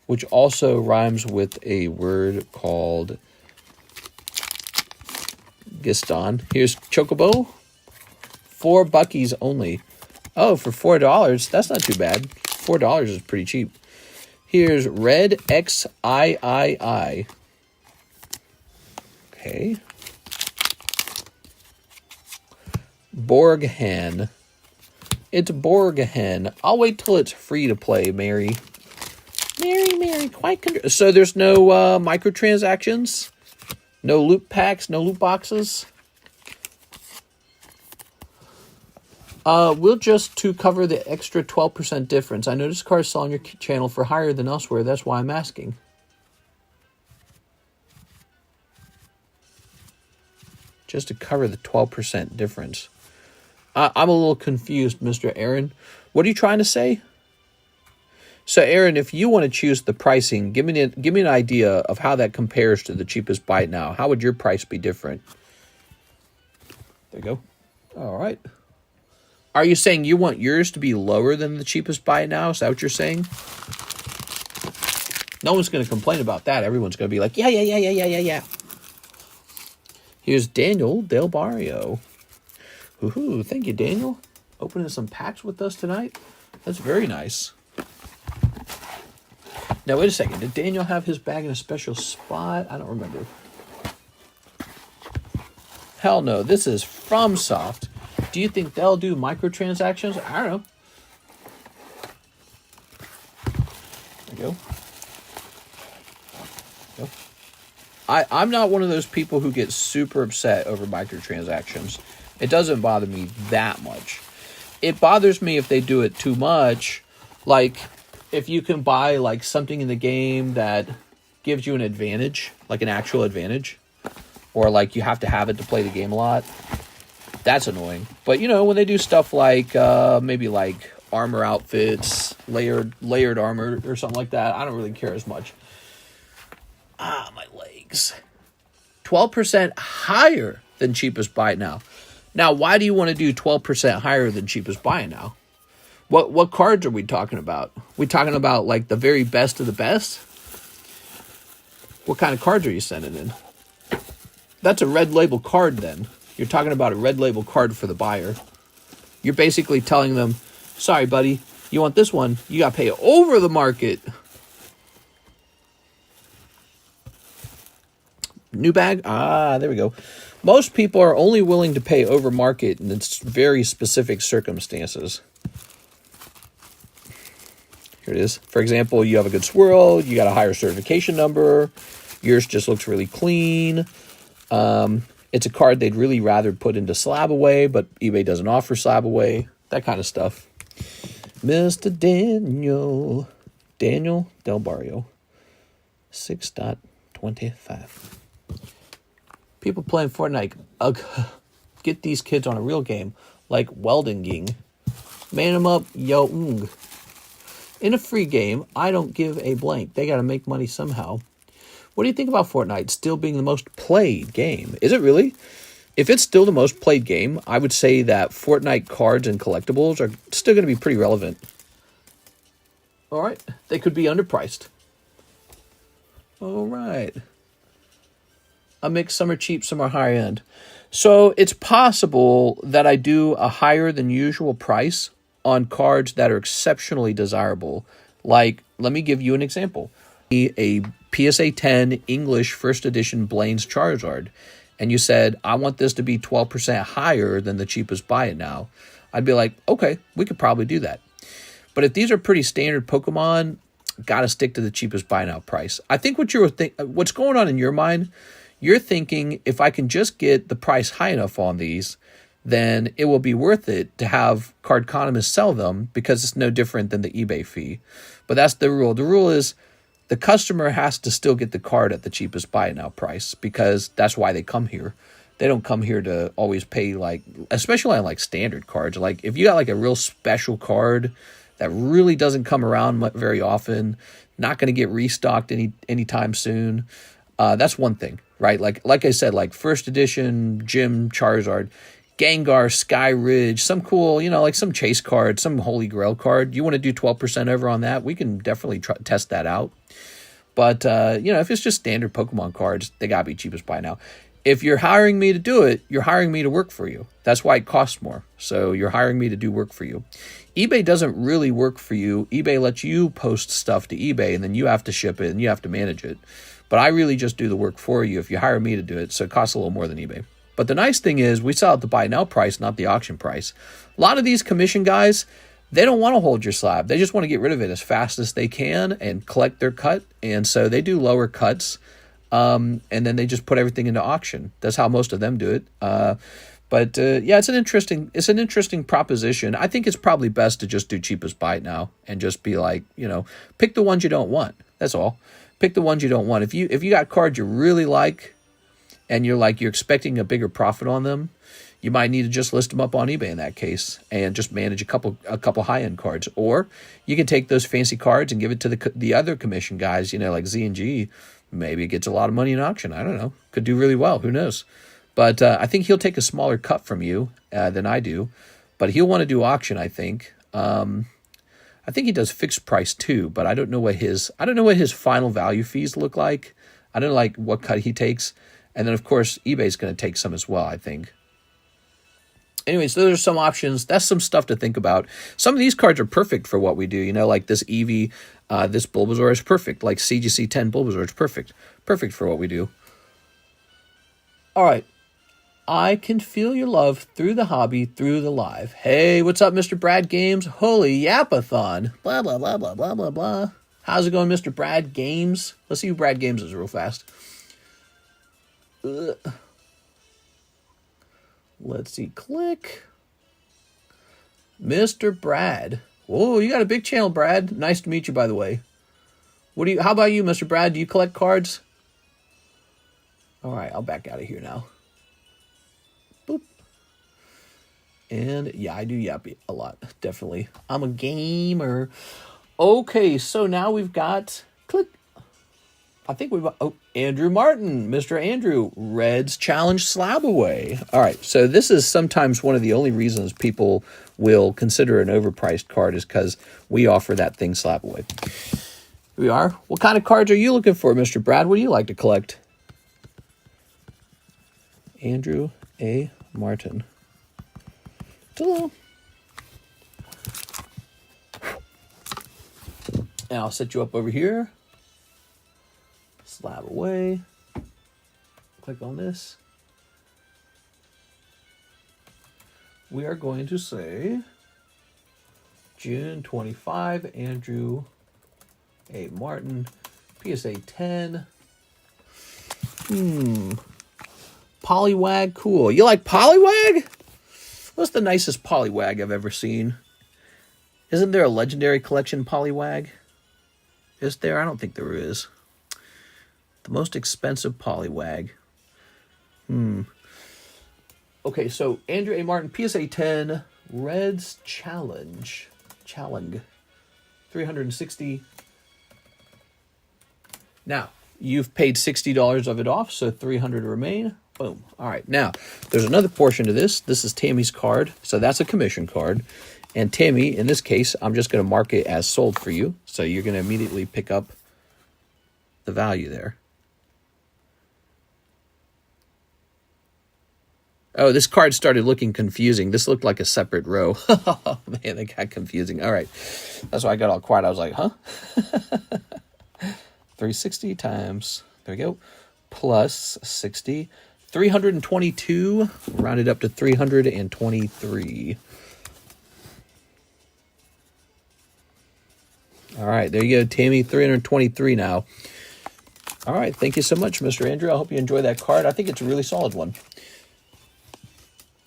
which also rhymes with a word called Giston. Here's Chocobo. $4 only. Oh, for $4, that's not too bad. $4 is pretty cheap. Here's Red XIII. Okay. Borghen. It's Borghen. I'll wait till it's free to play, Mary. Mary, quite so there's no microtransactions? No loot packs? No loot boxes? We'll just to cover the extra 12% difference. I noticed cars sell on your channel for higher than elsewhere. That's why I'm asking. Just to cover the 12% difference. I'm a little confused, Mr. Aaron. What are you trying to say? So, Aaron, if you want to choose the pricing, give me an idea of how that compares to the cheapest buy it now. How would your price be different? There you go. All right. Are you saying you want yours to be lower than the cheapest buy it now? Is that what you're saying? No one's going to complain about that. Everyone's going to be like, yeah. Here's Daniel Del Barrio. Woohoo, thank you, Daniel. Opening some packs with us tonight. That's very nice. Now, wait a second. Did Daniel have his bag in a special spot? I don't remember. Hell no. This is FromSoft. Do you think they'll do microtransactions? I don't know. There you go. I'm not one of those people who get super upset over microtransactions. It doesn't bother me that much. It bothers me if they do it too much. Like, if you can buy, like, something in the game that gives you an advantage, like an actual advantage, or, like, you have to have it to play the game a lot, that's annoying. But, you know, when they do stuff like, maybe, like, armor outfits, layered armor, or something like that, I don't really care as much. Ah, my legs. 12% higher than cheapest buy it now. Now, why do you want to do 12% higher than cheapest buy it now? What cards are we talking about? We talking about like the very best of the best? What kind of cards are you sending in? That's a red label card then. You're talking about a red label card for the buyer. You're basically telling them, sorry, buddy, you want this one, you got to pay over the market. New bag? Ah, there we go. Most people are only willing to pay over market in its very specific circumstances. Here it is. For example, you have a good swirl, you got a higher certification number, yours just looks really clean. It's a card they'd really rather put into Slab Away, but eBay doesn't offer Slab Away. That kind of stuff. Mr. Daniel Del Barrio. 6.25. People playing Fortnite, get these kids on a real game, like Welding Ging. Man them up, yo. In a free game, I don't give a blank. They got to make money somehow. What do you think about Fortnite still being the most played game? Is it really? If it's still the most played game, I would say that Fortnite cards and collectibles are still going to be pretty relevant. All right. They could be underpriced. All right. A mix, some are cheap, some are high end. So it's possible that I do a higher than usual price on cards that are exceptionally desirable. Like, let me give you an example. A PSA 10 English first edition Blaine's Charizard. And you said, I want this to be 12% higher than the cheapest buy it now. I'd be like, okay, we could probably do that. But if these are pretty standard Pokemon, got to stick to the cheapest buy now price. I think what's going on in your mind, you're thinking if I can just get the price high enough on these, then it will be worth it to have Cardconomist sell them because it's no different than the eBay fee. But that's the rule. The rule is the customer has to still get the card at the cheapest buy it now price, because that's why they come here. They don't come here to always pay, like, especially on like standard cards. Like if you got like a real special card that really doesn't come around very often, not going to get restocked anytime soon. That's one thing, right? Like I said, like first edition Gym Charizard, Gengar, Sky Ridge, some cool, you know, like some chase card, some Holy Grail card. You want to do 12% over on that? We can definitely test that out. But, you know, if it's just standard Pokemon cards, they got to be cheapest buy now. If you're hiring me to do it, you're hiring me to work for you. That's why it costs more. So you're hiring me to do work for you. eBay doesn't really work for you. eBay lets you post stuff to eBay, and then you have to ship it and you have to manage it. But I really just do the work for you if you hire me to do it. So it costs a little more than eBay. But the nice thing is we sell at the buy now price, not the auction price. A lot of these commission guys, they don't want to hold your slab. They just want to get rid of it as fast as they can and collect their cut. And so they do lower cuts. And then they just put everything into auction. That's how most of them do it. But yeah, it's an interesting proposition. I think it's probably best to just do cheapest buy it now and just be like, you know, pick the ones you don't want. That's all. Pick the ones you don't want. If you got cards you really like and you're expecting a bigger profit on them, you might need to just list them up on eBay in that case and just manage a couple high-end cards. Or you can take those fancy cards and give it to the other commission guys, you know, like Z and G. Maybe it gets a lot of money in auction. I don't know. Could do really well. Who knows? But I think he'll take a smaller cut from you than I do. But he'll want to do auction, I think. I think he does fixed price too, but I don't know what his final value fees look like. I don't know like what cut he takes. And then of course eBay's going to take some as well, I think. Anyways, those are some options. That's some stuff to think about. Some of these cards are perfect for what we do. You know, like this Eevee, this Bulbasaur is perfect. Like CGC 10 Bulbasaur is perfect. Perfect for what we do. All right. I can feel your love through the hobby, through the live. Hey, what's up, Mr. Brad Games? Holy yapathon. Blah, blah, blah, blah, blah, blah, blah. How's it going, Mr. Brad Games? Let's see who Brad Games is real fast. Let's see. Click. Mr. Brad. Whoa, you got a big channel, Brad. Nice to meet you, by the way. How about you, Mr. Brad? Do you collect cards? All right, I'll back out of here now. Boop. And yeah, I do yappy a lot, definitely. I'm a gamer. Okay, so now we've got, click. I think we've got, Andrew Martin, Mr. Andrew, Reds Challenge Slab away. All right, so this is sometimes one of the only reasons people will consider an overpriced card is because we offer that thing slab away. Here we are. What kind of cards are you looking for, Mr. Brad? What do you like to collect? Andrew A. Martin. Hello. And I'll set you up over here. Slab away. Click on this. We are going to say June 25, Andrew A. Martin, PSA 10. Poliwag, cool. You like Poliwag? What's the nicest Poliwag I've ever seen? Isn't there a legendary collection Poliwag? Is there? I don't think there is. The most expensive Poliwag. Okay, so Andrew A. Martin, PSA 10, Reds Challenge. 360. Now, you've paid $60 of it off, so $300 remain. Boom. All right, now, there's another portion to this. This is Tammy's card, so that's a commission card. And Tammy, in this case, I'm just going to mark it as sold for you, so you're going to immediately pick up the value there. Oh, this card started looking confusing. This looked like a separate row. Oh, man, it got confusing. All right. That's why I got all quiet. I was like, huh? 360 times, there we go, plus 60. 322, rounded up to 323. All right, there you go, Tammy, 323 now. All right, thank you so much, Mr. Andrew. I hope you enjoy that card. I think it's a really solid one.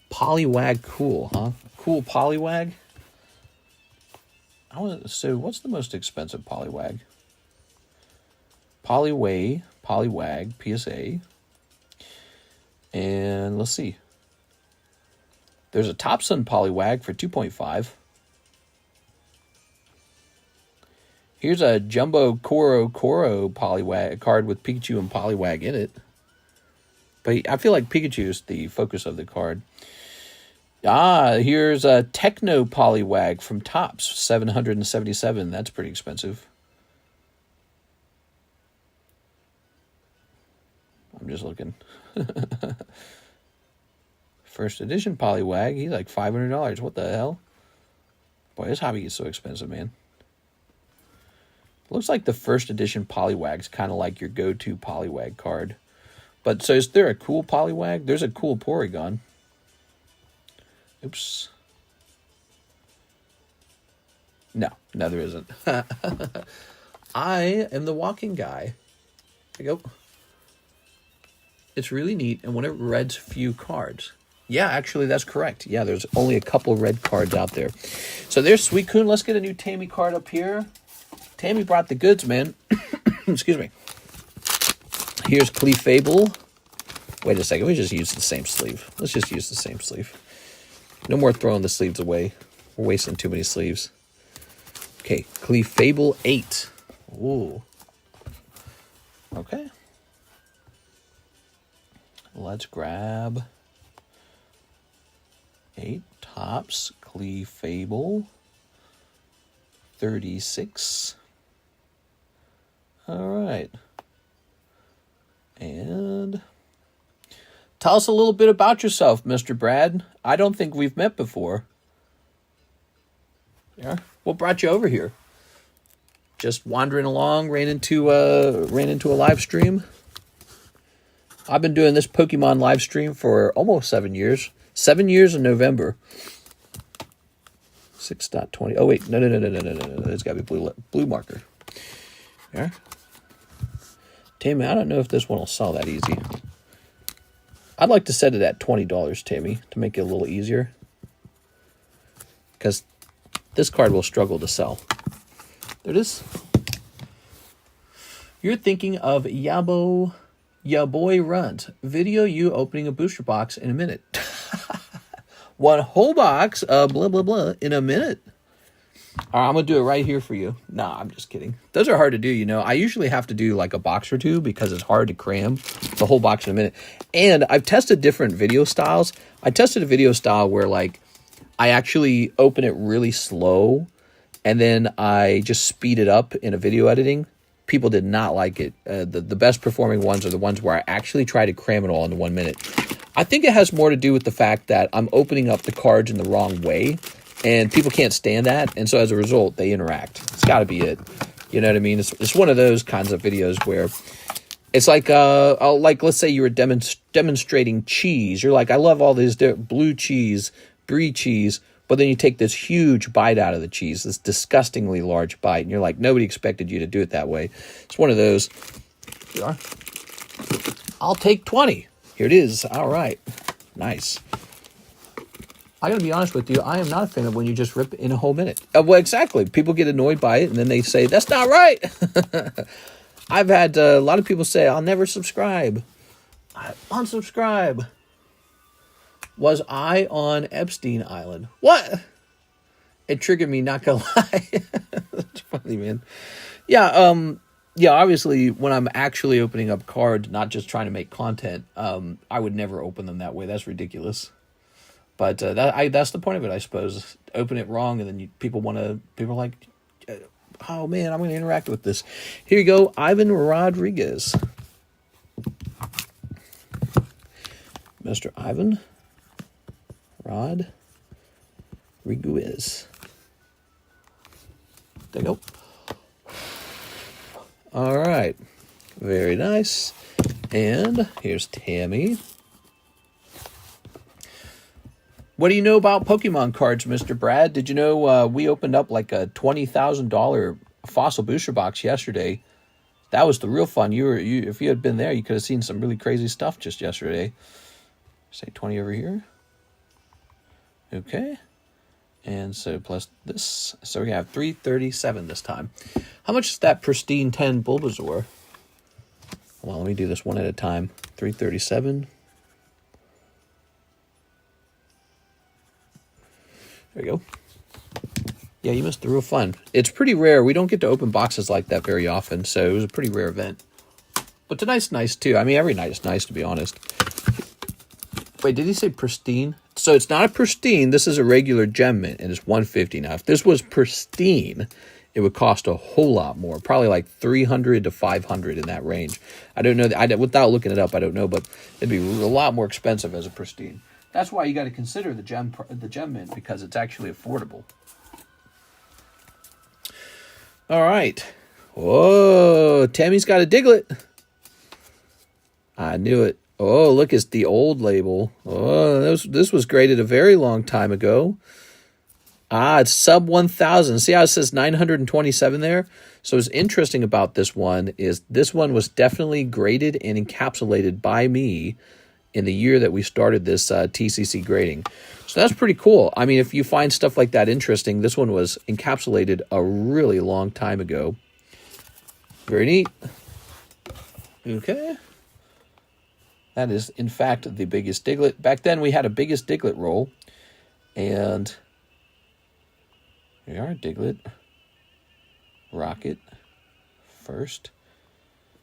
Poliwag, cool, huh? Cool Poliwag. So what's the most expensive Poliwag? Poliwag, PSA. And let's see. There's a Topsun Poliwag for 2.5. Here's a Jumbo Koro Poliwag card with Pikachu and Poliwag in it. But I feel like Pikachu is the focus of the card. Here's a Techno Poliwag from Topps, 777. That's pretty expensive. I'm just looking. First edition Poliwag, he's like $500. What the hell? Boy, this hobby is so expensive, man. Looks like the first edition Poliwag's kind of like your go-to Poliwag card. But so is there a cool Poliwag? There's a cool Porygon. Oops. No, there isn't. I am the walking guy. There you go. It's really neat, and one of Red's few cards. Yeah, actually, that's correct. Yeah, there's only a couple red cards out there. So there's Suicune. Let's get a new Tammy card up here. Tammy brought the goods, man. Excuse me. Here's Clefable. Wait a second. We just use the same sleeve. Let's just use the same sleeve. No more throwing the sleeves away. We're wasting too many sleeves. Okay, Clefable 8. Ooh. Okay. Let's grab 8 Topps Clefable 36. All right. And tell us a little bit about yourself, Mr. Brad. I don't think we've met before. Yeah. What brought you over here? Just wandering along, ran into a live stream. I've been doing this Pokemon live stream for almost 7 years. 7 years in November. 6.20. Oh, wait. No. It's got to be blue marker. Yeah. Tammy, I don't know if this one will sell that easy. I'd like to set it at $20, Tammy, to make it a little easier. Because this card will struggle to sell. There it is. You're thinking of Ya Boy Runs. Video you opening a booster box in a minute. One whole box of blah, blah, blah in a minute. All right, I'm going to do it right here for you. Nah, I'm just kidding. Those are hard to do, you know. I usually have to do like a box or two because it's hard to cram the whole box in a minute. And I've tested different video styles. I tested a video style where like I actually open it really slow and then I just speed it up in a video editing. People did not like it. The best performing ones are the ones where I actually try to cram it all into 1 minute. I think it has more to do with the fact that I'm opening up the cards in the wrong way, and people can't stand that, and so as a result, they interact. It's got to be it. You know what I mean? It's one of those kinds of videos where it's like let's say you were demonstrating cheese. You're like, I love all these blue cheese, brie cheese, but then you take this huge bite out of the cheese, this disgustingly large bite, and you're like, nobody expected you to do it that way. It's one of those. Here you are. I'll take 20. Here it is. All right. Nice. I got to be honest with you. I am not a fan of when you just rip in a whole minute. Well, exactly. People get annoyed by it, and then they say, that's not right. I've had a lot of people say, I'll never subscribe. I unsubscribe. Was I on Epstein Island? What? It triggered me, not gonna lie. That's funny, man. Yeah, obviously, when I'm actually opening up cards, not just trying to make content, I would never open them that way. That's ridiculous. But that's the point of it, I suppose. Open it wrong, and then people are like, oh man, I'm going to interact with this. Here you go, Ivan Rodriguez. Mr. Ivan Rodriguez. There you go. All right. Very nice. And here's Tammy. What do you know about Pokemon cards, Mr. Brad? Did you know we opened up like a $20,000 fossil booster box yesterday? That was the real fun. If you had been there, you could have seen some really crazy stuff just yesterday. Say 20 over here. Okay. And so plus this. So we have 337 this time. How much is that pristine 10 Bulbasaur? Hold on, let me do this one at a time. 337. There we go. Yeah, you missed the real fun. It's pretty rare. We don't get to open boxes like that very often, so it was a pretty rare event. But tonight's nice, too. I mean, every night is nice, to be honest. Wait, did he say pristine? So it's not a pristine. This is a regular gem mint, and it's $150. Now, if this was pristine, it would cost a whole lot more. Probably like $300 to $500 in that range. I don't know. Without looking it up, I don't know, but it'd be a lot more expensive as a pristine. That's why you got to consider the gem mint, because it's actually affordable. All right. Whoa, Tammy's got a Diglett. I knew it. Oh, look, it's the old label. Oh, this was graded a very long time ago. Ah, it's sub 1,000. See how it says 927 there? So what's interesting about this one is this one was definitely graded and encapsulated by me in the year that we started this TCC grading. So that's pretty cool. I mean, if you find stuff like that interesting, this one was encapsulated a really long time ago. Very neat. Okay. That is, in fact, the biggest Diglett. Back then, we had a biggest Diglett roll. And here we are, Diglett. Rocket. First.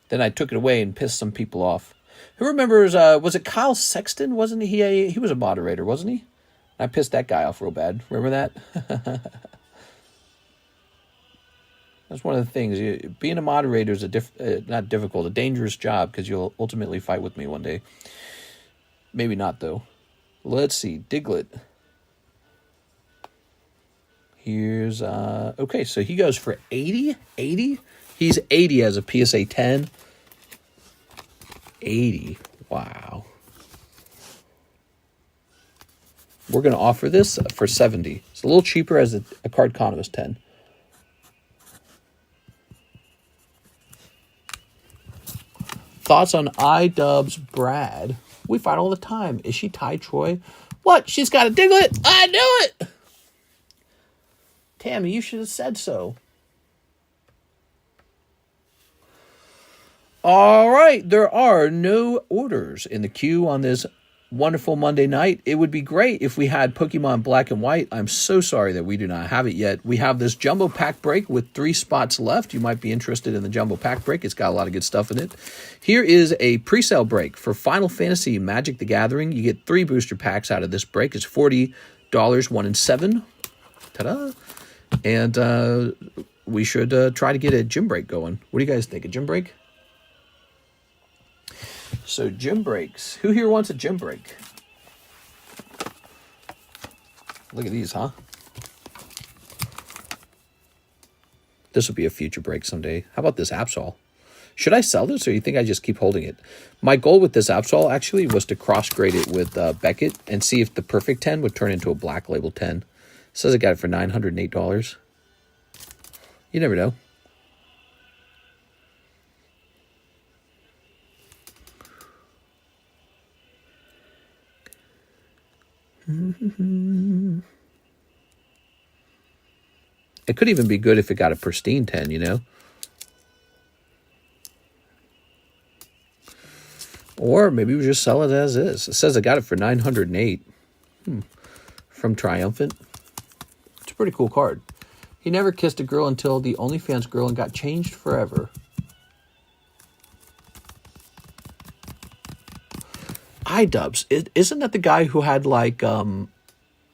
Then I took it away and pissed some people off. Who remembers, was it Kyle Sexton? Wasn't he? He was a moderator, wasn't he? I pissed that guy off real bad. Remember that? That's one of the things. Being a moderator is not difficult, a dangerous job, because you'll ultimately fight with me one day. Maybe not, though. Let's see. Diglett. Here's, okay, so he goes for 80? 80? He's 80 as a PSA 10. 80. Wow. We're going to offer this for 70. It's a little cheaper as a Cardconomist 10. Thoughts on iDubbbz Brad? We fight all the time. Is she Ty Troy? What? She's got a Diglett? I knew it! Tammy, you should have said so. All right. There are no orders in the queue on this wonderful Monday night. It would be great if we had Pokemon Black and White. I'm so sorry that we do not have it yet. We have this jumbo pack break with 3 spots left. You might be interested in the jumbo pack break. It's got a lot of good stuff in it. Here is a pre-sale break for Final Fantasy Magic the Gathering. You get 3 booster packs out of this break. It's $40, 1 in 7. Ta-da! And we should try to get a gym break going. What do you guys think? A gym break? So gym breaks. Who here wants a gym break? Look at these, huh? This will be a future break someday. How about this Absol? Should I sell this, or you think I just keep holding it? My goal with this Absol actually was to cross-grade it with Beckett and see if the perfect 10 would turn into a black label 10. It says I got it for $908. You never know. It could even be good if it got a pristine 10, you know? Or maybe we just sell it as is. It says I got it for $908 from Triumphant. It's a pretty cool card. He never kissed a girl until the OnlyFans girl and got changed forever. iDubbbz, isn't that the guy who had like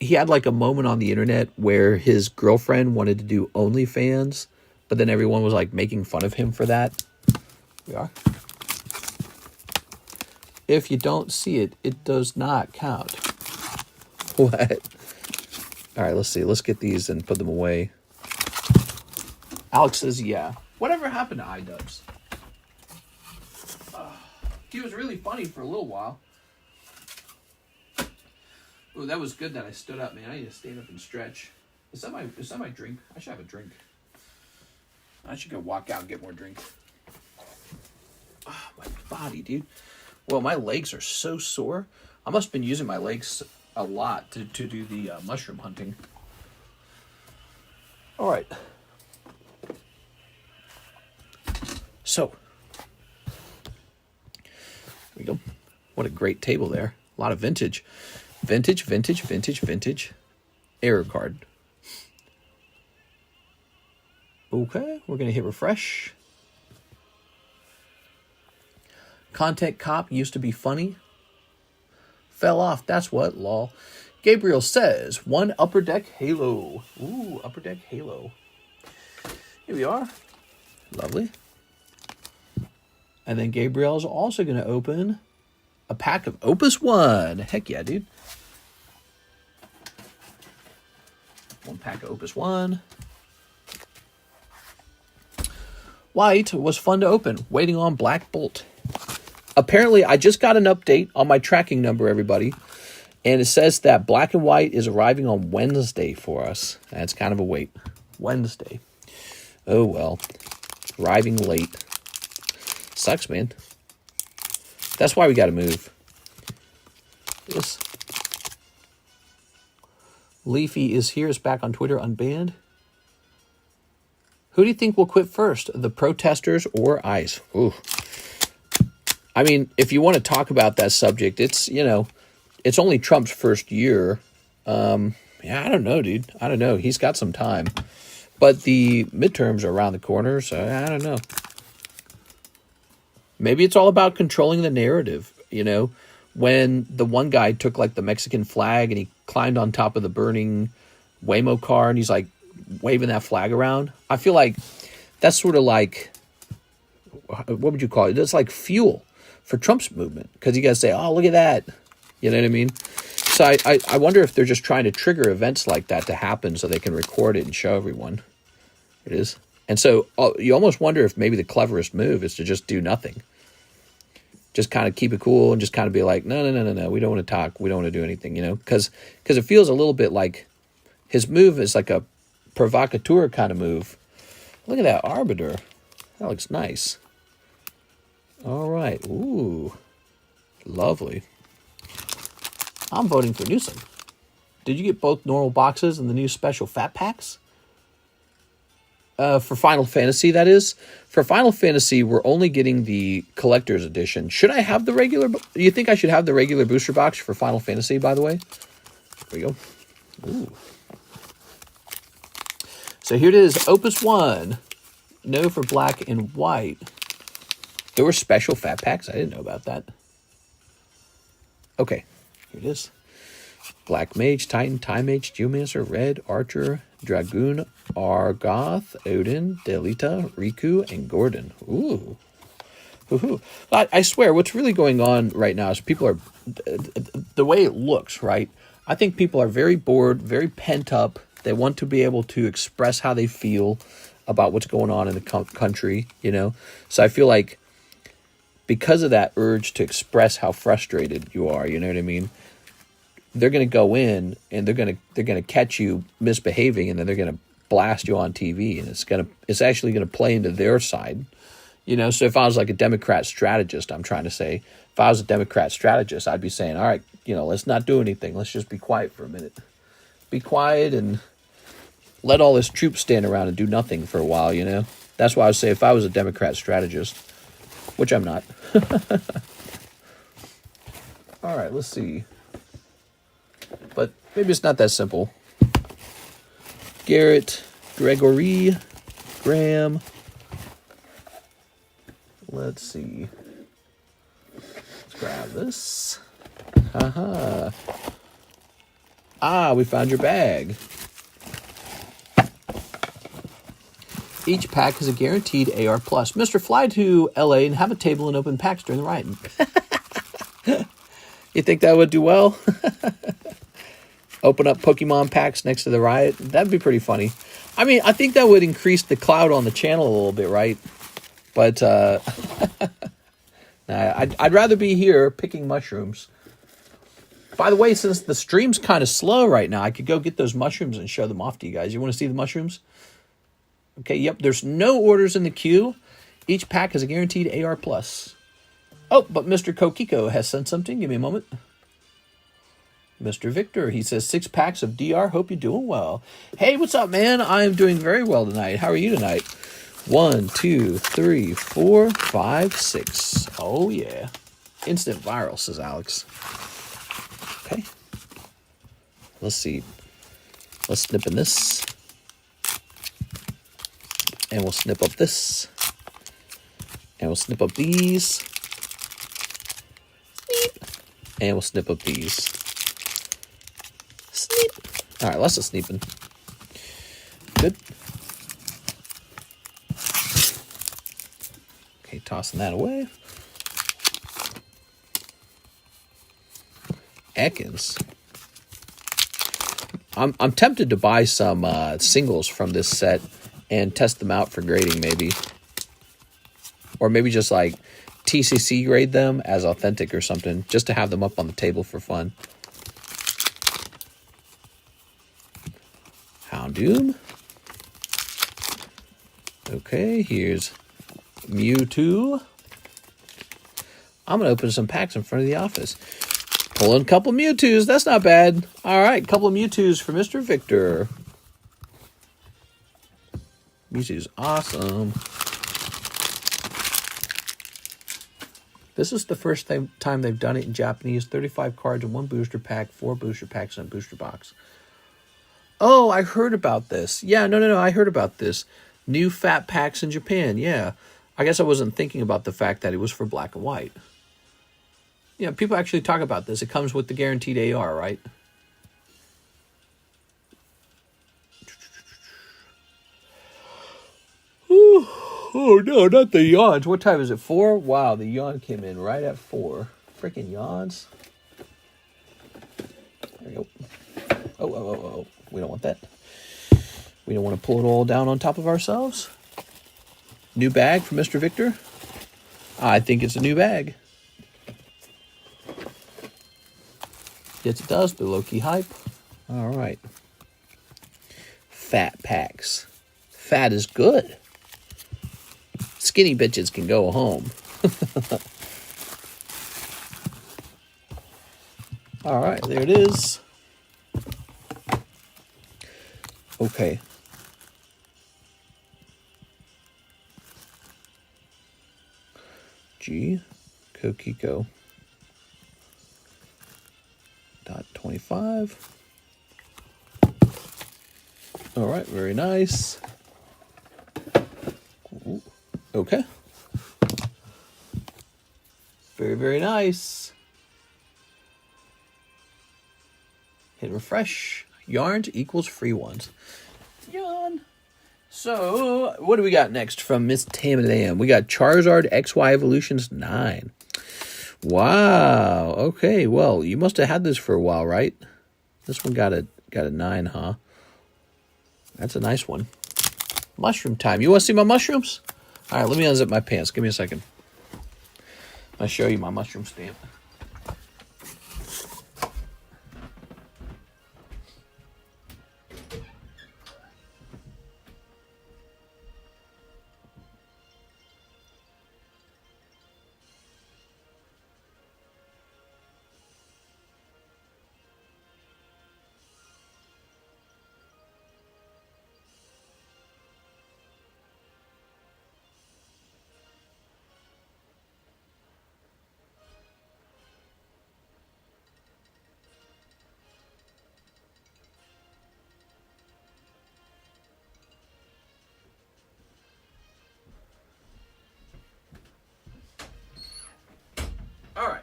he had like a moment on the internet where his girlfriend wanted to do OnlyFans, but then everyone was like making fun of him for that? We are. If you don't see it, it does not count. What? All right, let's see. Let's get these and put them away. Alex says, yeah. Whatever happened to iDubbbz? He was really funny for a little while. Oh, that was good that I stood up, man. I need to stand up and stretch. Is that my drink? I should have a drink. I should go walk out and get more drink. Oh, my body, dude. Well, my legs are so sore. I must have been using my legs a lot to do the mushroom hunting. All right. So, we go. What a great table there. A lot of vintage. Vintage, vintage, vintage, vintage. Error card. Okay, we're going to hit refresh. Content cop used to be funny. Fell off, that's what, lol. Gabriel says, 1 Upper Deck Halo. Ooh, Upper Deck Halo. Here we are. Lovely. And then Gabriel's also going to open a pack of Opus 1. Heck yeah, dude. 1 pack of Opus 1. White was fun to open. Waiting on Black Bolt. Apparently, I just got an update on my tracking number, everybody. And it says that Black and White is arriving on Wednesday for us. That's kind of a wait. Wednesday. Oh, well. Arriving late. Sucks, man. That's why we got to move. This. Leafy is here. Is back on Twitter unbanned. Who do you think will quit first? The protesters or ICE? Ooh. I mean, if you want to talk about that subject, it's, you know, it's only Trump's first year. Yeah, I don't know, dude. I don't know. He's got some time. But the midterms are around the corner, so I don't know. Maybe it's all about controlling the narrative, you know. When the one guy took, like, the Mexican flag and he climbed on top of the burning Waymo car and he's, like, waving that flag around. I feel like that's sort of like, what would you call it? It's like fuel for Trump's movement. Because you guys say, oh, look at that. You know what I mean? So I wonder if they're just trying to trigger events like that to happen so they can record it and show everyone. It is. And so you almost wonder if maybe the cleverest move is to just do nothing. Just kind of keep it cool and just kind of be like, no. We don't want to talk. We don't want to do anything, you know? Because it feels a little bit like his move is like a provocateur kind of move. Look at that Arbiter. That looks nice. All right. Ooh. Lovely. I'm voting for Newsom. Did you get both normal boxes and the new special fat packs? For Final Fantasy, that is. For Final Fantasy, we're only getting the collector's edition. Should I have the regular? Do you think I should have the regular booster box for Final Fantasy, by the way? There we go. Ooh. So here it is, Opus 1. No for Black and White. There were special fat packs. I didn't know about that. Okay, here it is. Black Mage, Titan, Time Mage, Geomancer, Red, Archer, Dragoon, Argoth, Odin, Delita, Riku, and Gordon. Ooh. Ooh. I swear, what's really going on right now is people are, the way it looks, right? I think people are very bored, very pent up. They want to be able to express how they feel about what's going on in the country, you know? So I feel like because of that urge to express how frustrated you are, you know what I mean? They're going to go in and they're going to catch you misbehaving, and then they're going to blast you on TV, and it's actually going to play into their side. You know, so if I was like a Democrat strategist, I'm trying to say, if I was a Democrat strategist, I'd be saying, all right, you know, let's not do anything. Let's just be quiet for a minute. Be quiet and let all this troops stand around and do nothing for a while, you know? That's why I would say if I was a Democrat strategist, which I'm not. All right, let's see. But maybe it's not that simple. Garrett, Gregory, Graham. Let's see. Let's grab this. Haha. Ah, we found your bag. Each pack is a guaranteed AR+. Mr. Fly to LA and have a table and open packs during the riot. You think that would do well? Open up Pokemon packs next to the riot? That'd be pretty funny. I mean, I think that would increase the clout on the channel a little bit, right? But I'd rather be here picking mushrooms. By the way, since the stream's kind of slow right now, I could go get those mushrooms and show them off to you guys. You want to see the mushrooms? Okay, yep, there's no orders in the queue. Each pack is a guaranteed AR+. Oh, but Mr. Kokiko has sent something. Give me a moment. Mr. Victor, he says 6 packs of DR. Hope you're doing well. Hey, what's up, man? I am doing very well tonight. How are you tonight? 1, 2, 3, 4, 5, 6. Oh, yeah. instant viral, says Alex. Okay. Let's see. Let's snip in this. And we'll snip up this. And we'll snip up these. Snip. And we'll snip up these. Snip. All right, lots of sneeping. Good. Okay, tossing that away. Ekans. I'm tempted to buy some singles from this set and test them out for grading, maybe. Or maybe just like TCC grade them as authentic or something, just to have them up on the table for fun. Houndoom. Okay, here's Mewtwo. I'm going to open some packs in front of the office. Pulling a couple Mewtwo's. That's not bad. All right, couple of Mewtwo's for Mr. Victor. Mewtwo's awesome. This is the first time they've done it in Japanese. 35 cards in one booster pack, 4 booster packs in a booster box. Oh, I heard about this. Yeah, no, I heard about this. New fat packs in Japan, yeah. I guess I wasn't thinking about the fact that it was for black and white. Yeah, people actually talk about this. It comes with the guaranteed AR, right? Ooh. Oh, no, not the yawns. What time is it? 4? Wow, the yawn came in right at 4. Freaking yawns. There we go. Oh. We don't want that. We don't want to pull it all down on top of ourselves. New bag for Mr. Victor. I think it's a new bag. Yes, it does. The low-key hype. All right. Fat packs. Fat is good. Skinny bitches can go home. All right, there it is. Okay. G. Kokiko. .25. All right, very nice. Ooh, okay. Very, very nice. Hit refresh. Yarns equals free ones. Yarn. So, what do we got next from Miss Tamalam? We got Charizard XY Evolutions 9. Wow. Okay. Well, you must have had this for a while, right? This one got a 9, huh? That's a nice one. Mushroom time. You want to see my mushrooms? All right. Let me unzip my pants. Give me a second. I'll show you my mushroom stamp. All right.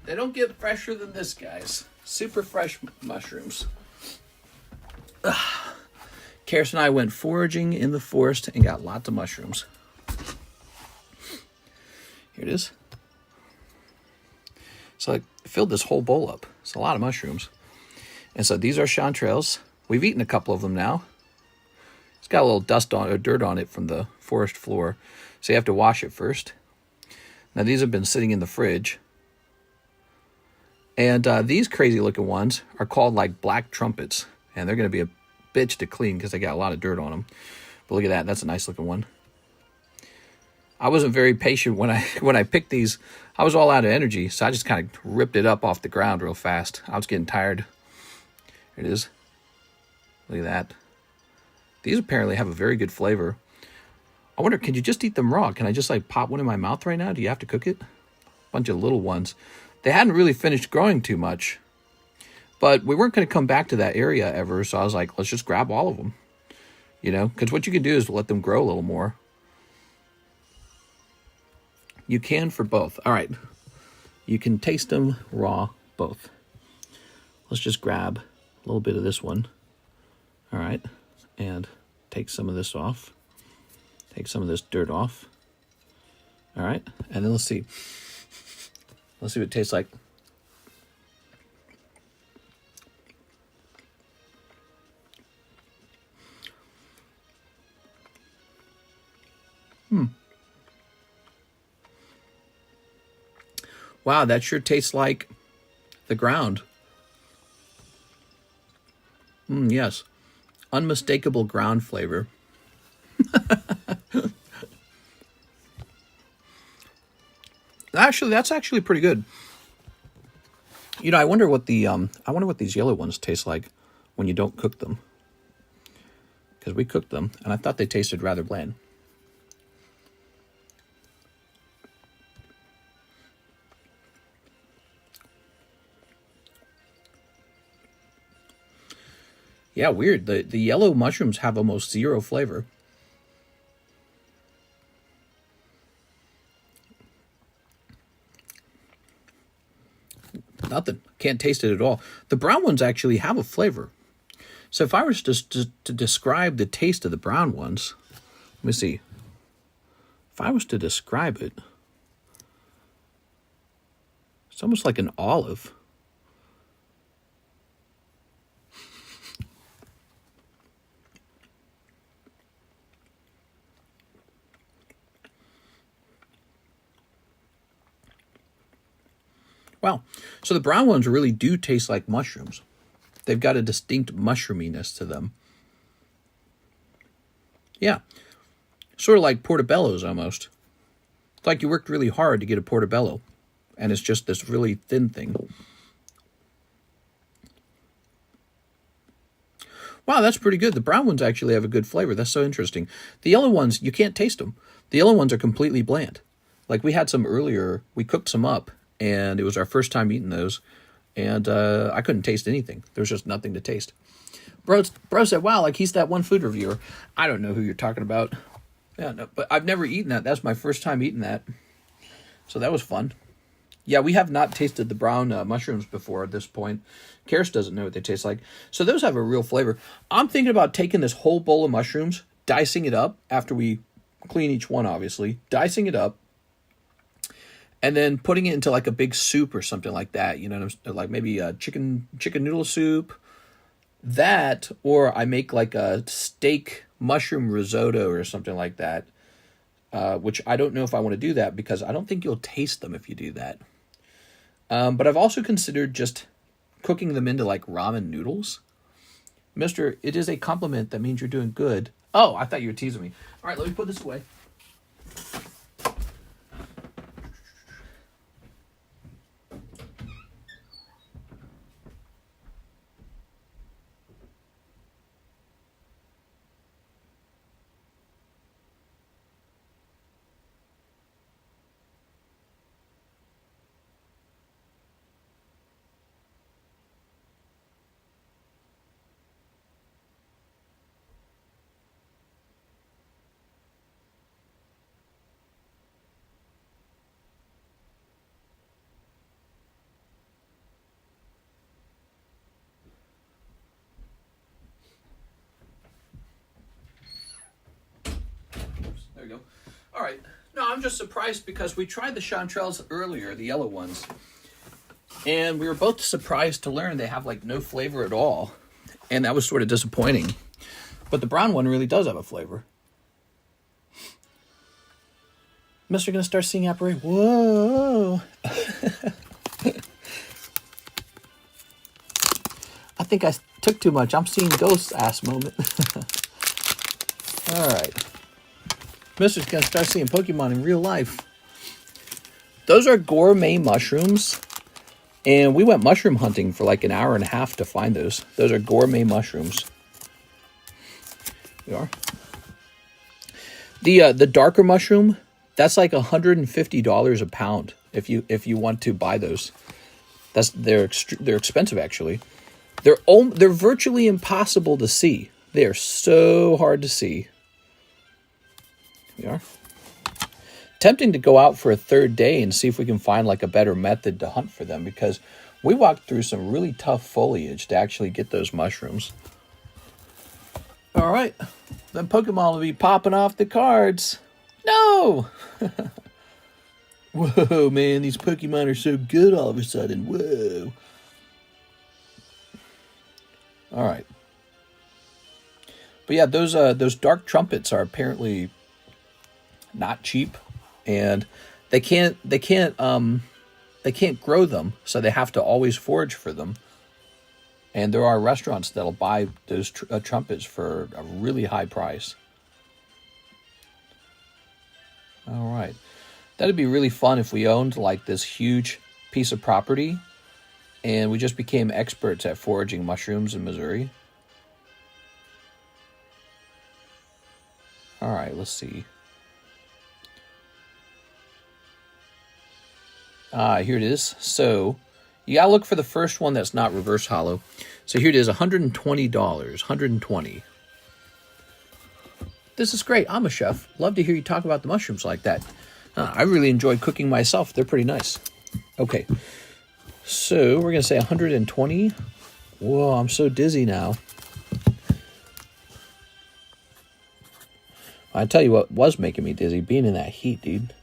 They don't get fresher than this, guys. Super fresh mushrooms. Karis and I went foraging in the forest and got lots of mushrooms. Here it is. So I filled this whole bowl up. It's a lot of mushrooms. And so these are chanterelles. We've eaten a couple of them now. It's got a little dust on or dirt on it from the forest floor. So you have to wash it first. Now these have been sitting in the fridge. And these crazy looking ones are called like black trumpets. And they're going to be a bitch to clean because they got a lot of dirt on them. But look at that. That's a nice looking one. I wasn't very patient when I picked these. I was all out of energy. So I just kind of ripped it up off the ground real fast. I was getting tired. Here it is. Look at that. These apparently have a very good flavor. I wonder, can you just eat them raw? Can I just like pop one in my mouth right now? Do you have to cook it? bunch of little ones. They hadn't really finished growing too much, but we weren't going to come back to that area ever, so I was like, let's just grab all of them, you know, because what you can do is let them grow a little more. You can for both. All right. You can taste them raw, both. Let's just grab a little bit of this one. All right. And take some of this off. Take some of this dirt off. All right. And then let's see. Let's see what it tastes like. Wow, that sure tastes like the ground. Yes. Unmistakable ground flavor. Actually, that's actually pretty good. You know, I wonder what these yellow ones taste like when you don't cook them. Because we cooked them, and I thought they tasted rather bland. Yeah, weird. The yellow mushrooms have almost zero flavor. Nothing. Can't taste it at all. The brown ones actually have a flavor. So if I was to describe the taste of the brown ones, let me see. If I was to describe it, it's almost like an olive. Wow. So the brown ones really do taste like mushrooms. They've got a distinct mushroominess to them. Yeah. Sort of like portobellos almost. It's like you worked really hard to get a portobello, and it's just this really thin thing. Wow, that's pretty good. The brown ones actually have a good flavor. That's so interesting. The yellow ones, you can't taste them. The yellow ones are completely bland. Like we had some earlier, we cooked some up, and it was our first time eating those, and I couldn't taste anything. There was just nothing to taste. Bro said, wow, like he's that one food reviewer. I don't know who you're talking about. Yeah, no, but I've never eaten that. That's my first time eating that. So that was fun. Yeah, we have not tasted the brown mushrooms before at this point. Karis doesn't know what they taste like. So those have a real flavor. I'm thinking about taking this whole bowl of mushrooms, dicing it up after we clean each one, obviously. Dicing it up. And then putting it into like a big soup or something like that, you know, like maybe a chicken noodle soup. That, or I make like a steak mushroom risotto or something like that, which I don't know if I want to do that because I don't think you'll taste them if you do that. But I've also considered just cooking them into like ramen noodles. Mister, it is a compliment. That means you're doing good. Oh, I thought you were teasing me. All right, let me put this away. There we go. All right. No, I'm just surprised because we tried the chanterelles earlier, the yellow ones, and we were both surprised to learn they have like no flavor at all, and that was sort of disappointing. But the brown one really does have a flavor. Mister gonna start singing operate. Whoa! I think I took too much. I'm seeing ghosts ass moment. All right. Mister's going to start seeing Pokemon in real life. Those are gourmet mushrooms. And we went mushroom hunting for like an hour and a half to find those. Those are gourmet mushrooms. They are. The darker mushroom, That's like $150 a pound if you want to buy those. They're expensive actually. They're virtually impossible to see. They are so hard to see. Here we are. Tempting to go out for a third day and see if we can find like a better method to hunt for them, because we walked through some really tough foliage to actually get those mushrooms. All right, then Pokemon will be popping off the cards. No! Whoa, man, these Pokemon are so good all of a sudden. Whoa. All right. But yeah, those dark trumpets are apparently not cheap, and they can't grow them, so they have to always forage for them. And there are restaurants that'll buy those trumpets for a really high price. All right. That'd be really fun if we owned like this huge piece of property and we just became experts at foraging mushrooms in Missouri. All right, let's see. Here it is. So you gotta look for the first one that's not reverse hollow. So here it is, $120, $120. This is great. I'm a chef. Love to hear you talk about the mushrooms like that. I really enjoy cooking myself. They're pretty nice. Okay, so we're gonna say 120. Whoa, I'm so dizzy now. I tell you what was making me dizzy, being in that heat, dude.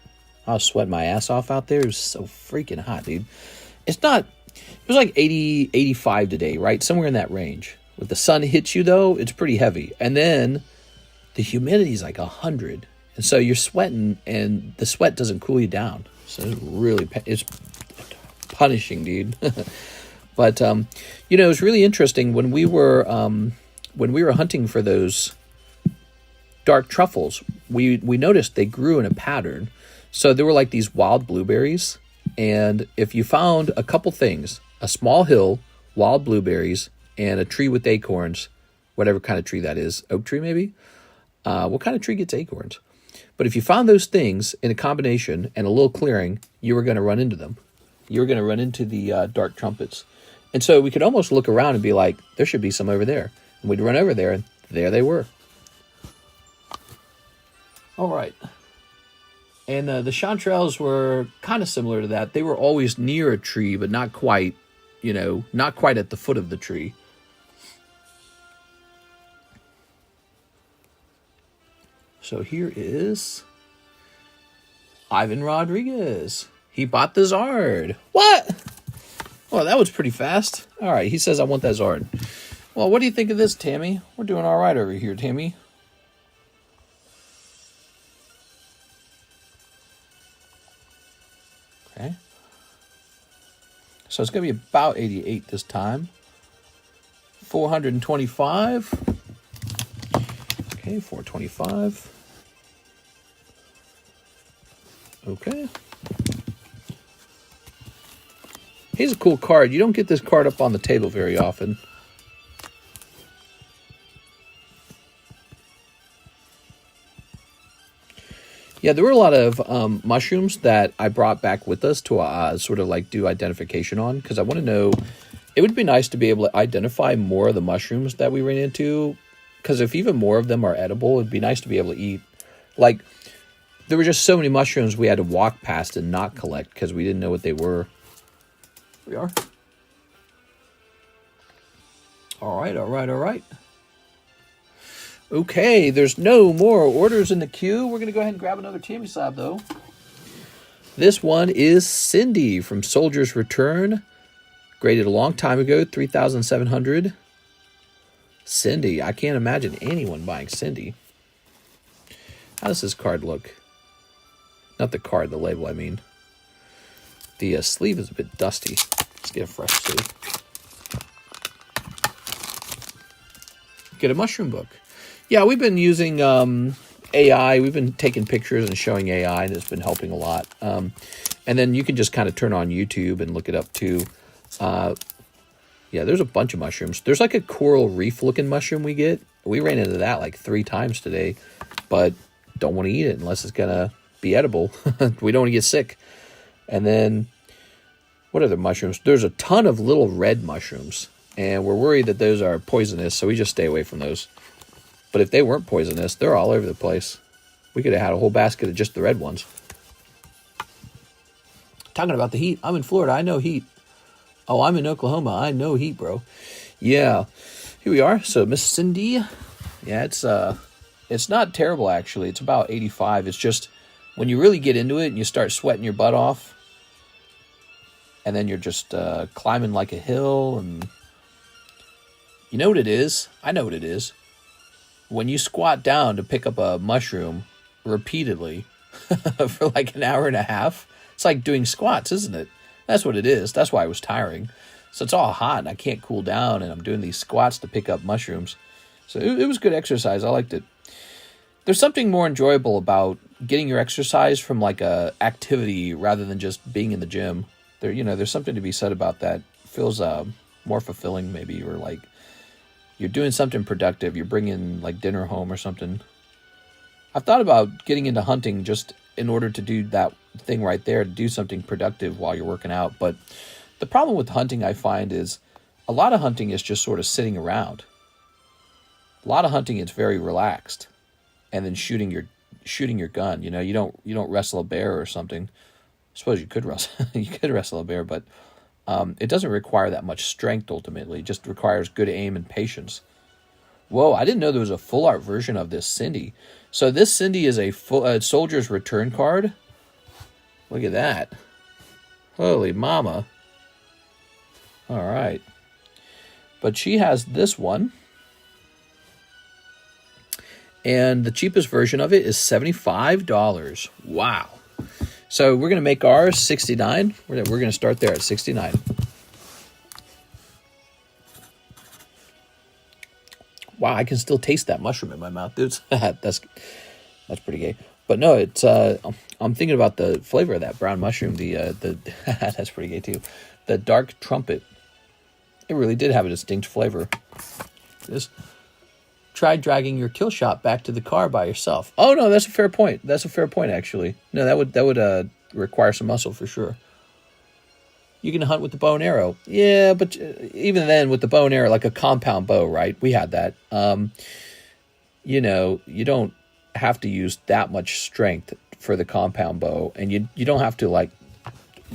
I was sweating my ass off out there. It was so freaking hot, dude. It was like 80, 85 today, right? Somewhere in that range. When the sun hits you, though, it's pretty heavy. And then the humidity is like 100. And so you're sweating, and the sweat doesn't cool you down. So it's punishing, dude. But, it was really interesting when we were hunting for those dark truffles, we noticed they grew in a pattern. So there were like these wild blueberries, and if you found a couple things, a small hill, wild blueberries, and a tree with acorns, whatever kind of tree that is, oak tree maybe? What kind of tree gets acorns? But if you found those things in a combination and a little clearing, you were going to run into them. You were going to run into the dark trumpets. And so we could almost look around and be like, there should be some over there. And we'd run over there, and there they were. All right. And the chanterelles were kind of similar to that. They were always near a tree, but not quite, not quite at the foot of the tree. So here is Ivan Rodriguez. He bought the Zard. What? Well, that was pretty fast. All right, he says, I want that Zard. Well, what do you think of this, Tammy? We're doing all right over here, Tammy. Okay. So it's going to be about 88 this time. 425. Okay, 425. Okay. Here's a cool card. You don't get this card up on the table very often. Yeah, there were a lot of mushrooms that I brought back with us to sort of like do identification on, because I want to know, it would be nice to be able to identify more of the mushrooms that we ran into, because if even more of them are edible, it'd be nice to be able to eat. Like, there were just so many mushrooms we had to walk past and not collect because we didn't know what they were. Here we are. All right, all right, all right. Okay, there's no more orders in the queue. We're going to go ahead and grab another Tammy Slab, though. This one is Cindy from Soldier's Return. Graded a long time ago, 3,700. Cindy, I can't imagine anyone buying Cindy. How does this card look? Not the card, the label, I mean. The sleeve is a bit dusty. Let's get a fresh sleeve. Get a mushroom book. Yeah, we've been using AI. We've been taking pictures and showing AI, and it's been helping a lot. And then you can just kind of turn on YouTube and look it up too. Yeah, there's a bunch of mushrooms. There's like a coral reef looking mushroom we get. We ran into that like 3 times today, but don't want to eat it unless it's gonna be edible. We don't want to get sick. And then, what are the mushrooms? There's a ton of little red mushrooms, and we're worried that those are poisonous, so we just stay away from those. But if they weren't poisonous, they're all over the place. We could have had a whole basket of just the red ones. Talking about the heat, I'm in Florida. I know heat. Oh, I'm in Oklahoma. I know heat, bro. Yeah. Here we are. So, Miss Cindy. Yeah, it's not terrible, actually. It's about 85. It's just when you really get into it and you start sweating your butt off, and then you're just climbing like a hill, and you know what it is? I know what it is. When you squat down to pick up a mushroom repeatedly for like an hour and a half, it's like doing squats, isn't it? That's what it is. That's why it was tiring. So it's all hot and I can't cool down, and I'm doing these squats to pick up mushrooms. So it was good exercise. I liked it. There's something more enjoyable about getting your exercise from like a activity rather than just being in the gym. There's something to be said about that. It feels more fulfilling maybe, or like you're doing something productive. You're bringing like dinner home or something. I've thought about getting into hunting just in order to do that thing right there, to do something productive while you're working out. But the problem with hunting, I find, is a lot of hunting is just sort of sitting around. A lot of hunting is very relaxed, and then shooting your gun. You don't wrestle a bear or something. I suppose you could wrestle a bear, but it doesn't require that much strength ultimately. It just requires good aim and patience. Whoa, I didn't know there was a full art version of this Cindy. So this Cindy is a full soldier's return card. Look at that. Holy mama. All right. But she has this one. And the cheapest version of it is $75. Wow. So we're going to make ours $69. We're going to start there at $69. Wow, I can still taste that mushroom in my mouth, dude. That's pretty gay. But no, it's I'm thinking about the flavor of that brown mushroom. The that's pretty gay too. The dark trumpet. It really did have a distinct flavor. This. Try dragging your kill shot back to the car by yourself. Oh no, that's a fair point. That's a fair point, actually. No, that would require some muscle for sure. You can hunt with the bow and arrow. Yeah, but even then, with the bow and arrow, like a compound bow, right? We had that. You don't have to use that much strength for the compound bow, and you don't have to like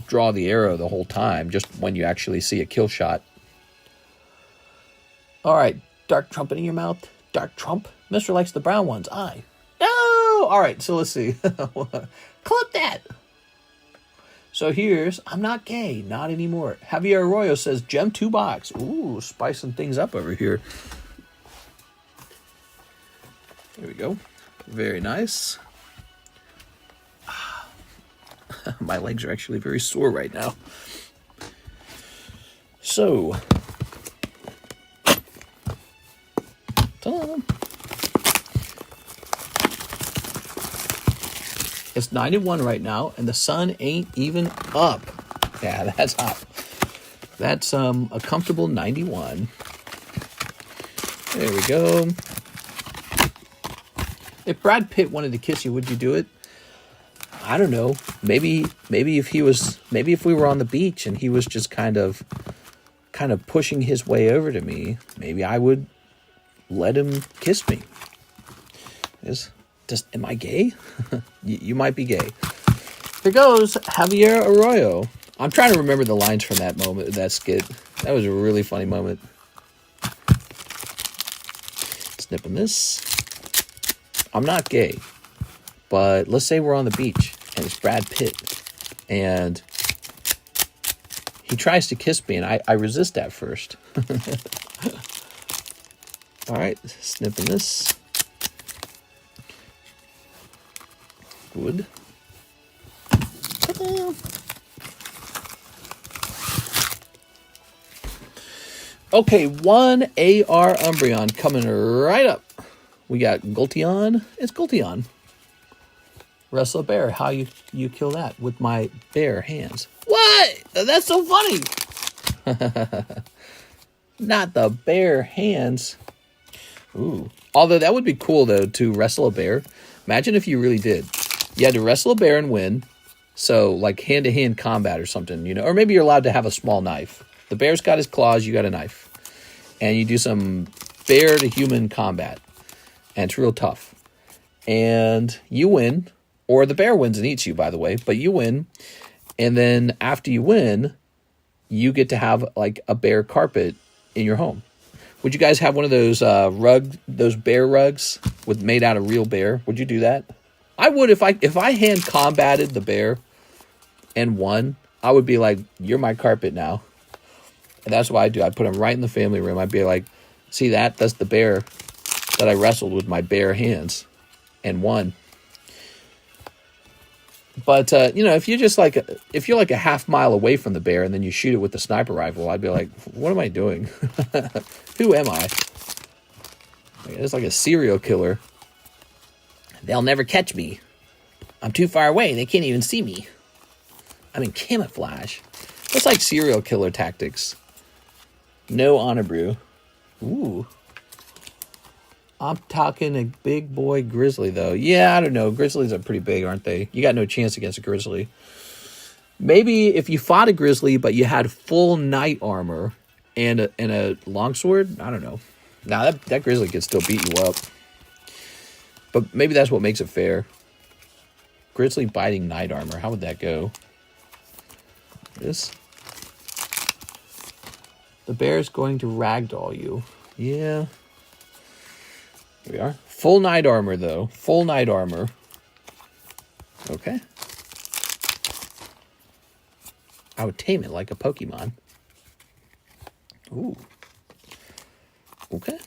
draw the arrow the whole time. Just when you actually see a kill shot. All right, dark trumpet in your mouth. Dark Trump. Mr. likes the brown ones. No! All right, so let's see. Clip that. So here's, I'm not gay, not anymore. Javier Arroyo says, Gem 2 box. Ooh, spicing things up over here. There we go. Very nice. My legs are actually very sore right now. So, ta-da. It's 91 right now, and the sun ain't even up. Yeah, that's hot. That's a comfortable 91. There we go. If Brad Pitt wanted to kiss you, would you do it? I don't know. Maybe if we were on the beach and he was just kind of pushing his way over to me, maybe I would let him kiss me. Am I gay? You might be gay. Here goes Javier Arroyo. I'm trying to remember the lines from that moment, that skit. That was a really funny moment. Snipping this. I'm not gay, but let's say we're on the beach and it's Brad Pitt and he tries to kiss me and I resist at first. All right, snipping this. Good. Ta-da. Okay, 1 AR Umbreon coming right up. We got Gultion. It's Gultion. Wrestle a bear. How you kill that? With my bare hands. What? That's so funny. Not the bare hands. Ooh. Although that would be cool, though, to wrestle a bear. Imagine if you really did. You had to wrestle a bear and win. So, like hand-to-hand combat or something, you know. Or maybe you're allowed to have a small knife. The bear's got his claws, you got a knife. And you do some bear-to-human combat. And it's real tough. And you win. Or the bear wins and eats you, by the way. But you win. And then after you win, you get to have, like, a bear carpet in your home. Would you guys have one of those those bear rugs made out of real bear? Would you do that? I would if I hand combated the bear and won. I would be like, you're my carpet now. And that's what I do. I put him right in the family room. I'd be like, see that? That's the bear that I wrestled with my bare hands and won. But, you know, if you're like a half mile away from the bear and then you shoot it with the sniper rifle, I'd be like, what am I doing? Who am I? It's like a serial killer. They'll never catch me. I'm too far away. They can't even see me. I'm in camouflage. That's like serial killer tactics. No honor brew. Ooh. I'm talking a big boy grizzly, though. Yeah, I don't know. Grizzlies are pretty big, aren't they? You got no chance against a grizzly. Maybe if you fought a grizzly, but you had full knight armor and a longsword, I don't know. Nah, that grizzly could still beat you up. But maybe that's what makes it fair. Grizzly biting knight armor. How would that go? This. The bear's going to ragdoll you. Yeah. Here we are. Full knight armor, though. Full knight armor. Okay. I would tame it like a Pokemon. Ooh. Okay.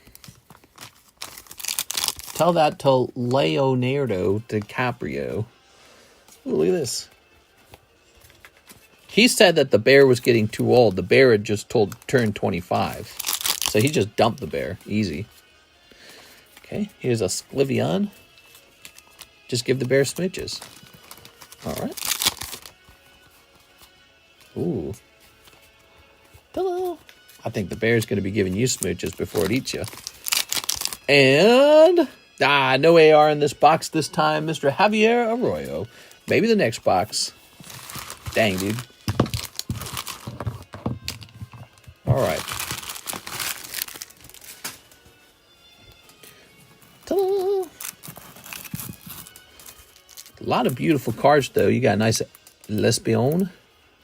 Tell that to Leonardo DiCaprio. Ooh, look at this. He said that the bear was getting too old. The bear had just turned 25. So he just dumped the bear. Easy. Okay, here's a Slivion. Just give the bear smidges. All right. Ooh. Hello. I think the bear's going to be giving you smooches before it eats you. And... no AR in this box this time, Mr. Javier Arroyo. Maybe the next box. Dang, dude. All right. Ta-da! A lot of beautiful cards, though. You got a nice Lesbion.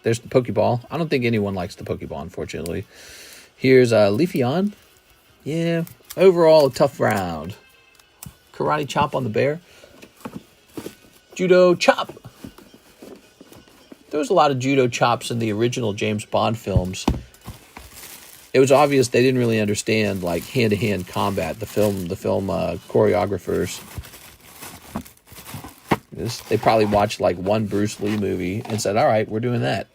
There's the Pokeball. I don't think anyone likes the Pokeball, unfortunately. Here's Leafeon. Yeah. Overall, a tough round. Karate chop on the bear. Judo chop. There was a lot of judo chops in the original James Bond films. It was obvious they didn't really understand like hand-to-hand combat. The film choreographers. They probably watched like one Bruce Lee movie and said, "All right, we're doing that."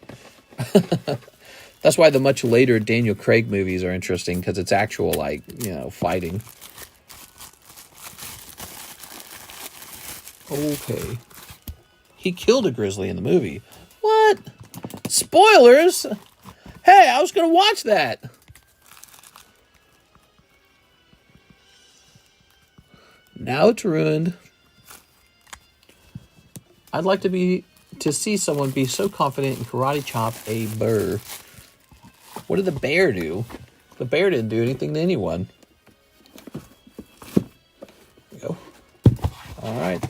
That's why the much later Daniel Craig movies are interesting because it's actual like fighting. Okay. He killed a grizzly in the movie. What? Spoilers? Hey, I was going to watch that. Now it's ruined. I'd like to see someone be so confident in karate chop a bear. What did the bear do? The bear didn't do anything to anyone. There we go. All right.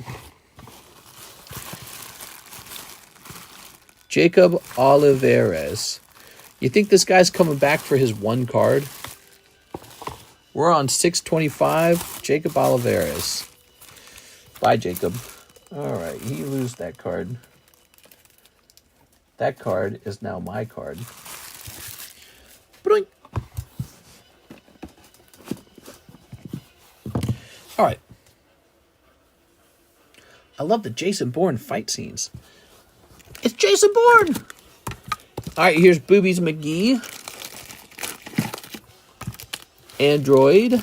Jacob Olivares. You think this guy's coming back for his one card? We're on 625. Jacob Olivares. Bye, Jacob. All right, he lose that card. That card is now my card. Boing. All right. I love the Jason Bourne fight scenes. It's Jason Bourne! All right, here's Boobies McGee. Android.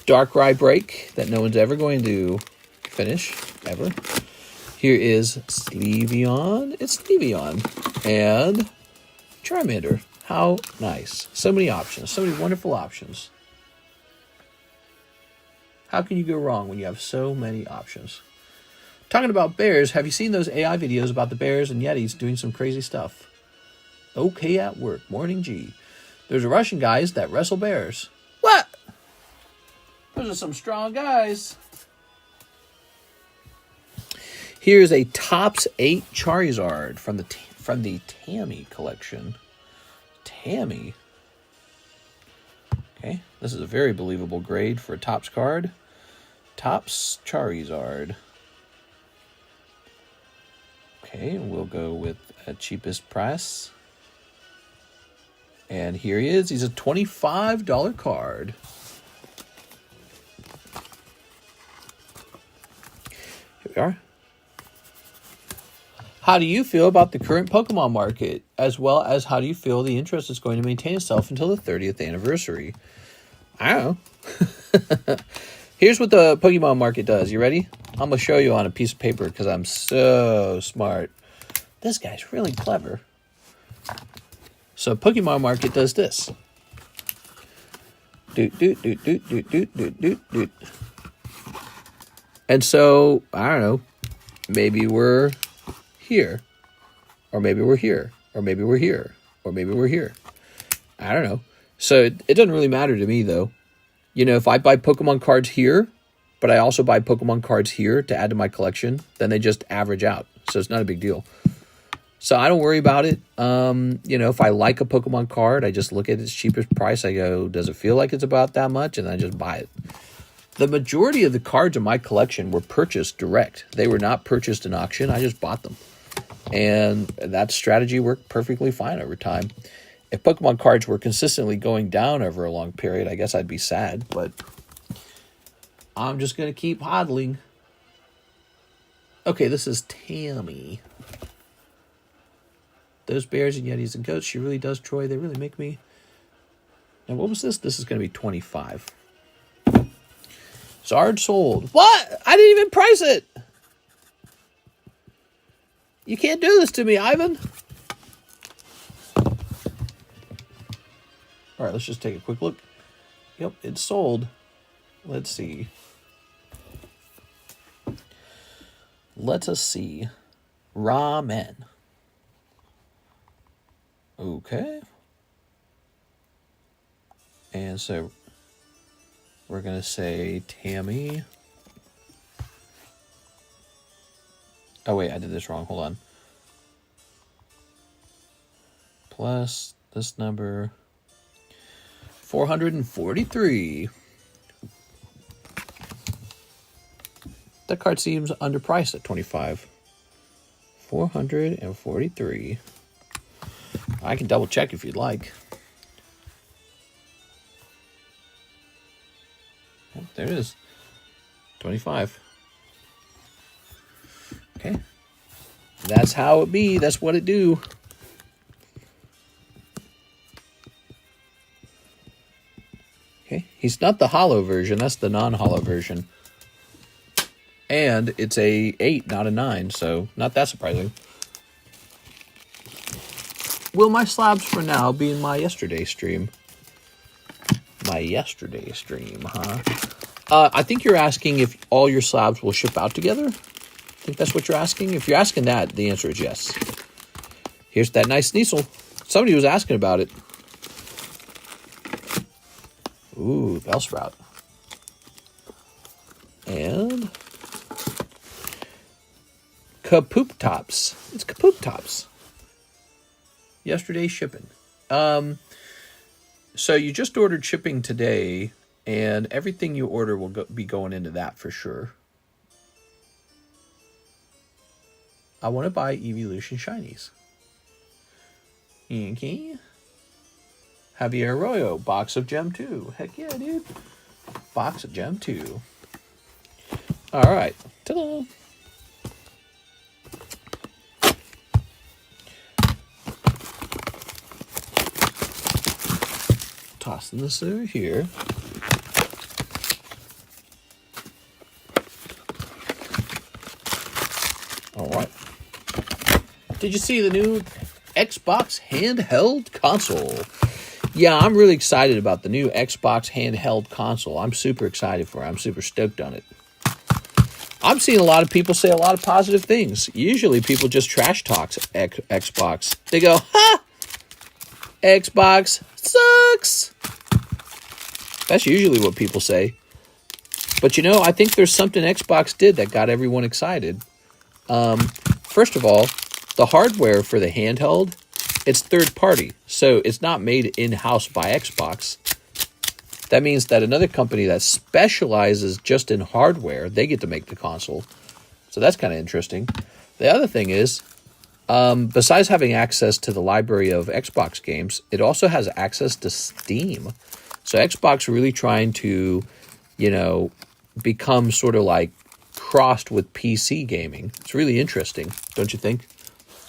Darkrai Break that no one's ever going to finish, ever. Here is Sleeveon. It's Sleeveon. And Charmander. How nice. So many options. So many wonderful options. How can you go wrong when you have so many options? Talking about bears, have you seen those AI videos about the bears and yetis doing some crazy stuff? Okay at work, morning G. There's a Russian guys that wrestle bears. What? Those are some strong guys. Here's a Topps 8 Charizard from the Tammy collection. Tammy. Okay, this is a very believable grade for a Topps card. Topps Charizard. Okay, we'll go with a cheapest price. And here he is. He's a $25 card. Here we are. How do you feel about the current Pokemon market, as well as how do you feel the interest is going to maintain itself until the 30th anniversary? I don't know. Here's what the Pokemon market does. You ready? I'm going to show you on a piece of paper because I'm so smart. This guy's really clever. So Pokemon market does this. Doot, doot, doot, doot, doot, doot, doot, doot, doot. And so, I don't know, maybe we're here, or maybe we're here, or maybe we're here, or maybe we're here. I don't know. So it doesn't really matter to me, though. You know, if I buy Pokemon cards here, but I also buy Pokemon cards here to add to my collection, then they just average out. So it's not a big deal. So I don't worry about it. You know, if I like a Pokemon card, I just look at its cheapest price. I go, does it feel like it's about that much? And I just buy it. The majority of the cards in my collection were purchased direct. They were not purchased in auction. I just bought them. And that strategy worked perfectly fine over time. If Pokemon cards were consistently going down over a long period, I guess I'd be sad. But I'm just going to keep hodling. Okay, this is Tammy. Those bears and yetis and goats, she really does, Troy. They really make me... Now, what was this? This is going to be 25. Zard sold. What? I didn't even price it. You can't do this to me, Ivan. All right, let's just take a quick look. Yep, it's sold. Let's see. Let us see. Ramen. Okay. And so we're going to say Tammy. Oh, wait, I did this wrong. Hold on. Plus this number. 443. That card seems underpriced at 25. 443. I can double check if you'd like. Oh, there it is. 25. Okay. That's how it be. That's what it do. Okay. He's not the hollow version. That's the non-hollow version. And it's a 8, not a 9. So not that surprising. Will my slabs for now be in my yesterday stream? My yesterday stream, huh? I think you're asking if all your slabs will ship out together. I think that's what you're asking. If you're asking that, the answer is yes. Here's that nice Sneasel. Somebody was asking about it. Ooh, Bellsprout. And Kapoop Tops. It's Kapoop Tops. Yesterday shipping. So you just ordered shipping today, and everything you order will be going into that for sure. I want to buy Evolution Shinies. Okay. Javier Arroyo, box of Gem 2. Heck yeah, dude. Box of Gem 2. All right. Ta-da. Tossing this over here. All right. Did you see the new Xbox handheld console? Yeah, I'm really excited about the new Xbox handheld console. I'm super excited for it. I'm super stoked on it. I'm seeing a lot of people say a lot of positive things. Usually people just trash talk Xbox. They go, ha! Xbox sucks. That's usually what people say. But I think there's something Xbox did that got everyone excited. First of all, the hardware for the handheld, it's third party. So it's not made in-house by Xbox. That means that another company that specializes just in hardware, they get to make the console. So that's kind of interesting. The other thing is, besides having access to the library of Xbox games, it also has access to Steam. So Xbox really trying to, become sort of like crossed with PC gaming. It's really interesting, don't you think?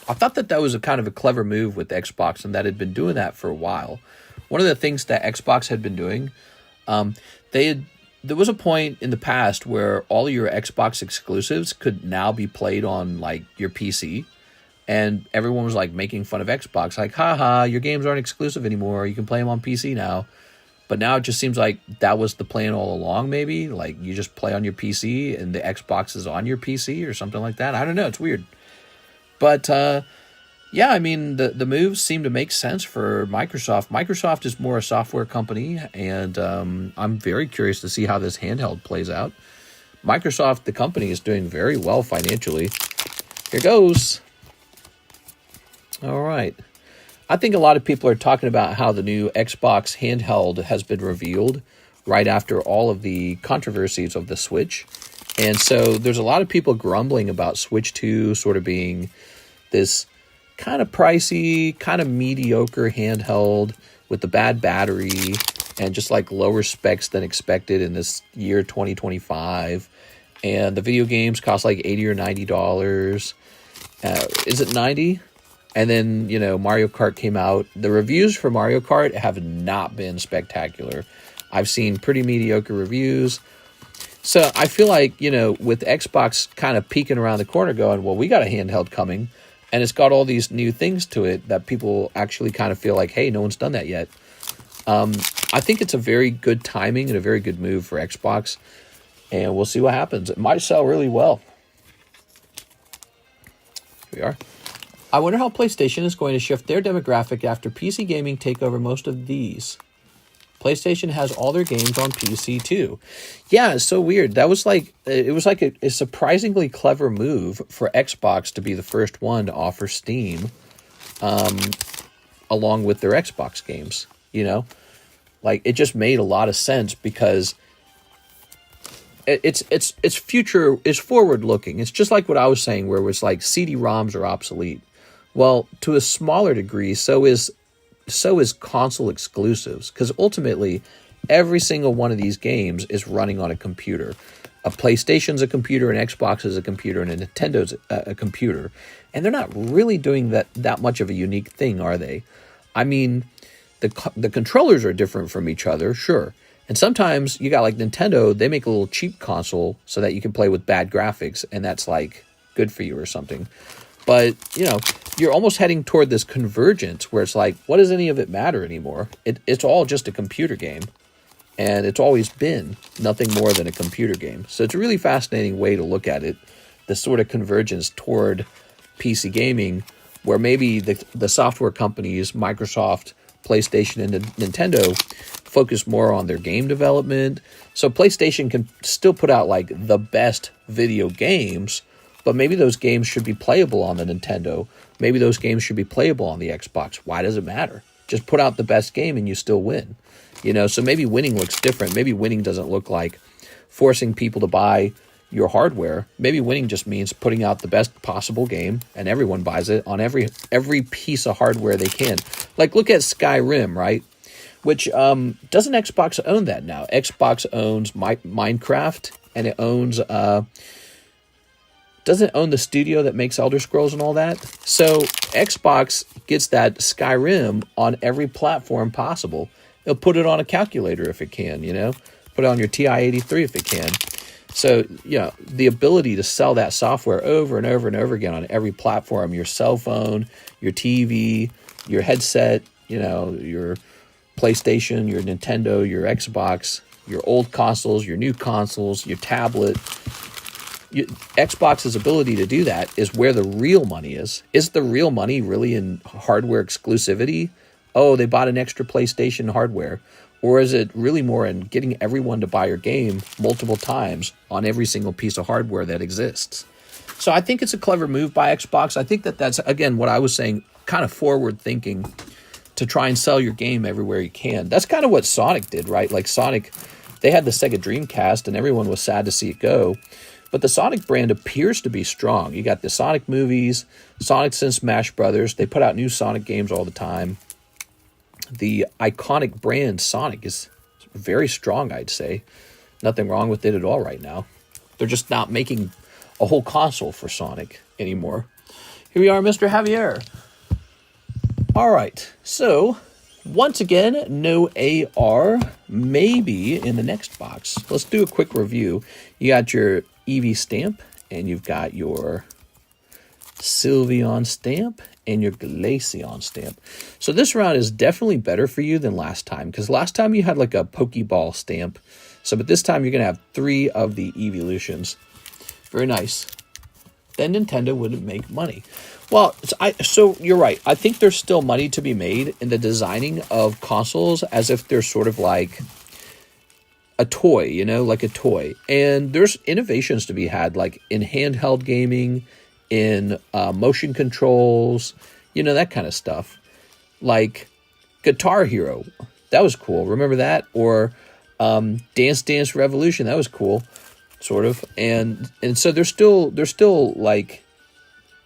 I thought that was a kind of a clever move with Xbox, and that had been doing that for a while. One of the things that Xbox had been doing, there was a point in the past where all of your Xbox exclusives could now be played on like your PC, and everyone was like making fun of Xbox, like, haha, your games aren't exclusive anymore, you can play them on PC now. But now it just seems like that was the plan all along, maybe. Like, you just play on your PC and the Xbox is on your PC or something like that. I don't know, it's weird. But yeah, I mean, the moves seem to make sense for Microsoft. Microsoft is more a software company, and I'm very curious to see how this handheld plays out. Microsoft, the company, is doing very well financially. Here goes. All right. I think a lot of people are talking about how the new Xbox handheld has been revealed right after all of the controversies of the Switch. And so there's a lot of people grumbling about Switch 2 sort of being this kind of pricey, kind of mediocre handheld with the bad battery and just like lower specs than expected in this year 2025. And the video games cost like $80 or $90. Is it 90? And then, Mario Kart came out. The reviews for Mario Kart have not been spectacular. I've seen pretty mediocre reviews. So I feel like, with Xbox kind of peeking around the corner going, well, we got a handheld coming. And it's got all these new things to it that people actually kind of feel like, hey, no one's done that yet. I think it's a very good timing and a very good move for Xbox. And we'll see what happens. It might sell really well. Here we are. I wonder how PlayStation is going to shift their demographic after PC gaming take over most of these. PlayStation has all their games on PC too. Yeah, it's so weird. That was like, it was like a surprisingly clever move for Xbox to be the first one to offer Steam along with their Xbox games, Like, it just made a lot of sense because it's forward looking. It's just like what I was saying, where it was like CD-ROMs are obsolete. Well, to a smaller degree, so is console exclusives, because ultimately every single one of these games is running on a computer. A PlayStation's a computer, an Xbox is a computer, and a Nintendo's a computer. And they're not really doing that much of a unique thing, are they? I mean, the controllers are different from each other, sure. And sometimes you got like Nintendo, they make a little cheap console so that you can play with bad graphics, and that's like good for you or something. But, you're almost heading toward this convergence where it's like, what does any of it matter anymore? It's all just a computer game. And it's always been nothing more than a computer game. So it's a really fascinating way to look at it. This sort of convergence toward PC gaming, where maybe the software companies, Microsoft, PlayStation, and Nintendo, focus more on their game development. So PlayStation can still put out like the best video games, but maybe those games should be playable on the Nintendo. Maybe those games should be playable on the Xbox. Why does it matter? Just put out the best game and you still win. So maybe winning looks different. Maybe winning doesn't look like forcing people to buy your hardware. Maybe winning just means putting out the best possible game and everyone buys it on every piece of hardware they can. Like, look at Skyrim, right? Which doesn't Xbox own that now? Xbox owns Minecraft, and it owns doesn't own the studio that makes Elder Scrolls and all that. So Xbox gets that Skyrim on every platform possible. It'll put it on a calculator if it can, put it on your TI-83 if it can. So, the ability to sell that software over and over and over again on every platform, your cell phone, your TV, your headset, your PlayStation, your Nintendo, your Xbox, your old consoles, your new consoles, your tablet. Xbox's ability to do that is where the real money is. Is the real money really in hardware exclusivity? Oh, they bought an extra PlayStation hardware. Or is it really more in getting everyone to buy your game multiple times on every single piece of hardware that exists? So I think it's a clever move by Xbox. I think that that's, again, what I was saying, kind of forward thinking to try and sell your game everywhere you can. That's kind of what Sonic did, right? Like Sonic, they had the Sega Dreamcast and everyone was sad to see it go. But the Sonic brand appears to be strong. You got the Sonic movies, Sonic and Smash Brothers. They put out new Sonic games all the time. The iconic brand Sonic is very strong, I'd say. Nothing wrong with it at all right now. They're just not making a whole console for Sonic anymore. Here we are, Mr. Javier. All right, so once again, no AR, maybe in the next box. Let's do a quick review. You got your Eevee stamp, and you've got your Sylveon stamp, and your Glaceon stamp. So this round is definitely better for you than last time, because last time you had like a Pokeball stamp. So, but this time you're going to have 3 of the evolutions. Very nice. Then Nintendo wouldn't make money. Well, so you're right. I think there's still money to be made in the designing of consoles as if they're sort of like a toy, you know, like a toy. And there's innovations to be had, like in handheld gaming, in motion controls, you know, that kind of stuff. Like Guitar Hero, that was cool. Remember that? Or Dance Dance Revolution, that was cool, sort of. And so there's still like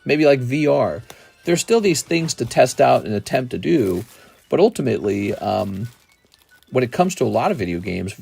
maybe like VR. There's still these things to test out and attempt to do, but ultimately, when it comes to a lot of video games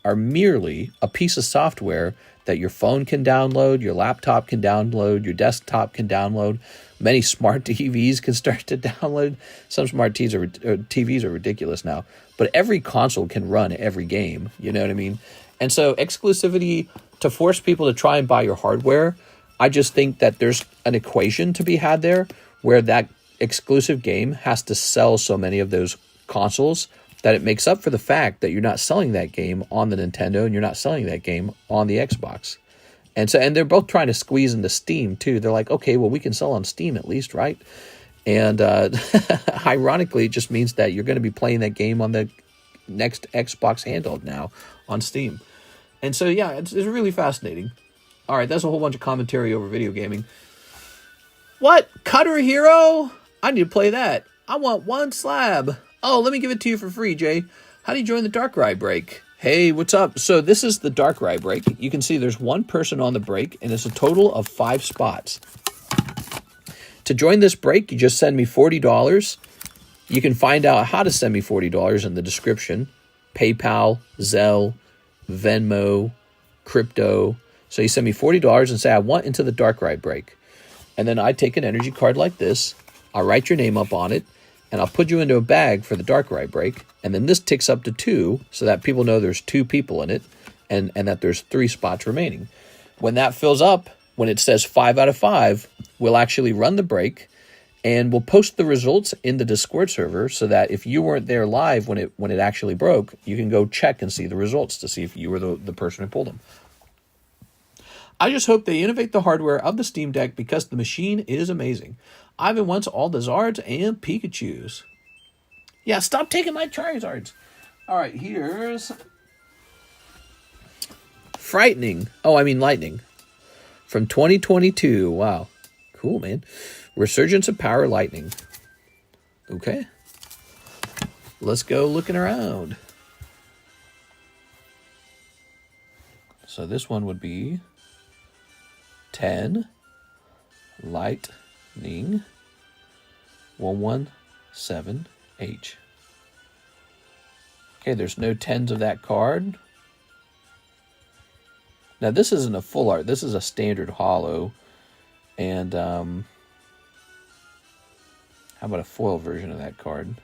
are merely a piece of software that your phone can download, your laptop can download, your desktop can download. Many smart TVs can start to download. Some smart TVs are ridiculous now, but every console can run every game. You know what I mean? And so exclusivity, to force people to try and buy your hardware, I just think that there's an equation to be had there where that exclusive game has to sell so many of those consoles that it makes up for the fact that you're not selling that game on the Nintendo and you're not selling that game on the Xbox. And they're both trying to squeeze into Steam too. They're like, okay, well, we can sell on Steam at least, right? And ironically, it just means that you're going to be playing that game on the next Xbox handheld now on Steam. And so, yeah, it's really fascinating. All right, that's a whole bunch of commentary over video gaming. What? Cutter Hero? I need to play that. I want 1 slab. Oh, let me give it to you for free, Jay. How do you join the Darkrai break? Hey, what's up? So this is the Darkrai break. You can see there's 1 person on the break, and it's a total of 5 spots. To join this break, you just send me $40. You can find out how to send me $40 in the description. PayPal, Zelle, Venmo, crypto. So you send me $40 and say, I want into the Darkrai break. And then I take an energy card like this. I'll write your name up on it. And I'll put you into a bag for the Darkrai break. And then this ticks up to 2 so that people know there's 2 people in it and that there's 3 spots remaining. When that fills up, when it says 5 out of 5, we'll actually run the break and we'll post the results in the Discord server so that if you weren't there live when it actually broke, you can go check and see the results to see if you were the person who pulled them. I just hope they innovate the hardware of the Steam Deck because the machine is amazing. Ivan wants all the Zards and Pikachus. Yeah, stop taking my Charizards. All right, here's Lightning. From 2022. Wow. Cool, man. Resurgence of Power Lightning. Okay. Let's go looking around. So this one would be 10 Lightning 117H. Okay, there's no 10s of that card. Now this isn't a full art. This is a standard holo. And how about a foil version of that card?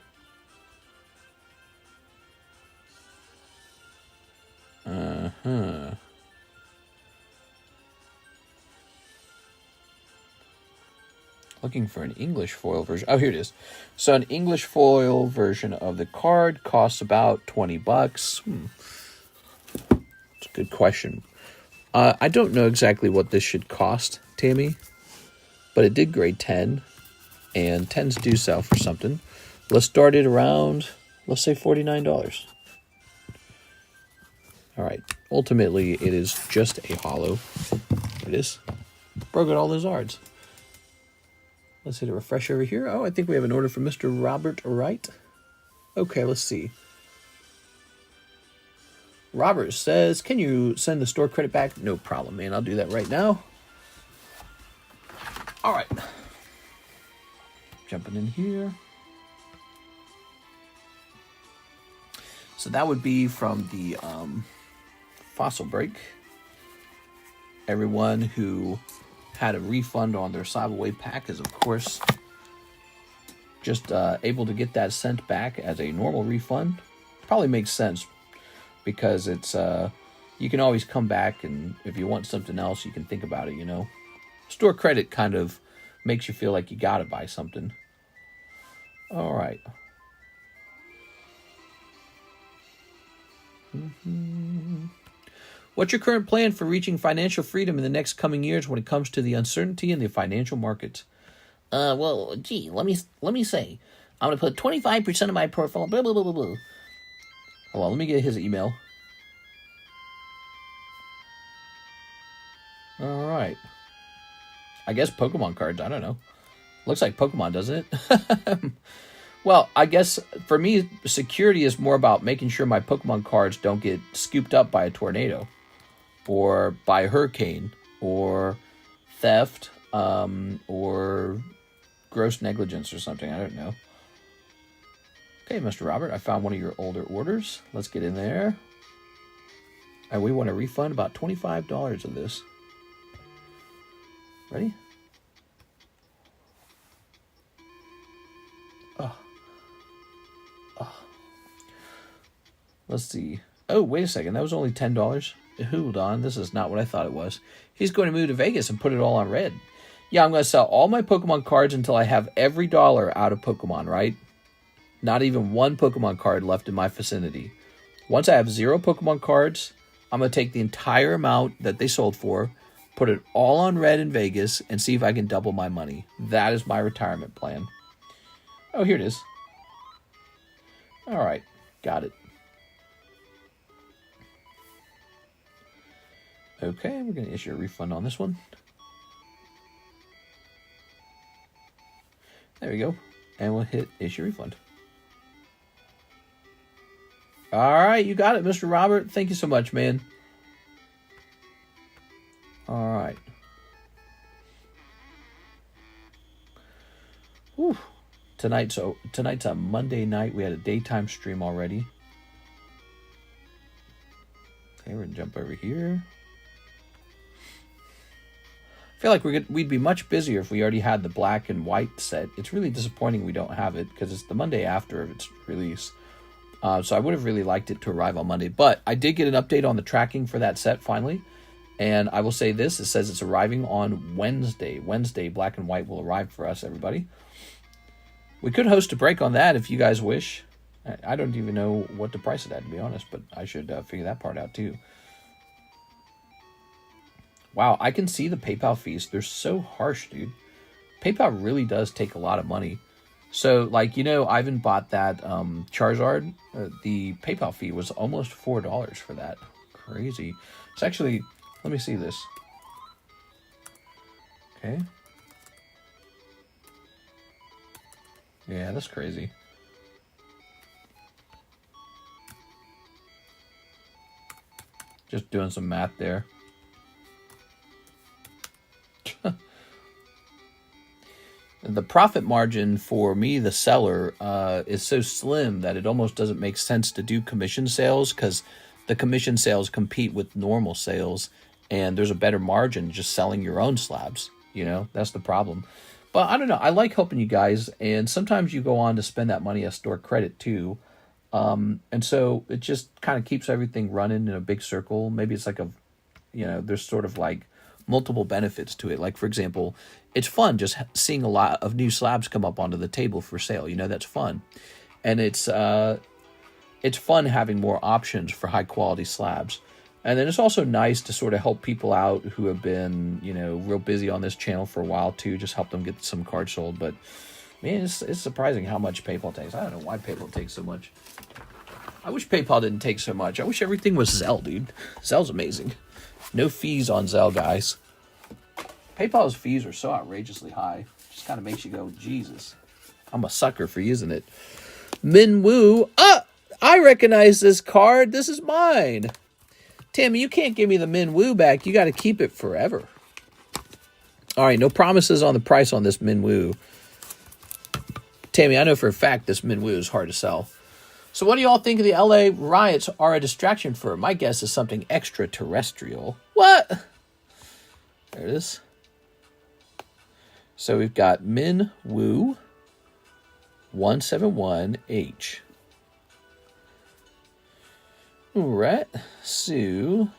looking for an English foil version. Oh, here it is. So an English foil version of the card costs about $20. It's a good question. I don't know exactly what this should cost, Tammy, but it did grade 10, and 10s do sell for something. Let's start it around, let's say $49. All right. Ultimately, it is just a holo. There it is. Broke out all those ards. Let's hit a refresh over here. Oh, I think we have an order from Mr. Robert Wright. Okay, let's see. Robert says, can you send the store credit back? No problem, man. I'll do that right now. All right. Jumping in here. So that would be from the fossil break. Everyone who had a refund on their Slab Away pack is, of course, just able to get that sent back as a normal refund. Probably makes sense because it's you can always come back, and if you want something else, you can think about it, you know. Store credit kind of makes you feel like you gotta buy something. All right. What's your current plan for reaching financial freedom in the next coming years when it comes to the uncertainty in the financial markets? Well, gee, let me say, I'm gonna put 25% of my portfolio. Blah blah blah blah blah. Hold on, let me get his email. All right. I guess Pokemon cards. I don't know. Looks like Pokemon, doesn't it? Well, I guess for me, security is more about making sure my Pokemon cards don't get scooped up by a tornado, or by a hurricane, or theft, or gross negligence or something. I don't know. Okay, Mr. Robert, I found one of your older orders. Let's get in there. And we want to refund about $25 of this. Ready? Let's see. Oh, wait a second. That was only $10. Hold on. This is not what I thought it was. He's going to move to Vegas and put it all on red. Yeah, I'm going to sell all my Pokemon cards until I have every dollar out of Pokemon, right? Not even one Pokemon card left in my vicinity. Once I have 0 Pokemon cards, I'm going to take the entire amount that they sold for, put it all on red in Vegas, and see if I can double my money. That is my retirement plan. Oh, here it is. All right. Got it. Okay, we're going to issue a refund on this one. There we go. And we'll hit issue refund. All right, you got it, Mr. Robert. Thank you so much, man. All right. Whew. Tonight's a Monday night. We had a daytime stream already. Okay, we're going to jump over here. I feel like we'd be much busier if we already had the black and white set. It's really disappointing we don't have it because it's the Monday after of its release. So I would have really liked it to arrive on Monday. But I did get an update on the tracking for that set finally. And I will say this. It says it's arriving on Wednesday. Wednesday, black and white will arrive for us, everybody. We could host a break on that if you guys wish. I don't even know what to price it at, to be honest. But I should figure that part out too. Wow, I can see the PayPal fees. They're so harsh, dude. PayPal really does take a lot of money. So, like, you know, Ivan bought that Charizard. The PayPal fee was almost $4 for that. Crazy. It's actually, let me see this. Okay. Yeah, that's crazy. Just doing some math there. The profit margin for me, the seller, is so slim that it almost doesn't make sense to do commission sales because the commission sales compete with normal sales and there's a better margin just selling your own slabs. You know, that's the problem. But I don't know. I like helping you guys, and sometimes you go on to spend that money as store credit too. And so it just kind of keeps everything running in a big circle. Maybe it's like there's sort of like multiple benefits to it. Like, for example, it's fun just seeing a lot of new slabs come up onto the table for sale. You know, that's fun. And it's fun having more options for high quality slabs. And then it's also nice to sort of help people out who have been, you know, real busy on this channel for a while too, just help them get some cards sold. But man, it's surprising how much PayPal takes. I don't know why PayPal takes so much. I wish PayPal didn't take so much. I wish everything was Zelle, dude. Zelle's amazing. No fees on Zelle, guys. PayPal's fees are so outrageously high. Just kind of makes you go, Jesus. I'm a sucker for using it. Minwoo. I recognize this card. This is mine. Tammy, you can't give me the Minwoo back. You got to keep it forever. All right, no promises on the price on this Minwoo. Tammy, I know for a fact this Minwoo is hard to sell. So what do y'all think of the LA riots are a distraction for? My guess is something extraterrestrial. What? There it is. So we've got Minwoo 171H. All right. So,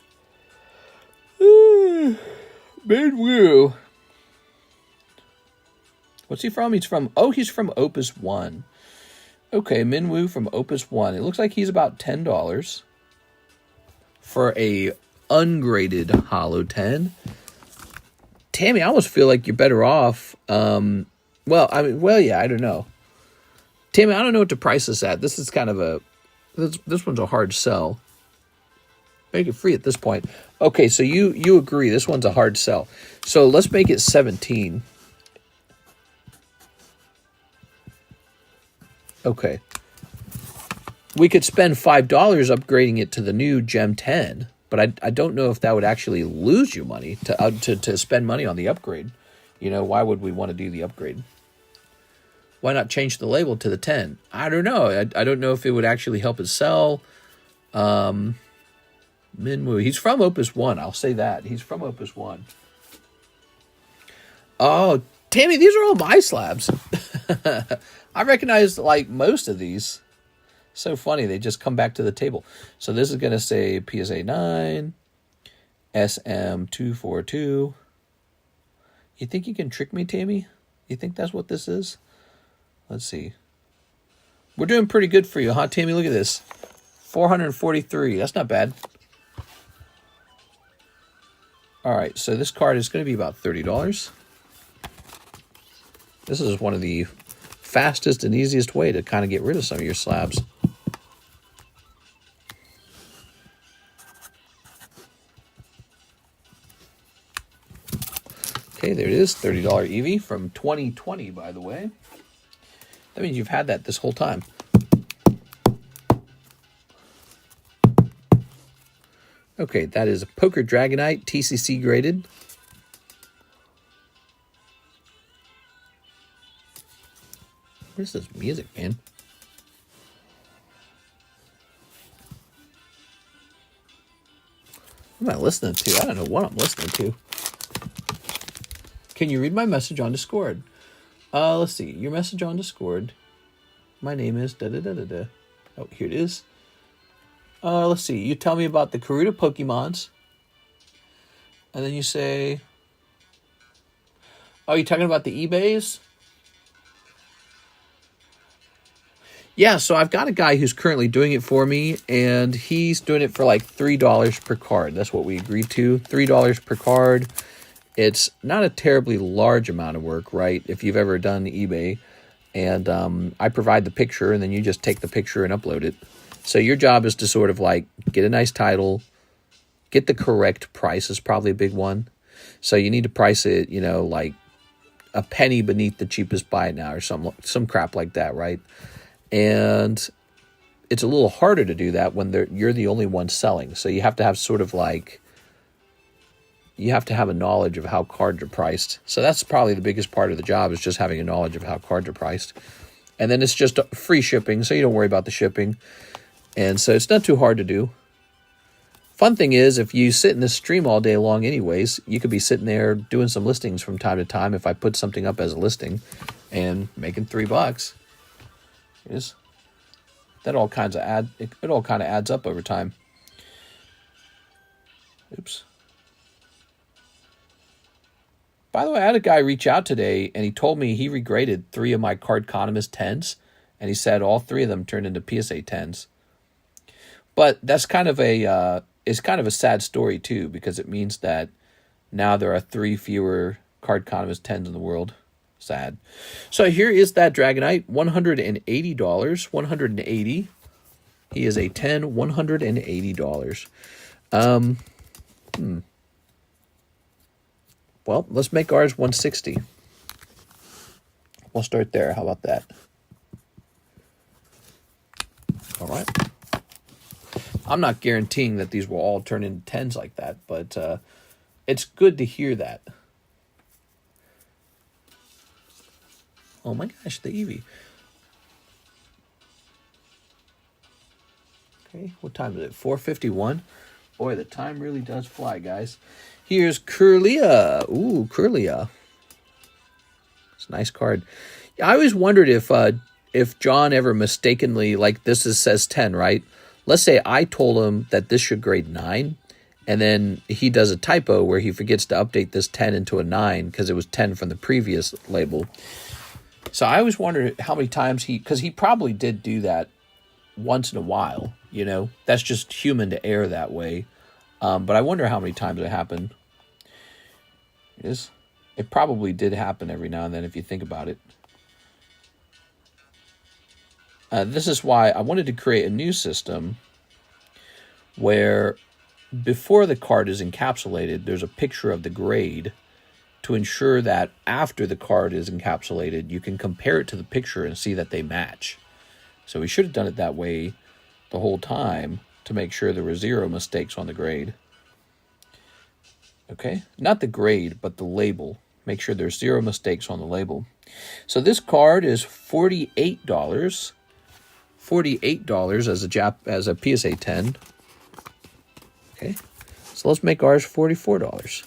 Minwoo. What's he from? He's from Opus 1. Okay, Minwoo from Opus 1. It looks like he's about $10 for a ungraded Holo 10. Tammy, I almost feel like you're better off. Yeah, I don't know. Tammy, I don't know what to price this at. This is kind of this one's a hard sell. Make it free at this point. Okay, so you agree this one's a hard sell. So let's make it 17. Okay. We could spend $5 upgrading it to the new Gem 10, but I don't know if that would actually lose you money to spend money on the upgrade. You know, why would we want to do the upgrade? Why not change the label to the 10? I don't know. I don't know if it would actually help it sell. Minwoo. He's from Opus 1. I'll say that. He's from Opus 1. Oh, Tammy, these are all my slabs. I recognize, like, most of these. So funny. They just come back to the table. So this is going to say PSA 9, SM242. You think you can trick me, Tammy? You think that's what this is? Let's see. We're doing pretty good for you, huh, Tammy? Look at this. 443. That's not bad. All right, so this card is going to be about $30. This is one of the fastest and easiest way to kind of get rid of some of your slabs. Okay, there it is. $30 Eevee from 2020, by the way. That means you've had that this whole time. Okay, that is a Poker Dragonite, TCC graded. What is this music, man? What am I listening to? I don't know what I'm listening to. Can you read my message on Discord? Let's see. Your message on Discord. My name is da-da-da-da-da. Oh, here it is. Let's see. You tell me about the Karuta Pokemons. And then you say... Oh, you're talking about the eBays? Yeah, so I've got a guy who's currently doing it for me, and he's doing it for like $3 per card. That's what we agreed to. $3 per card. It's not a terribly large amount of work, right? If you've ever done eBay. And I provide the picture, and then you just take the picture and upload it. So your job is to sort of like get a nice title, get the correct price is probably a big one. So you need to price it, you know, like a penny beneath the cheapest buy now or some crap like that, right? And it's a little harder to do that when you're the only one selling. So you have to have sort of like, you have to have a knowledge of how cards are priced. So that's probably the biggest part of the job, is just having a knowledge of how cards are priced. And then it's just free shipping, so you don't worry about the shipping. And so it's not too hard to do. Fun thing is, if you sit in this stream all day long anyways, you could be sitting there doing some listings from time to time if I put something up as a listing and making $3. That all kinds of it all kind of adds up over time. Oops. By the way, I had a guy reach out today, and he told me he regraded 3 of my Cardconomist 10s, and he said all 3 of them turned into PSA 10s. But that's kind of a sad story too, because it means that now there are 3 fewer Cardconomist 10s in the world. Sad. So here is that Dragonite, $180. $180. He is a 10, $180. Well, let's make ours 160. We'll start there. How about that? All right. I'm not guaranteeing that these will all turn into 10s like that, but it's good to hear that. Oh my gosh, the Eevee. Okay, what time is it? 4:51. Boy, the time really does fly, guys. Here's Kirlia. Ooh, Kirlia. It's a nice card. I always wondered if John ever mistakenly, like this says 10, right? Let's say I told him that this should grade 9, and then he does a typo where he forgets to update this 10 into a 9 because it was 10 from the previous label. So I always wondered how many times because he probably did do that once in a while, you know. That's just human to err that way. But I wonder how many times it happened. It probably did happen every now and then if you think about it. This is why I wanted to create a new system where before the card is encapsulated, there's a picture of the grade to ensure that after the card is encapsulated, you can compare it to the picture and see that they match. So we should have done it that way the whole time to make sure there were 0 mistakes on the grade. Okay, not the grade, but the label. Make sure there's 0 mistakes on the label. So this card is $48. $48 as a PSA 10. Okay, so let's make ours $44.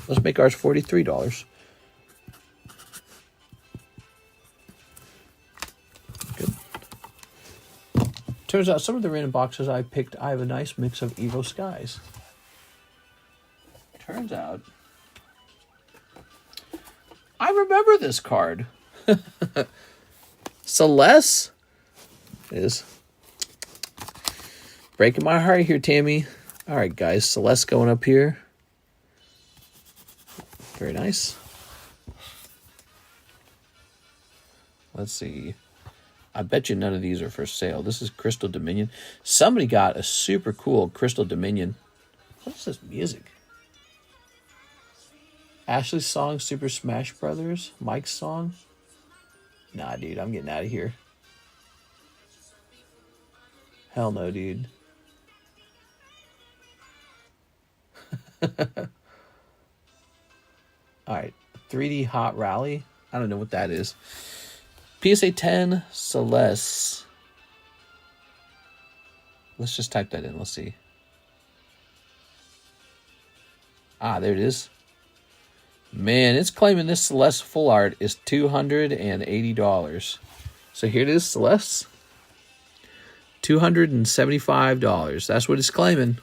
Let's make ours $43. Good. Turns out some of the random boxes I picked, I have a nice mix of Evo Skies. Turns out I remember this card. Celeste is breaking my heart here, Tammy. All right, guys, Celeste going up here. Very nice. Let's see. I bet you none of these are for sale. This is Crystal Dominion. Somebody got a super cool Crystal Dominion. What is this music? Ashley's song, Super Smash Brothers. Mike's song. Nah, dude, I'm getting out of here. Hell no, dude. Alright, 3D Hot Rally. I don't know what that is. PSA 10, Celeste. Let's just type that in. Let's see. Ah, there it is. Man, it's claiming this Celeste full art is $280. So here it is, Celeste. $275. That's what it's claiming.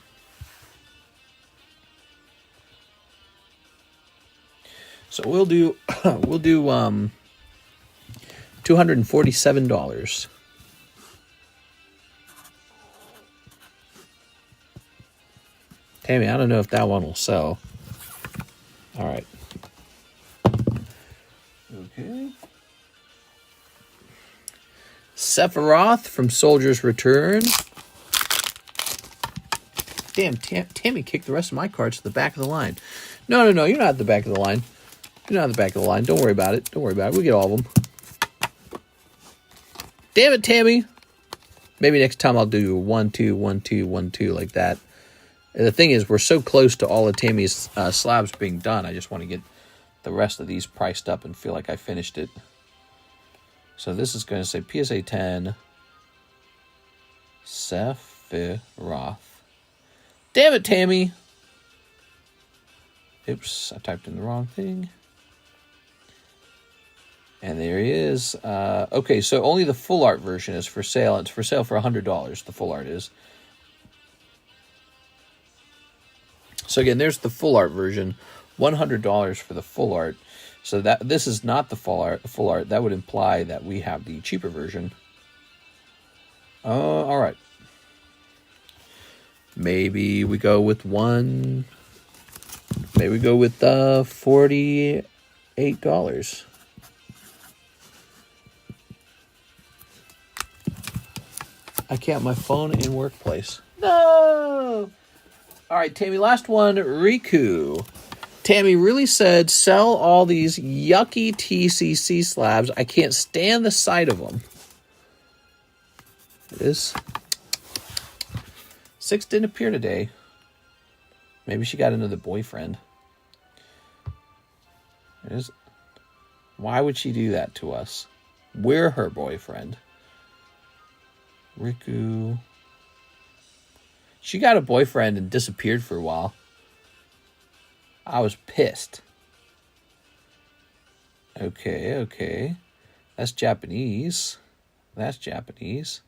So we'll do $247. Tammy, I don't know if that one will sell. All right. Okay. Sephiroth from Soldier's Return. Damn, Tammy kicked the rest of my cards to the back of the line. No, you're not at the back of the line. You're not at the back of the line. Don't worry about it. Don't worry about it. We get all of them. Damn it, Tammy. Maybe next time I'll do 1, 2, 1, 2, 1, 2 like that. And the thing is, we're so close to all of Tammy's slabs being done. I just want to get the rest of these priced up and feel like I finished it. So this is going to say PSA 10 Sephiroth. Damn it, Tammy. Oops, I typed in the wrong thing. And there he is. Okay, so only the full art version is for sale. It's for sale for $100, the full art is. So again, there's the full art version. $100 for the full art. So that this is not the full art. Full art. That would imply that we have the cheaper version. All right. Maybe we go with one. Maybe we go with $48. I can't. My phone in workplace. No. All right, Tammy. Last one. Riku. Tammy really said, sell all these yucky TCC slabs. I can't stand the sight of them. It is. 6 didn't appear today. Maybe she got another boyfriend. It is. Why would she do that to us? We're her boyfriend. Riku. She got a boyfriend and disappeared for a while. I was pissed. Okay. That's Japanese. That's Japanese.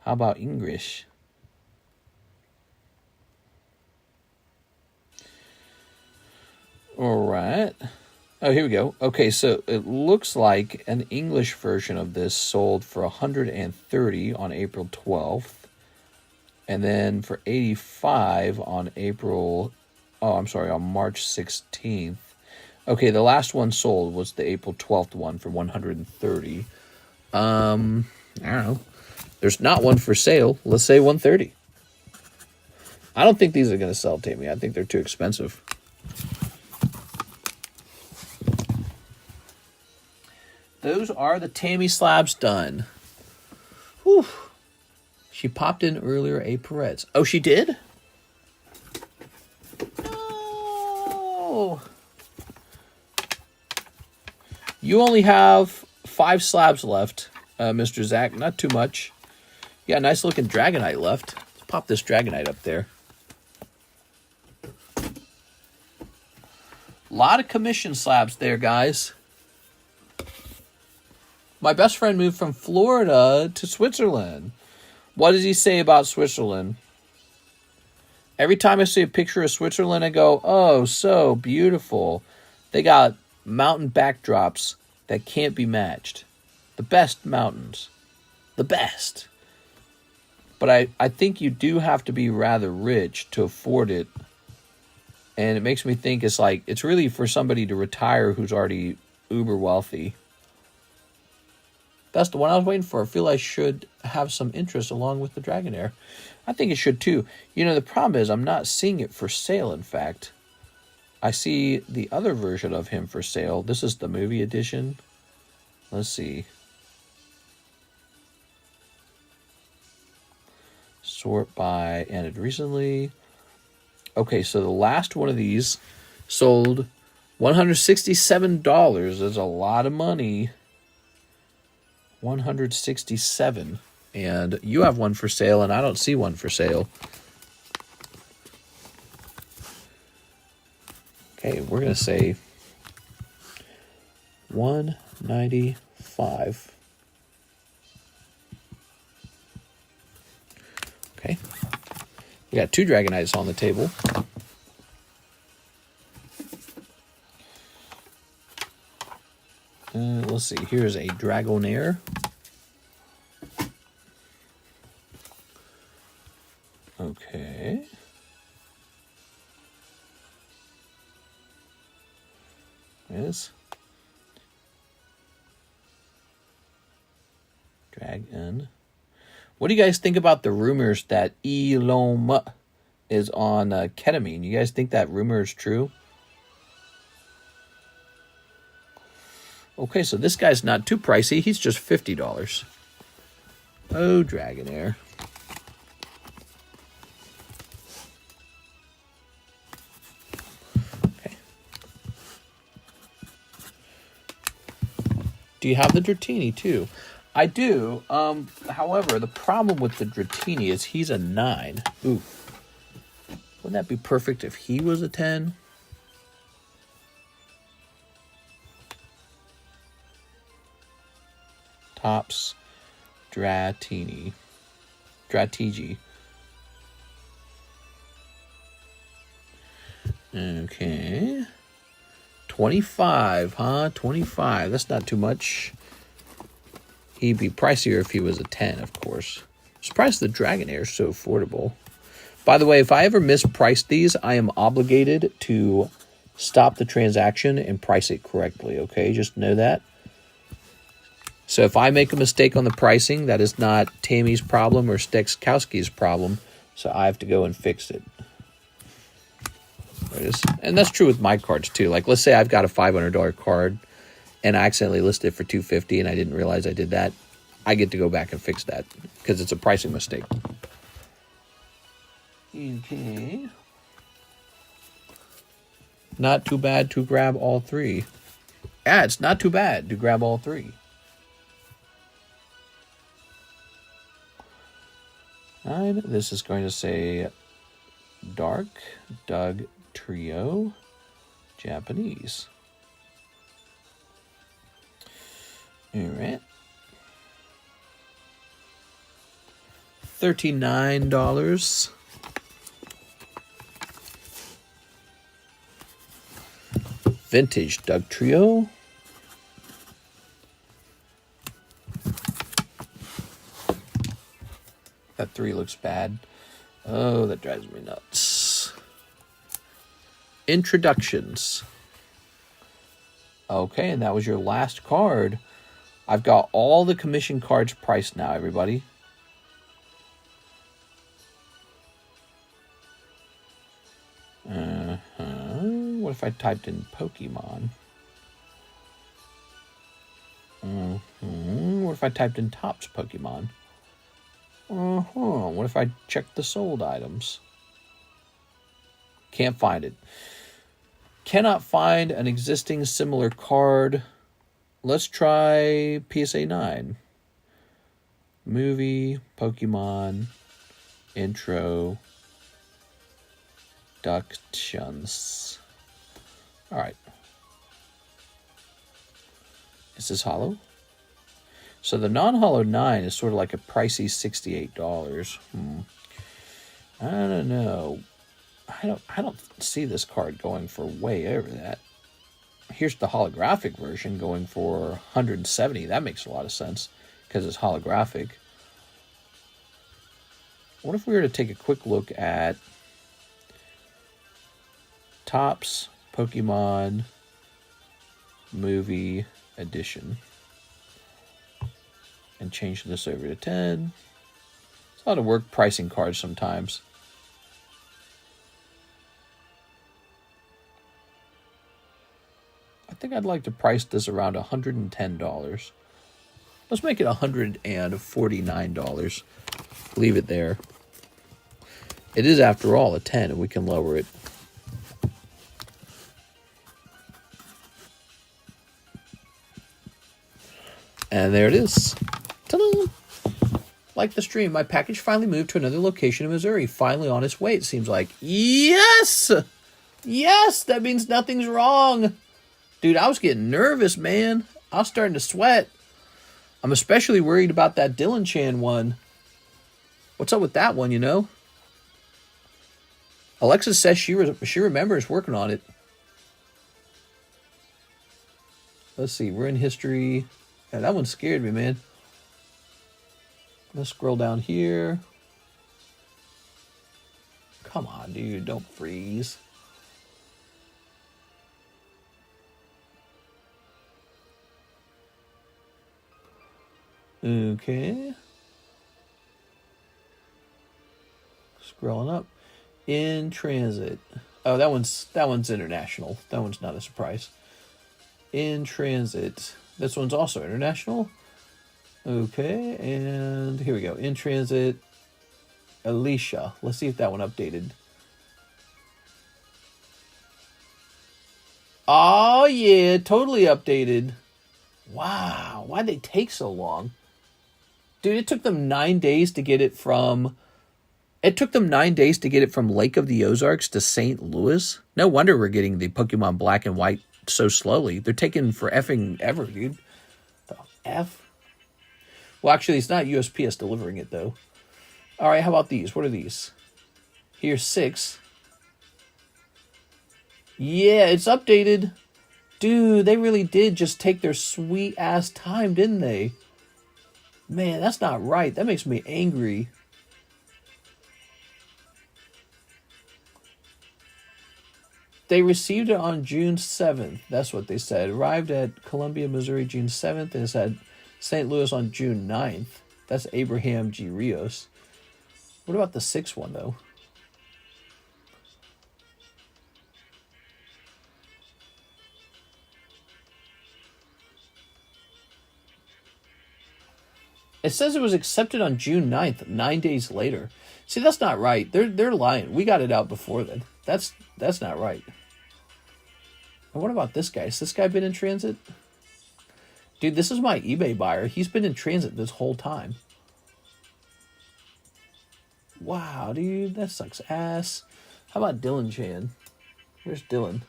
How about English? All right. Oh, here we go. Okay, so it looks like an English version of this sold for $130 on April 12th. And then for $85 on on March 16th. Okay, the last one sold was the April 12th one for $130. I don't know. There's not one for sale. Let's say $130. I don't think these are going to sell, Tammy. I think they're too expensive. Those are the Tammy slabs done. Whew. She popped in earlier, A. Perez. Oh, she did? No. You only have 5 slabs left, Mr. Zach. Not too much. Yeah, nice looking Dragonite left. Let's pop this Dragonite up there. A lot of commission slabs there, guys. My best friend moved from Florida to Switzerland. What does he say about Switzerland? Every time I see a picture of Switzerland, I go, oh, so beautiful. They got mountain backdrops that can't be matched. The best mountains. The best. But I think you do have to be rather rich to afford it. And it makes me think it's really for somebody to retire who's already uber wealthy. That's the one I was waiting for. I feel I should have some interest along with the Dragonair. I think it should too. You know, the problem is I'm not seeing it for sale, in fact. I see the other version of him for sale. This is the movie edition. Let's see. Sort by ended recently. Okay, so the last one of these sold $167. That's a lot of money. $167. And you have one for sale, and I don't see one for sale. Okay, we're going to say $195. Okay. We got 2 Dragonites on the table. Let's see. Here's a Dragonair. Okay. Yes. Dragon. What do you guys think about the rumors that Elon Musk is on ketamine? You guys think that rumor is true? Okay, so this guy's not too pricey. He's just $50. Oh, Dragonair. Okay. Do you have the Dratini, too? I do. However, the problem with the Dratini is he's a 9. Ooh. Wouldn't that be perfect if he was a 10? Tops Dratini. Dratigi. Okay. $25, huh? $25. That's not too much. He'd be pricier if he was a 10, of course. I'm surprised the Dragonair is so affordable. By the way, if I ever misprice these, I am obligated to stop the transaction and price it correctly, okay? Just know that. So if I make a mistake on the pricing, that is not Tammy's problem or Stekskowski's problem, so I have to go and fix it. There it is. And that's true with my cards, too. Like, let's say I've got a $500 card, and I accidentally listed it for $250, and I didn't realize I did that. I get to go back and fix that, because it's a pricing mistake. Okay. Not too bad to grab all three. Yeah, it's not too bad to grab all three. All right, this is going to say Dark Doug Trio Japanese. All right. $39. Vintage Doug Trio. That 3 looks bad. Oh, that drives me nuts. Introductions. Okay, and that was your last card. I've got all the commission cards priced now, everybody. What if I typed in Pokemon? What if I typed in Topps Pokemon? What if I checked the sold items? Can't find it. Cannot find an existing similar card. Let's try PSA 9. Movie, Pokemon, intro, Ductions. Alright. Is this hollow? So the non-hollow 9 is sort of like a pricey $68. I don't know. I don't see this card going for way over that. Here's the holographic version going for $170. That makes a lot of sense because it's holographic. What if we were to take a quick look at Topps Pokemon Movie Edition and change this over to 10. It's a lot of work pricing cards sometimes. I think I'd like to price this around $110. Let's make it $149. Leave it there. It is, after all, a 10, and we can lower it. And there it is. Ta-da! Like the stream, my package finally moved to another location in Missouri. Finally on its way, it seems like. Yes! Yes! That means nothing's wrong. Dude, I was getting nervous, man. I was starting to sweat. I'm especially worried about that Dylan Chan one. What's up with that one, you know? Alexis says she remembers working on it. Let's see. We're in history. Yeah, that one scared me, man. Let's scroll down here. Come on, dude. Don't freeze. Okay. Scrolling up. In transit. Oh, that one's international. That one's not a surprise. In transit. This one's also international. Okay, and here we go. In transit. Alicia. Let's see if that one updated. Oh yeah, totally updated. Wow, why'd they take so long? Dude, it took them 9 days to get it from... It took them 9 days to get it from Lake of the Ozarks to St. Louis. No wonder we're getting the Pokemon Black and White so slowly. They're taking for effing ever, dude. The F? Well, actually, it's not USPS delivering it, though. All right, how about these? What are these? Here's 6. Yeah, it's updated. Dude, they really did just take their sweet ass time, didn't they? Man, that's not right. That makes me angry. They received it on June 7th. That's what they said. Arrived at Columbia, Missouri, June 7th, and it's at St. Louis on June 9th. That's Abraham G. Rios. What about the 6th one, though? It says it was accepted on June 9th, 9 days later. See, that's not right. They're lying. We got it out before then. That's not right. And what about this guy? Has this guy been in transit? Dude, this is my eBay buyer. He's been in transit this whole time. Wow, dude, that sucks ass. How about Dylan Chan? Where's Dylan?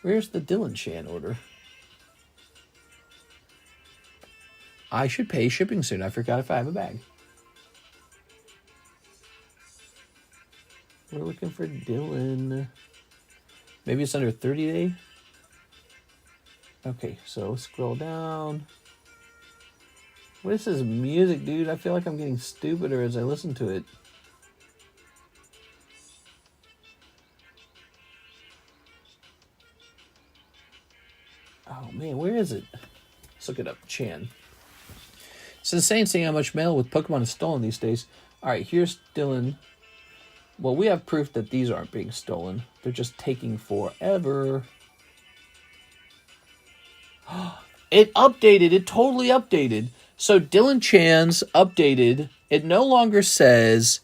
Where's the Dylan Chan order? I should pay shipping soon. I forgot if I have a bag. We're looking for Dylan. Maybe it's under 30 day. Okay, so scroll down. What is this music, dude? I feel like I'm getting stupider as I listen to it. Oh man, where is it? Let's look it up. Chan. It's insane seeing how much mail with Pokemon is stolen these days. Alright, here's Dylan. Well, we have proof that these aren't being stolen. They're just taking forever. It updated. It totally updated. So Dylan Chan's updated. It no longer says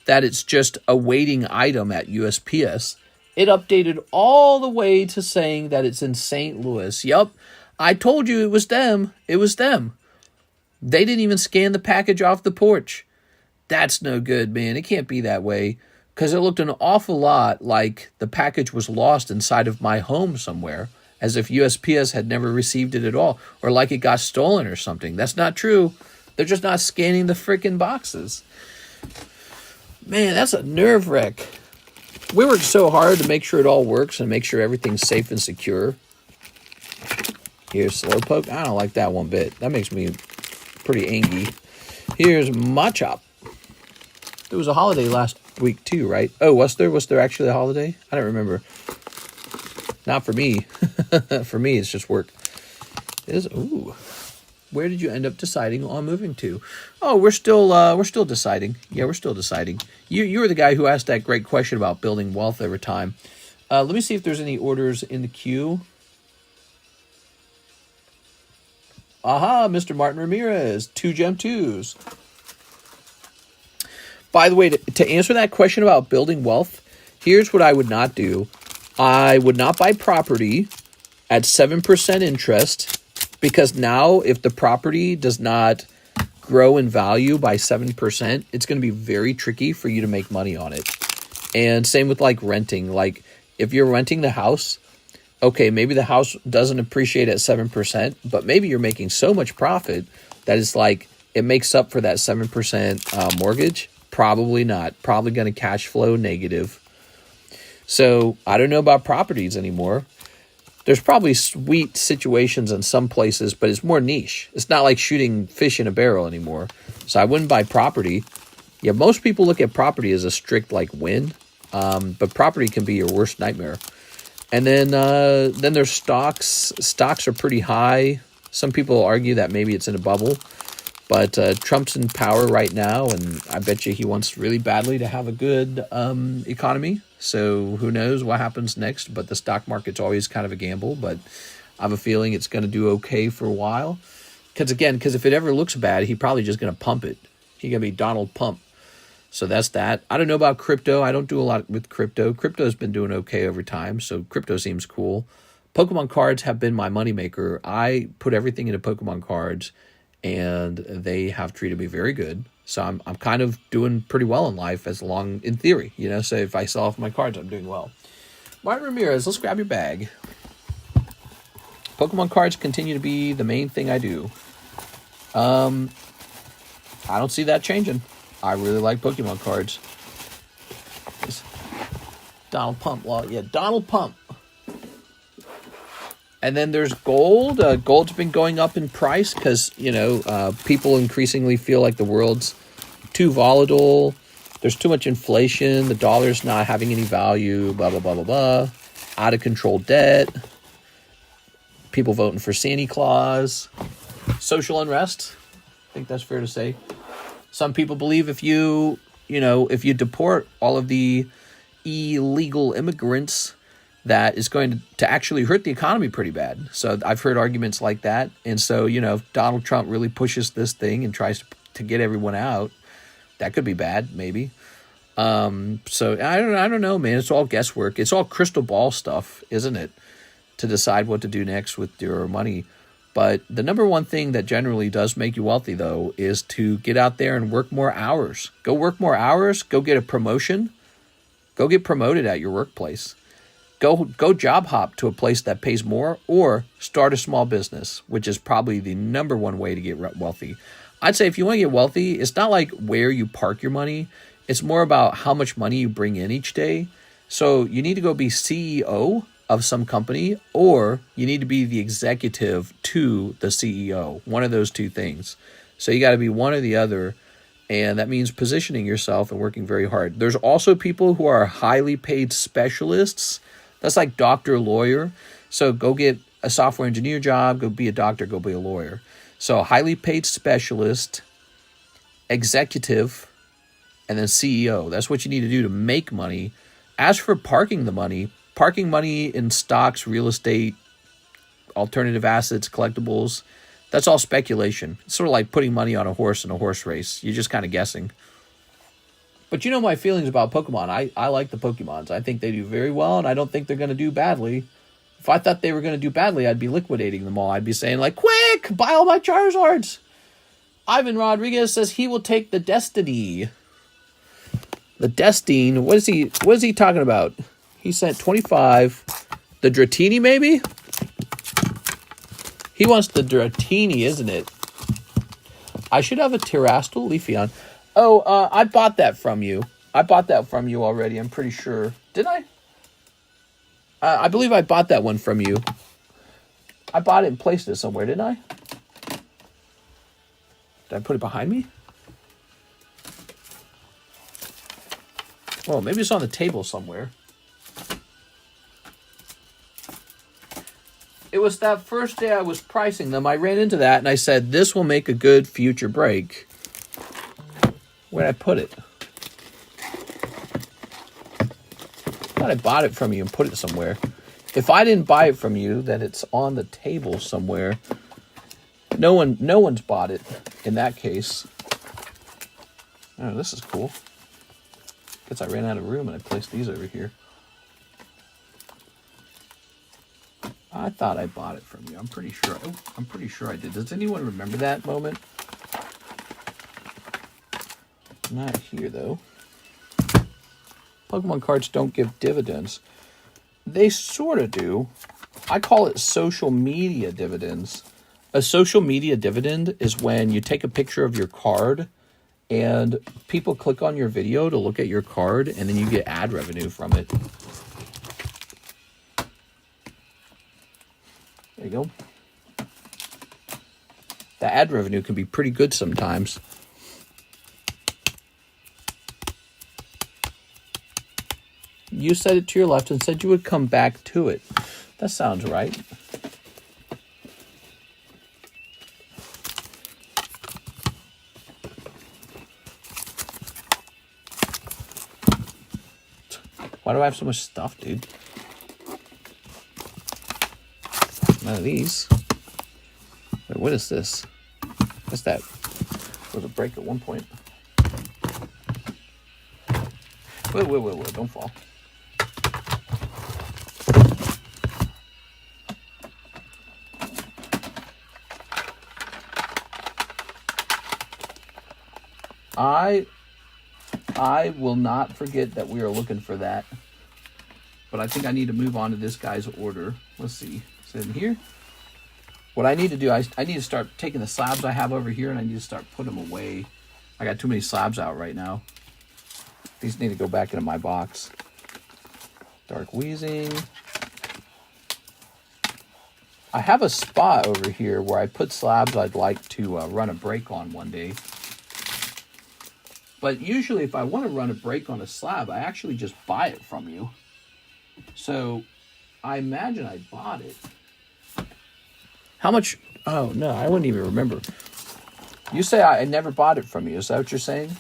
that it's just a waiting item at USPS. It updated all the way to saying that it's in St. Louis. Yup. I told you it was them. It was them. They didn't even scan the package off the porch. That's no good, man. It can't be that way. Because it looked an awful lot like the package was lost inside of my home somewhere, as if USPS had never received it at all, or like it got stolen or something. That's not true. They're just not scanning the freaking boxes. Man, that's a nerve wreck. We worked so hard to make sure it all works and make sure everything's safe and secure. Here's Slowpoke. I don't like that one bit. That makes me pretty angry. Here's Machop. There was a holiday last week too, right? Oh, was there? Was there actually a holiday? I don't remember. Not for me. For me, it's just work. Ooh. Where did you end up deciding on moving to? Oh, we're still deciding. Yeah, we're still deciding. You were the guy who asked that great question about building wealth over time. Let me see if there's any orders in the queue. Aha, Mr. Martin Ramirez, 2 Gem 2s. By the way, to answer that question about building wealth, here's what I would not do. I would not buy property at 7% interest, because now if the property does not grow in value by 7%, it's going to be very tricky for you to make money on it. And same with like renting. Like if you're renting the house, okay, maybe the house doesn't appreciate at 7%, but maybe you're making so much profit that it's like it makes up for that 7% mortgage. Probably not. Probably going to cash flow negative. So I don't know about properties anymore. There's probably sweet situations in some places, but it's more niche. It's not like shooting fish in a barrel anymore. So I wouldn't buy property. Yeah, most people look at property as a strict like win, but property can be your worst nightmare. And then there's stocks. Stocks are pretty high. Some people argue that maybe it's in a bubble. But Trump's in power right now, and I bet you he wants really badly to have a good economy. So who knows what happens next, but the stock market's always kind of a gamble, but I have a feeling it's going to do okay for a while. Because if it ever looks bad, he's probably just going to pump it. He's going to be Donald Pump. So that's that. I don't know about crypto. I don't do a lot with crypto. Crypto's been doing okay over time, so crypto seems cool. Pokemon cards have been my moneymaker. I put everything into Pokemon cards, and they have treated me very good. So I'm kind of doing pretty well in life, in theory, so if I sell off my cards, I'm doing well. Martin Ramirez, let's grab your bag. Pokemon cards continue to be the main thing I do. I don't see that changing. I really like Pokemon cards. Donald Pump. Well, yeah, Donald Pump. And then there's gold. Gold's been going up in price because, you know, people increasingly feel like the world's too volatile. There's too much inflation. The dollar's not having any value. Blah, blah, blah, blah, blah. Out of control debt. People voting for Santa Claus. Social unrest. I think that's fair to say. Some people believe if you deport all of the illegal immigrants, that is going to actually hurt the economy pretty bad. So I've heard arguments like that. And so, you know, if Donald Trump really pushes this thing and tries to get everyone out, that could be bad, maybe. So I don't know, man. It's all guesswork. It's all crystal ball stuff, isn't it? To decide what to do next with your money. But the number one thing that generally does make you wealthy, though, is to get out there and work more hours. Go work more hours. Go get a promotion. Go get promoted at your workplace. Go job hop to a place that pays more, or start a small business, which is probably the number one way to get wealthy. I'd say if you want to get wealthy, it's not like where you park your money. It's more about how much money you bring in each day. So you need to go be CEO of some company, or you need to be the executive to the CEO. One of those two things. So you got to be one or the other. And that means positioning yourself and working very hard. There's also people who are highly paid specialists. That's like doctor, lawyer. So go get a software engineer job, go be a doctor, go be a lawyer. So highly paid specialist, executive, and then CEO. That's what you need to do to make money. As for parking money in stocks, real estate, alternative assets, collectibles, that's all speculation. It's sort of like putting money on a horse in a horse race. You're just kind of guessing. But you know my feelings about Pokemon. I like the Pokemons. I think they do very well, and I don't think they're going to do badly. If I thought they were going to do badly, I'd be liquidating them all. I'd be saying, like, quick, buy all my Charizards. Ivan Rodriguez says he will take the Destiny. The Destine. What is he talking about? He sent 25. The Dratini, maybe? He wants the Dratini, isn't it? I should have a Terastal Leafeon. Oh, I bought that from you. I bought that from you already, I'm pretty sure. Did I? I believe I bought that one from you. I bought it and placed it somewhere, didn't I? Did I put it behind me? Oh, maybe it's on the table somewhere. It was that first day I was pricing them. I ran into that and I said, this will make a good future break. Where'd I put it? I thought I bought it from you and put it somewhere. If I didn't buy it from you, then it's on the table somewhere. No one's bought it in that case. Oh, this is cool. Guess I ran out of room and I placed these over here. I thought I bought it from you. I'm pretty sure. Oh, I'm pretty sure I did. Does anyone remember that moment? Not here, though. Pokemon cards don't give dividends. They sort of do. I call it social media dividends. A social media dividend is when you take a picture of your card and people click on your video to look at your card, and then you get ad revenue from it. There you go. The ad revenue can be pretty good sometimes. You said it to your left and said you would come back to it. That sounds right. Why do I have so much stuff, dude? None of these. Wait, what is this? What's that? There was a break at one point. Wait, don't fall. I will not forget that we are looking for that. But I think I need to move on to this guy's order. Let's see. Is it in here? What I need to do, I need to start taking the slabs I have over here and I need to start putting them away. I got too many slabs out right now. These need to go back into my box. Dark Wheezing. I have a spot over here where I put slabs I'd like to run a break on one day. But usually if I want to run a break on a slab, I actually just buy it from you. So I imagine I bought it. How much? Oh, no, I wouldn't even remember. You say I never bought it from you. Is that what you're saying?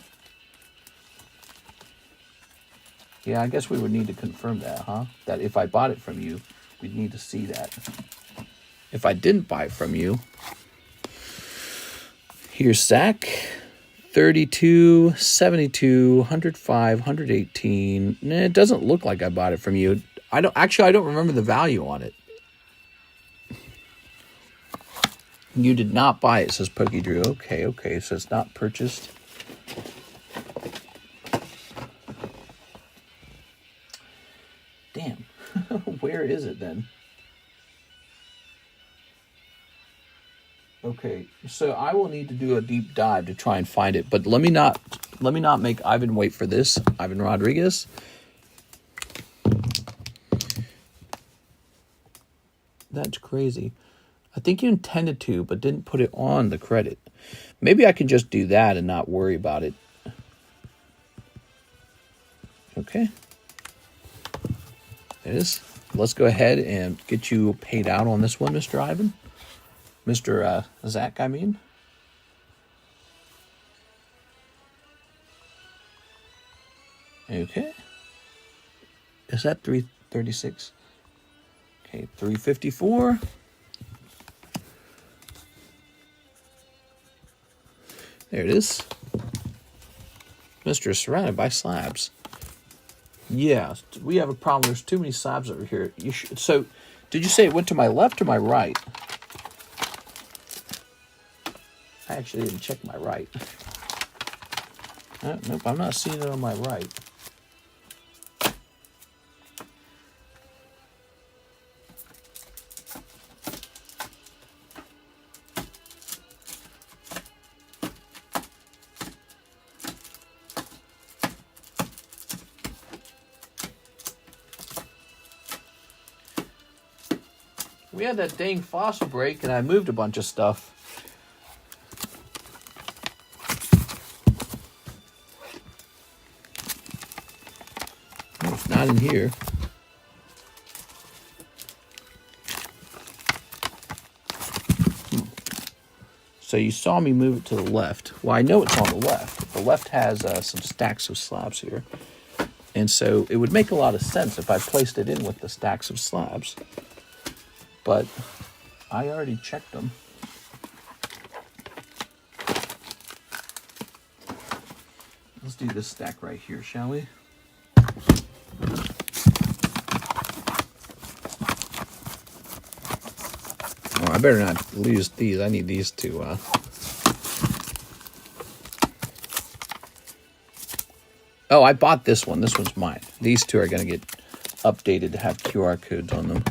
Yeah, I guess we would need to confirm that, huh? That if I bought it from you, we'd need to see that. If I didn't buy it from you, here's Zach. 32, 72, 105, 118. Nah, it doesn't look like I bought it from you. I don't remember the value on it. You did not buy it, says Pokey Drew. Okay, so it's not purchased. Damn. Where is it then? Okay, so I will need to do a deep dive to try and find it, but let me not make Ivan wait for this. Ivan Rodriguez. That's crazy. I think you intended to, but didn't put it on the credit. Maybe I can just do that and not worry about it. Okay. There it is. Let's go ahead and get you paid out on this one, Mr. Ivan. Mr. Zach, I mean. Okay. Is that 336? Okay, 354. There it is. Mr. Surrounded by Slabs. Yeah, we have a problem. There's too many slabs over here. So, did you say it went to my left or my right? I actually didn't check my right. Nope, I'm not seeing it on my right. We had that dang fossil break and I moved a bunch of stuff. It's not in here. So you saw me move it to the left. Well, I know it's on the left. The left has some stacks of slabs here. And so it would make a lot of sense if I placed it in with the stacks of slabs. But I already checked them. Let's do this stack right here, shall we? Oh, I better not lose these. I need these to... Oh, I bought this one. This one's mine. These two are going to get updated to have QR codes on them.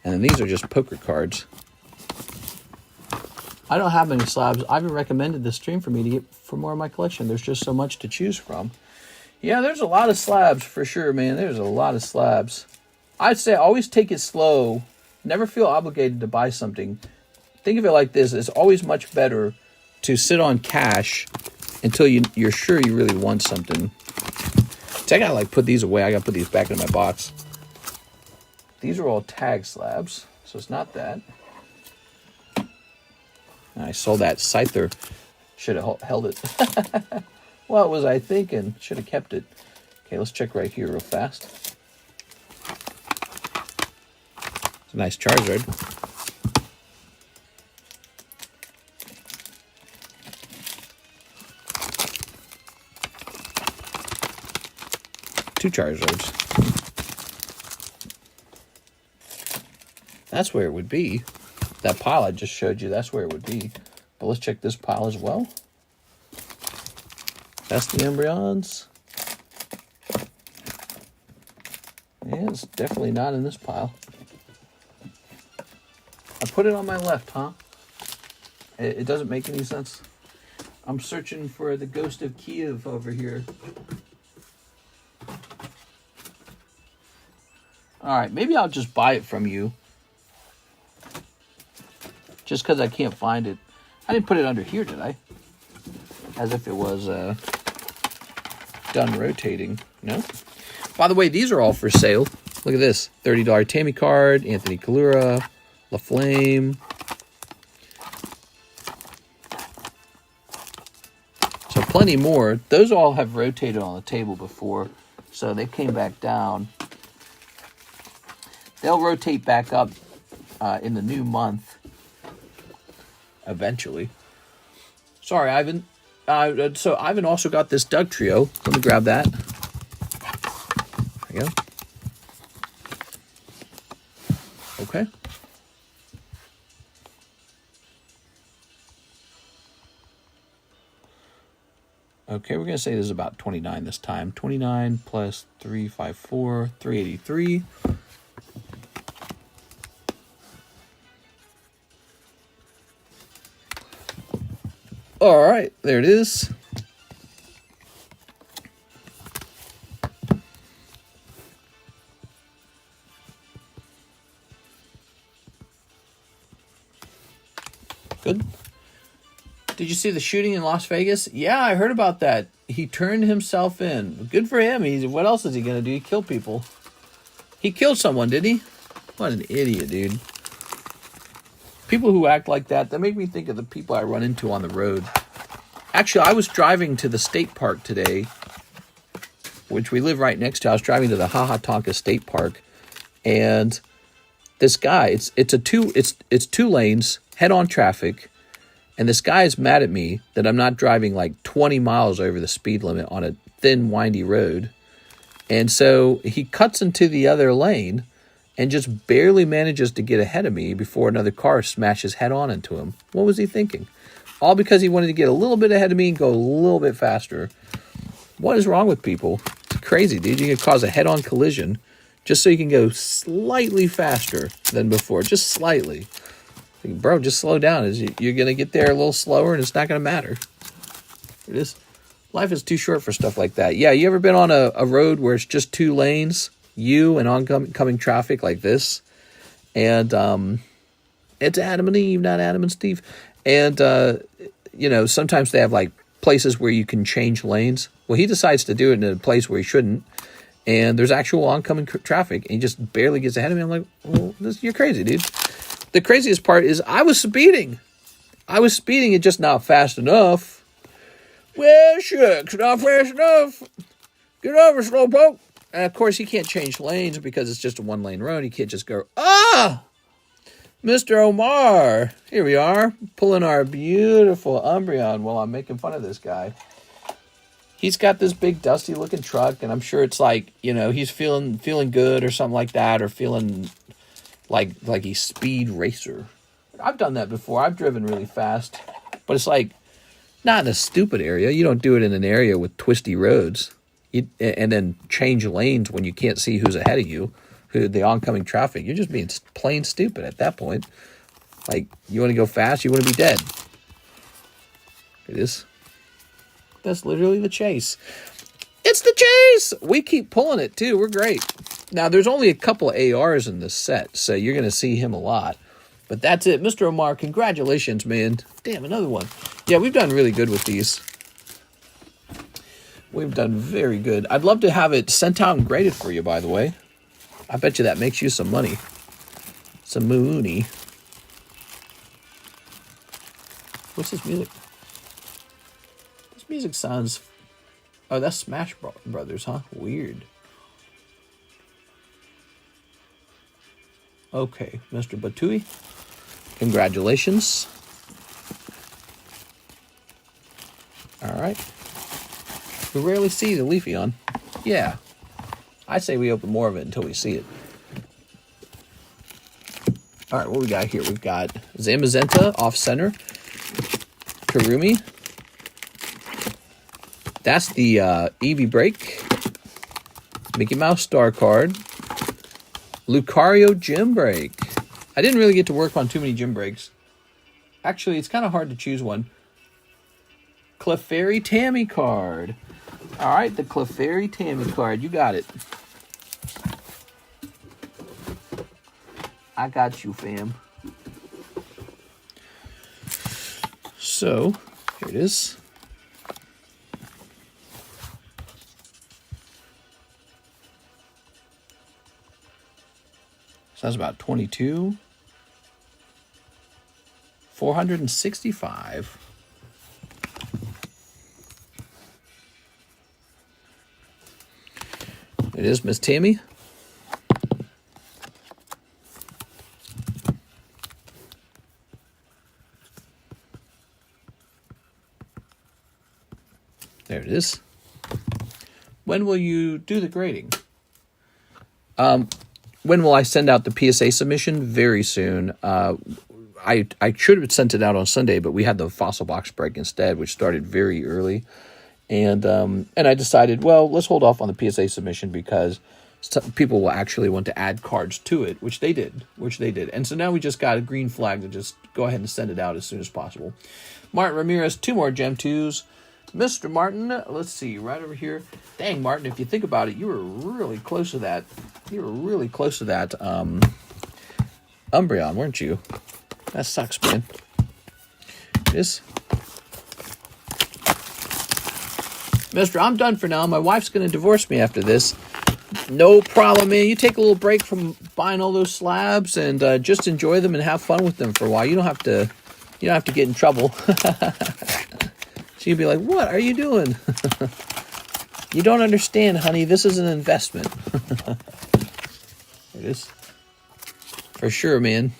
And then these are just poker cards. I don't have many slabs. Ivan recommended this stream for me to get for more of my collection. There's just so much to choose from. Yeah, there's a lot of slabs for sure, man. There's a lot of slabs. I'd say always take it slow. Never feel obligated to buy something. Think of it like this. It's always much better to sit on cash until you're sure you really want something. So I gotta put these away. I gotta put these back in my box. These are all tag slabs, so it's not that. I sold that Scyther. Should have held it. What was I thinking? Should have kept it. Okay, let's check right here real fast. It's a nice Charizard. Two Charizards. That's where it would be. That pile I just showed you, that's where it would be. But let's check this pile as well. That's the embryons. Yeah, it's definitely not in this pile. I put it on my left, huh? It doesn't make any sense. I'm searching for the Ghost of Kiev over here. All right, maybe I'll just buy it from you. Just because I can't find it. I didn't put it under here, did I? As if it was done rotating. No? By the way, these are all for sale. Look at this. $30 Tammy card, Anthony Kalura, La Flame. So plenty more. Those all have rotated on the table before. So they came back down. They'll rotate back up in the new month. Eventually. Sorry, Ivan. So Ivan also got this Doug Trio. Let me grab that. There we go. Okay. Okay, we're going to say this is about 29 this time. 29 plus 354, 383. All right, there it is. Good. Did you see the shooting in Las Vegas? Yeah, I heard about that. He turned himself in. Good for him. What else is he going to do? He killed people. He killed someone, did he? What an idiot, dude. People who act like that, that make me think of the people I run into on the road. Actually, I was driving to the state park today, which we live right next to. I was driving to the Hahatonka State Park, and this guy, it's two lanes, head-on traffic, and this guy is mad at me that I'm not driving like 20 miles over the speed limit on a thin, windy road. And so he cuts into the other lane and just barely manages to get ahead of me before another car smashes head-on into him. What was he thinking? All because he wanted to get a little bit ahead of me and go a little bit faster. What is wrong with people? It's crazy, dude. You can cause a head-on collision just so you can go slightly faster than before. Just slightly. Like, bro, just slow down. You're going to get there a little slower and it's not going to matter. Life is too short for stuff like that. Yeah, you ever been on a road where it's just two lanes? You and oncoming traffic like this, and it's Adam and Eve, not Adam and Steve. And sometimes they have like places where you can change lanes. Well, he decides to do it in a place where he shouldn't, and there's actual oncoming traffic, and he just barely gets ahead of me. I'm like, well, you're crazy, dude. The craziest part is I was speeding. and just not fast enough. Well, shucks, not fast enough. Get over, slowpoke. And of course, he can't change lanes because it's just a one-lane road. He can't just go, Mr. Omar. Here we are, pulling our beautiful Umbreon while I'm making fun of this guy. He's got this big, dusty-looking truck, and I'm sure it's like, he's feeling good or something like that, or feeling like he's Speed Racer. I've done that before. I've driven really fast, but it's like not in a stupid area. You don't do it in an area with twisty roads. And then change lanes when you can't see who's ahead of you, the oncoming traffic. You're just being plain stupid at that point. Like, you want to go fast, you want to be dead. It is. That's literally the chase. It's the chase! We keep pulling it, too. We're great. Now, there's only a couple of ARs in this set, so you're going to see him a lot. But that's it. Mr. Omar, congratulations, man. Damn, another one. Yeah, we've done really good with these. We've done very good. I'd love to have it sent out and graded for you, by the way. I bet you that makes you some money. Some money. What's this music? This music sounds... Oh, that's Smash Brothers, huh? Weird. Okay, Mr. Batui. Congratulations. All right. We rarely see the Leafeon. Yeah. I say we open more of it until we see it. All right, what we got here? We've got Zamazenta off-center. Karumi. That's the Eevee break. Mickey Mouse star card. Lucario gym break. I didn't really get to work on too many gym breaks. Actually, it's kind of hard to choose one. Clefairy Tammy card. All right, the Clefairy Tammy card. You got it. I got you, fam. So, here it is. So that's about 22. 465. It is Miss Tammy. There it is. When will you do the grading? When will I send out the PSA submission? Very soon. I should have sent it out on Sunday, but we had the fossil box break instead, which started very early. And I decided, well, let's hold off on the PSA submission because some people will actually want to add cards to it, which they did. And so now we just got a green flag to just go ahead and send it out as soon as possible. Martin Ramirez, 2 more Gem 2s. Mr. Martin, let's see, right over here. Dang, Martin, if you think about it, you were really close to that. Umbreon, weren't you? That sucks, man. This. Mister, I'm done for now. My wife's going to divorce me after this. No problem, man. You take a little break from buying all those slabs and just enjoy them and have fun with them for a while. You don't have to get in trouble. She'd be like, what are you doing? You don't understand, honey. This is an investment. It is. For sure, man.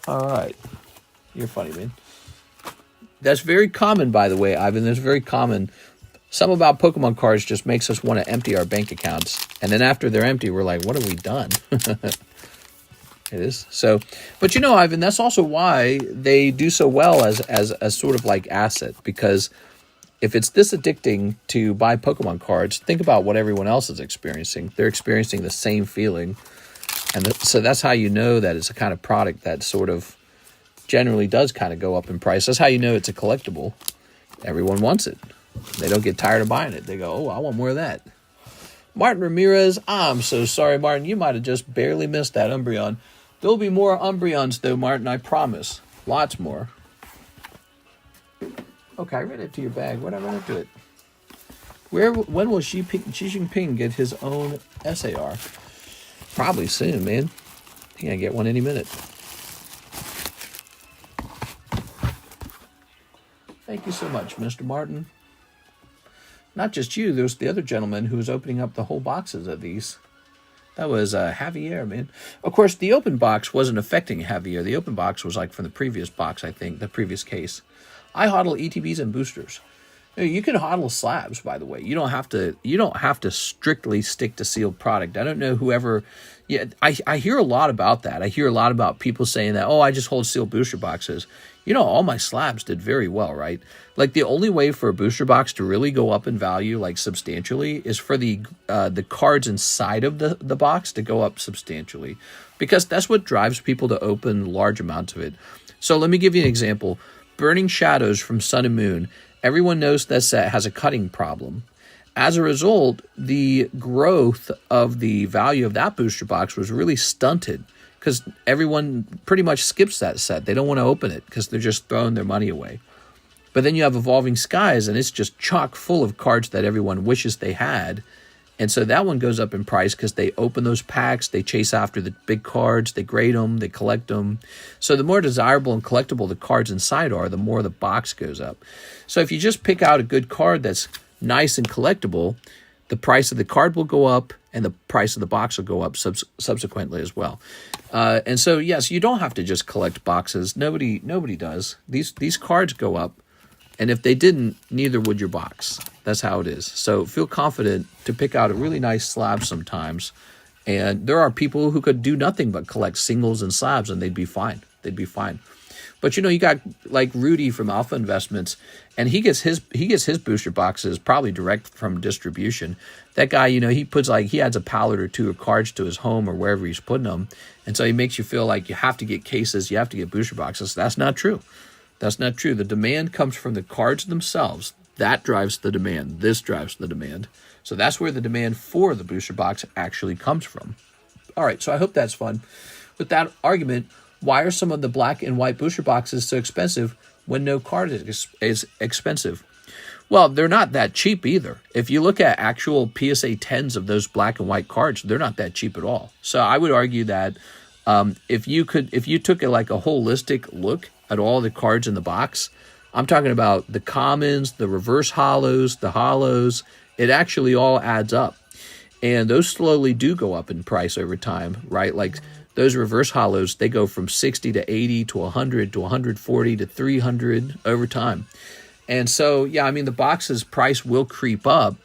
All right. You're funny, man. That's very common, by the way, Ivan. That's very common. Something about Pokemon cards just makes us want to empty our bank accounts. And then after they're empty, we're like, what have we done? It is. So, but you know, Ivan, that's also why they do so well as a sort of like asset. Because if it's this addicting to buy Pokemon cards, think about what everyone else is experiencing. They're experiencing the same feeling. And so that's how you know that it's a kind of product that sort of generally does kind of go up in price. That's how you know it's a collectible. Everyone wants it. They don't get tired of buying it. They go, oh, I want more of that. Martin Ramirez, I'm so sorry, Martin. You might have just barely missed that Umbreon. There'll be more Umbreons, though, Martin, I promise. Lots more. Okay, I ran into your bag. Where'd I run into it? When will Xi Jinping get his own SAR? Probably soon, man. He's going to get one any minute. Thank you so much, Mr. Martin. Not just you, there's the other gentleman who was opening up the whole boxes of these. That was Javier, man. Of course, the open box wasn't affecting Javier. The open box was like from the previous box, I think, the previous case. I hodl ETBs and boosters. You can hodl slabs, by the way. You don't have to strictly stick to sealed product. I don't know whoever. Yeah, I hear a lot about that. I hear a lot about people saying that, oh, I just hold sealed booster boxes. You know, all my slabs did very well, right? Like the only way for a booster box to really go up in value, like substantially, is for the cards inside of the box to go up substantially, because that's what drives people to open large amounts of it. So let me give you an example. Burning Shadows from Sun and Moon. Everyone knows that set has a cutting problem. As a result, the growth of the value of that booster box was really stunted because everyone pretty much skips that set. They don't want to open it because they're just throwing their money away. But then you have Evolving Skies, and it's just chock full of cards that everyone wishes they had. And so that one goes up in price because they open those packs, they chase after the big cards, they grade them, they collect them. So the more desirable and collectible the cards inside are, the more the box goes up. So if you just pick out a good card that's nice and collectible, the price of the card will go up and the price of the box will go up subsequently as well. And so, yes, you don't have to just collect boxes. Nobody does. These cards go up. And if they didn't, neither would your box. That's how it is. So feel confident to pick out a really nice slab sometimes. And there are people who could do nothing but collect singles and slabs, and they'd be fine. They'd be fine. But, you know, you got like Rudy from Alpha Investments, and he gets his booster boxes probably direct from distribution. That guy, you know, he adds a pallet or two of cards to his home or wherever he's putting them. And so he makes you feel like you have to get cases, you have to get booster boxes. That's not true. That's not true. The demand comes from the cards themselves. That drives the demand. This drives the demand. So that's where the demand for the booster box actually comes from. All right, so I hope that's fun. With that argument, why are some of the black and white booster boxes so expensive when no card is expensive? Well, they're not that cheap either. If you look at actual PSA 10s of those black and white cards, they're not that cheap at all. So I would argue that if you took like a holistic look at all the cards in the box, I'm talking about the commons, the reverse holos, the holos, it actually all adds up. And those slowly do go up in price over time, right? Like those reverse holos, they go from 60 to 80 to 100 to 140 to 300 over time. And so, yeah, I mean, the box's price will creep up,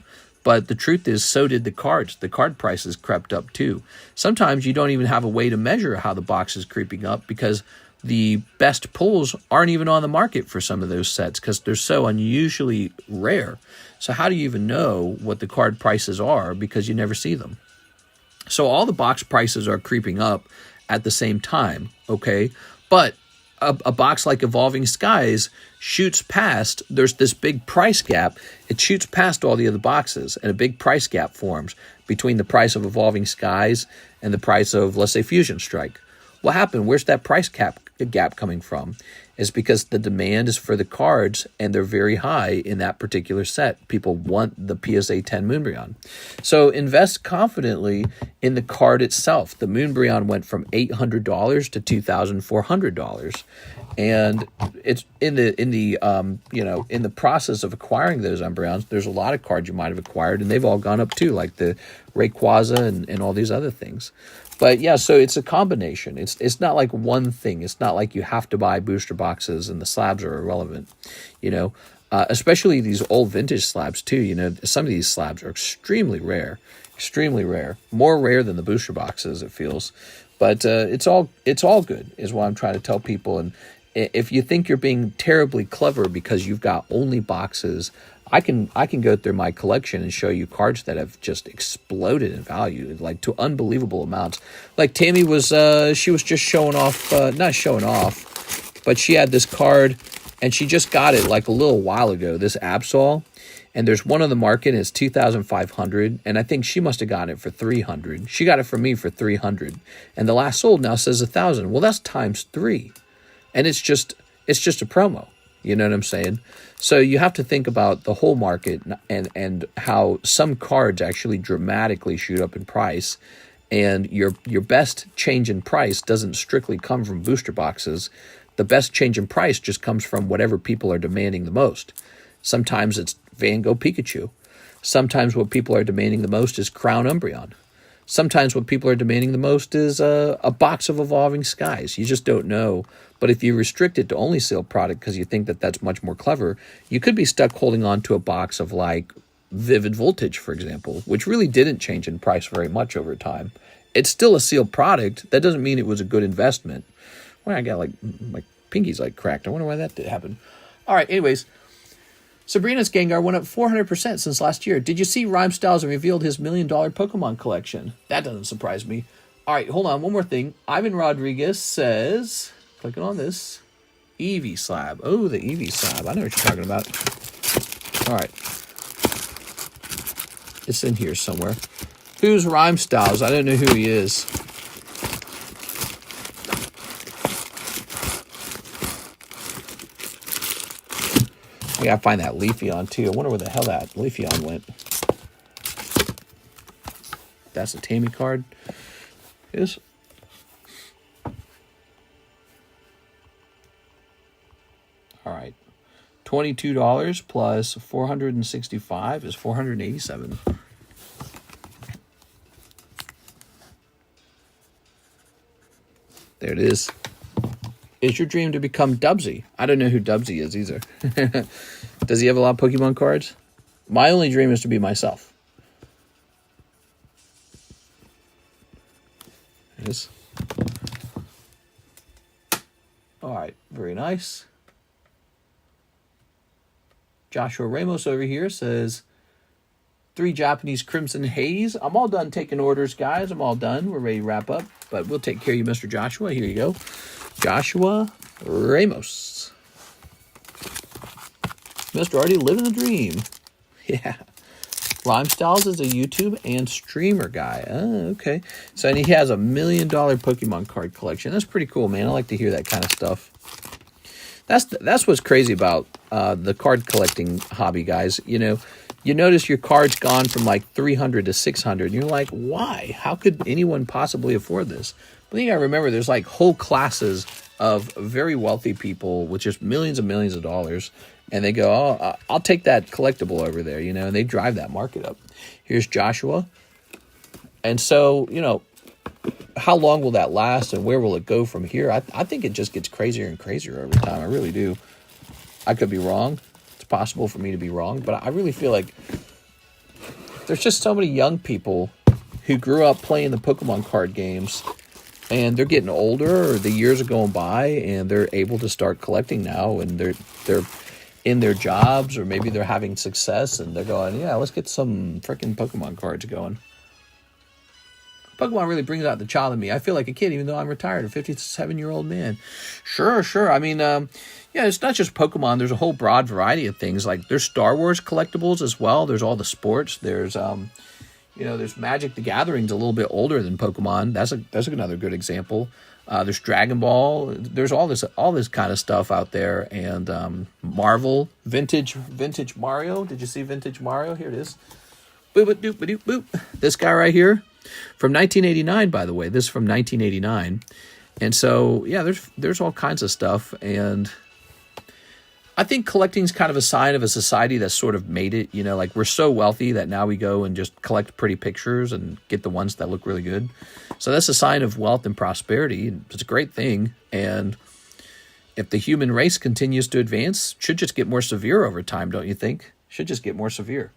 but the truth is, so did the cards. The card prices crept up too. Sometimes you don't even have a way to measure how the box is creeping up because the best pulls aren't even on the market for some of those sets because they're so unusually rare. So how do you even know what the card prices are because you never see them? So all the box prices are creeping up at the same time, okay? But a box like Evolving Skies shoots past, there's this big price gap. It shoots past all the other boxes, and a big price gap forms between the price of Evolving Skies and the price of, let's say, Fusion Strike. What happened? Where's that price gap coming from? Is because the demand is for the cards, and they're very high in that particular set. People want the PSA 10 Moonbryon. So invest confidently in the card itself. The Moonbryon went from $800 to $2,400, and it's in the process of acquiring those Umbreons. There's a lot of cards you might have acquired, and they've all gone up too, like the Rayquaza and all these other things. But yeah, so it's a combination. It's not like one thing. It's not like you have to buy booster boxes and the slabs are irrelevant, especially these old vintage slabs too. Some of these slabs are extremely rare, more rare than the booster boxes, it feels. But it's all good is what I'm trying to tell people. And if you think you're being terribly clever because you've got only boxes, I can go through my collection and show you cards that have just exploded in value, like to unbelievable amounts. Like Tammy was, she was just showing off, not showing off, but she had this card and she just got it like a little while ago, this Absol. And there's one on the market and it's 2,500. And I think she must have gotten it for 300. She got it from me for 300. And the last sold now says 1,000. Well, that's times 3. And it's just a promo. You know what I'm saying? So you have to think about the whole market and how some cards actually dramatically shoot up in price. And your best change in price doesn't strictly come from booster boxes. The best change in price just comes from whatever people are demanding the most. Sometimes it's Van Gogh Pikachu. Sometimes what people are demanding the most is Crown Umbreon. Sometimes what people are demanding the most is a box of Evolving Skies. You just don't know. But if you restrict it to only sealed product because you think that that's much more clever, you could be stuck holding on to a box of like Vivid Voltage, for example, which really didn't change in price very much over time. It's still a sealed product. That doesn't mean it was a good investment. Well, I got like my pinky's like cracked. I wonder why that did happen. All right, anyways. Sabrina's Gengar went up 400% since last year. Did you see Rhyme Styles revealed his $1 million Pokemon collection? That doesn't surprise me. All right, hold on. One more thing. Ivan Rodriguez says, clicking on this, Eevee Slab. Oh, the Eevee Slab. I know what you're talking about. All right. It's in here somewhere. Who's Rhyme Styles? I don't know who he is. I gotta find that Leafeon too. I wonder where the hell that Leafeon went. That's a Tammy card. Is. All right. $22 plus 465 is 487. There it is. Is your dream to become Dubsy? I don't know who Dubsy is either. Does he have a lot of Pokemon cards? My only dream is to be myself. Yes. All right, very nice. Joshua Ramos over here says, 3 Japanese Crimson Haze. I'm all done taking orders, guys. I'm all done. We're ready to wrap up, but we'll take care of you, Mr. Joshua. Here you go. Joshua Ramos. Mr. Already living the dream. Yeah. Rhyme Styles is a YouTube and streamer guy. Oh, okay. So and he has $1 million Pokemon card collection. That's pretty cool, man. I like to hear that kind of stuff. That's what's crazy about the card collecting hobby, guys. You know, you notice your card's gone from like 300 to 600. And you're like, why? How could anyone possibly afford this? But then you gotta remember, there's like whole classes of very wealthy people with just millions and millions of dollars. And they go, oh, I'll take that collectible over there, you know, and they drive that market up. Here's Joshua. And so, you know, how long will that last and where will it go from here? I think it just gets crazier and crazier over time. I really do. I could be wrong. It's possible for me to be wrong, but I really feel like there's just so many young people who grew up playing the Pokemon card games and they're getting older or the years are going by and they're able to start collecting now and they're in their jobs or maybe they're having success and they're going, yeah, let's get some freaking Pokemon cards going. Pokemon really brings out the child in me. I feel like a kid, even though I'm retired, a 57-year-old man. Sure. I mean, yeah, it's not just Pokemon. There's a whole broad variety of things. Like, there's Star Wars collectibles as well. There's all the sports. There's, you know, there's Magic the Gathering's a little bit older than Pokemon. That's another good example. There's Dragon Ball. There's all this kind of stuff out there. And Marvel, vintage Mario. Did you see vintage Mario? Here it is. Boop. This guy right here. From 1989, by the way. This is from 1989. And so, yeah, there's all kinds of stuff. And I think collecting is kind of a sign of a society that's sort of made it. You know, like we're so wealthy that now we go and just collect pretty pictures and get the ones that look really good. So that's a sign of wealth and prosperity. It's a great thing. And if the human race continues to advance, it should just get more severe over time, don't you think? Should just get more severe.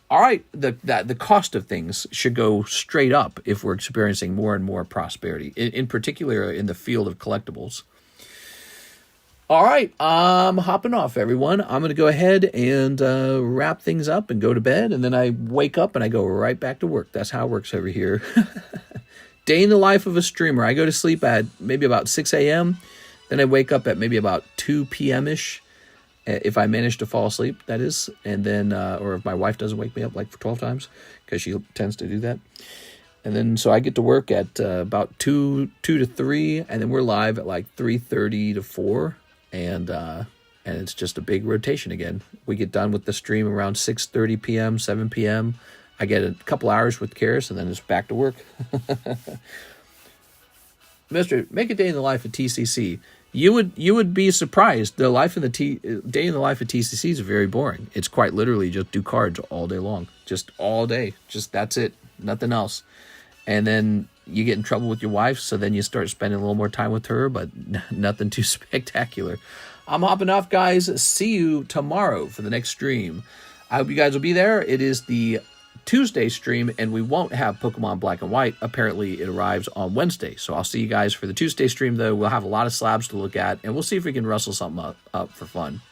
All right, the cost of things should go straight up if we're experiencing more and more prosperity, in particular in the field of collectibles. All right, I'm hopping off, everyone. I'm going to go ahead and wrap things up and go to bed, and then I wake up and I go right back to work. That's how it works over here. Day in the life of a streamer. I go to sleep at maybe about 6 a.m., then I wake up at maybe about 2 p.m.-ish. If I manage to fall asleep, that is, and then, or if my wife doesn't wake me up like for 12 times, because she tends to do that. And then, so I get to work at about 2 to 3, and then we're live at like 3:30 to 4, and it's just a big rotation again. We get done with the stream around 6:30 p.m., 7 p.m. I get a couple hours with Karis, and then it's back to work. Mister, make a day in the life of TCC. You would be surprised. The life of day in the life of TCC is very boring. It's quite literally just do cards all day long, just all day. Just that's it, nothing else. And then you get in trouble with your wife, so then you start spending a little more time with her, but nothing too spectacular. I'm hopping off, guys. See you tomorrow for the next stream. I hope you guys will be there. It is the Tuesday stream, and we won't have Pokemon Black and White. Apparently, it arrives on Wednesday. So I'll see you guys for the Tuesday stream, though. We'll have a lot of slabs to look at, and we'll see if we can rustle something up for fun.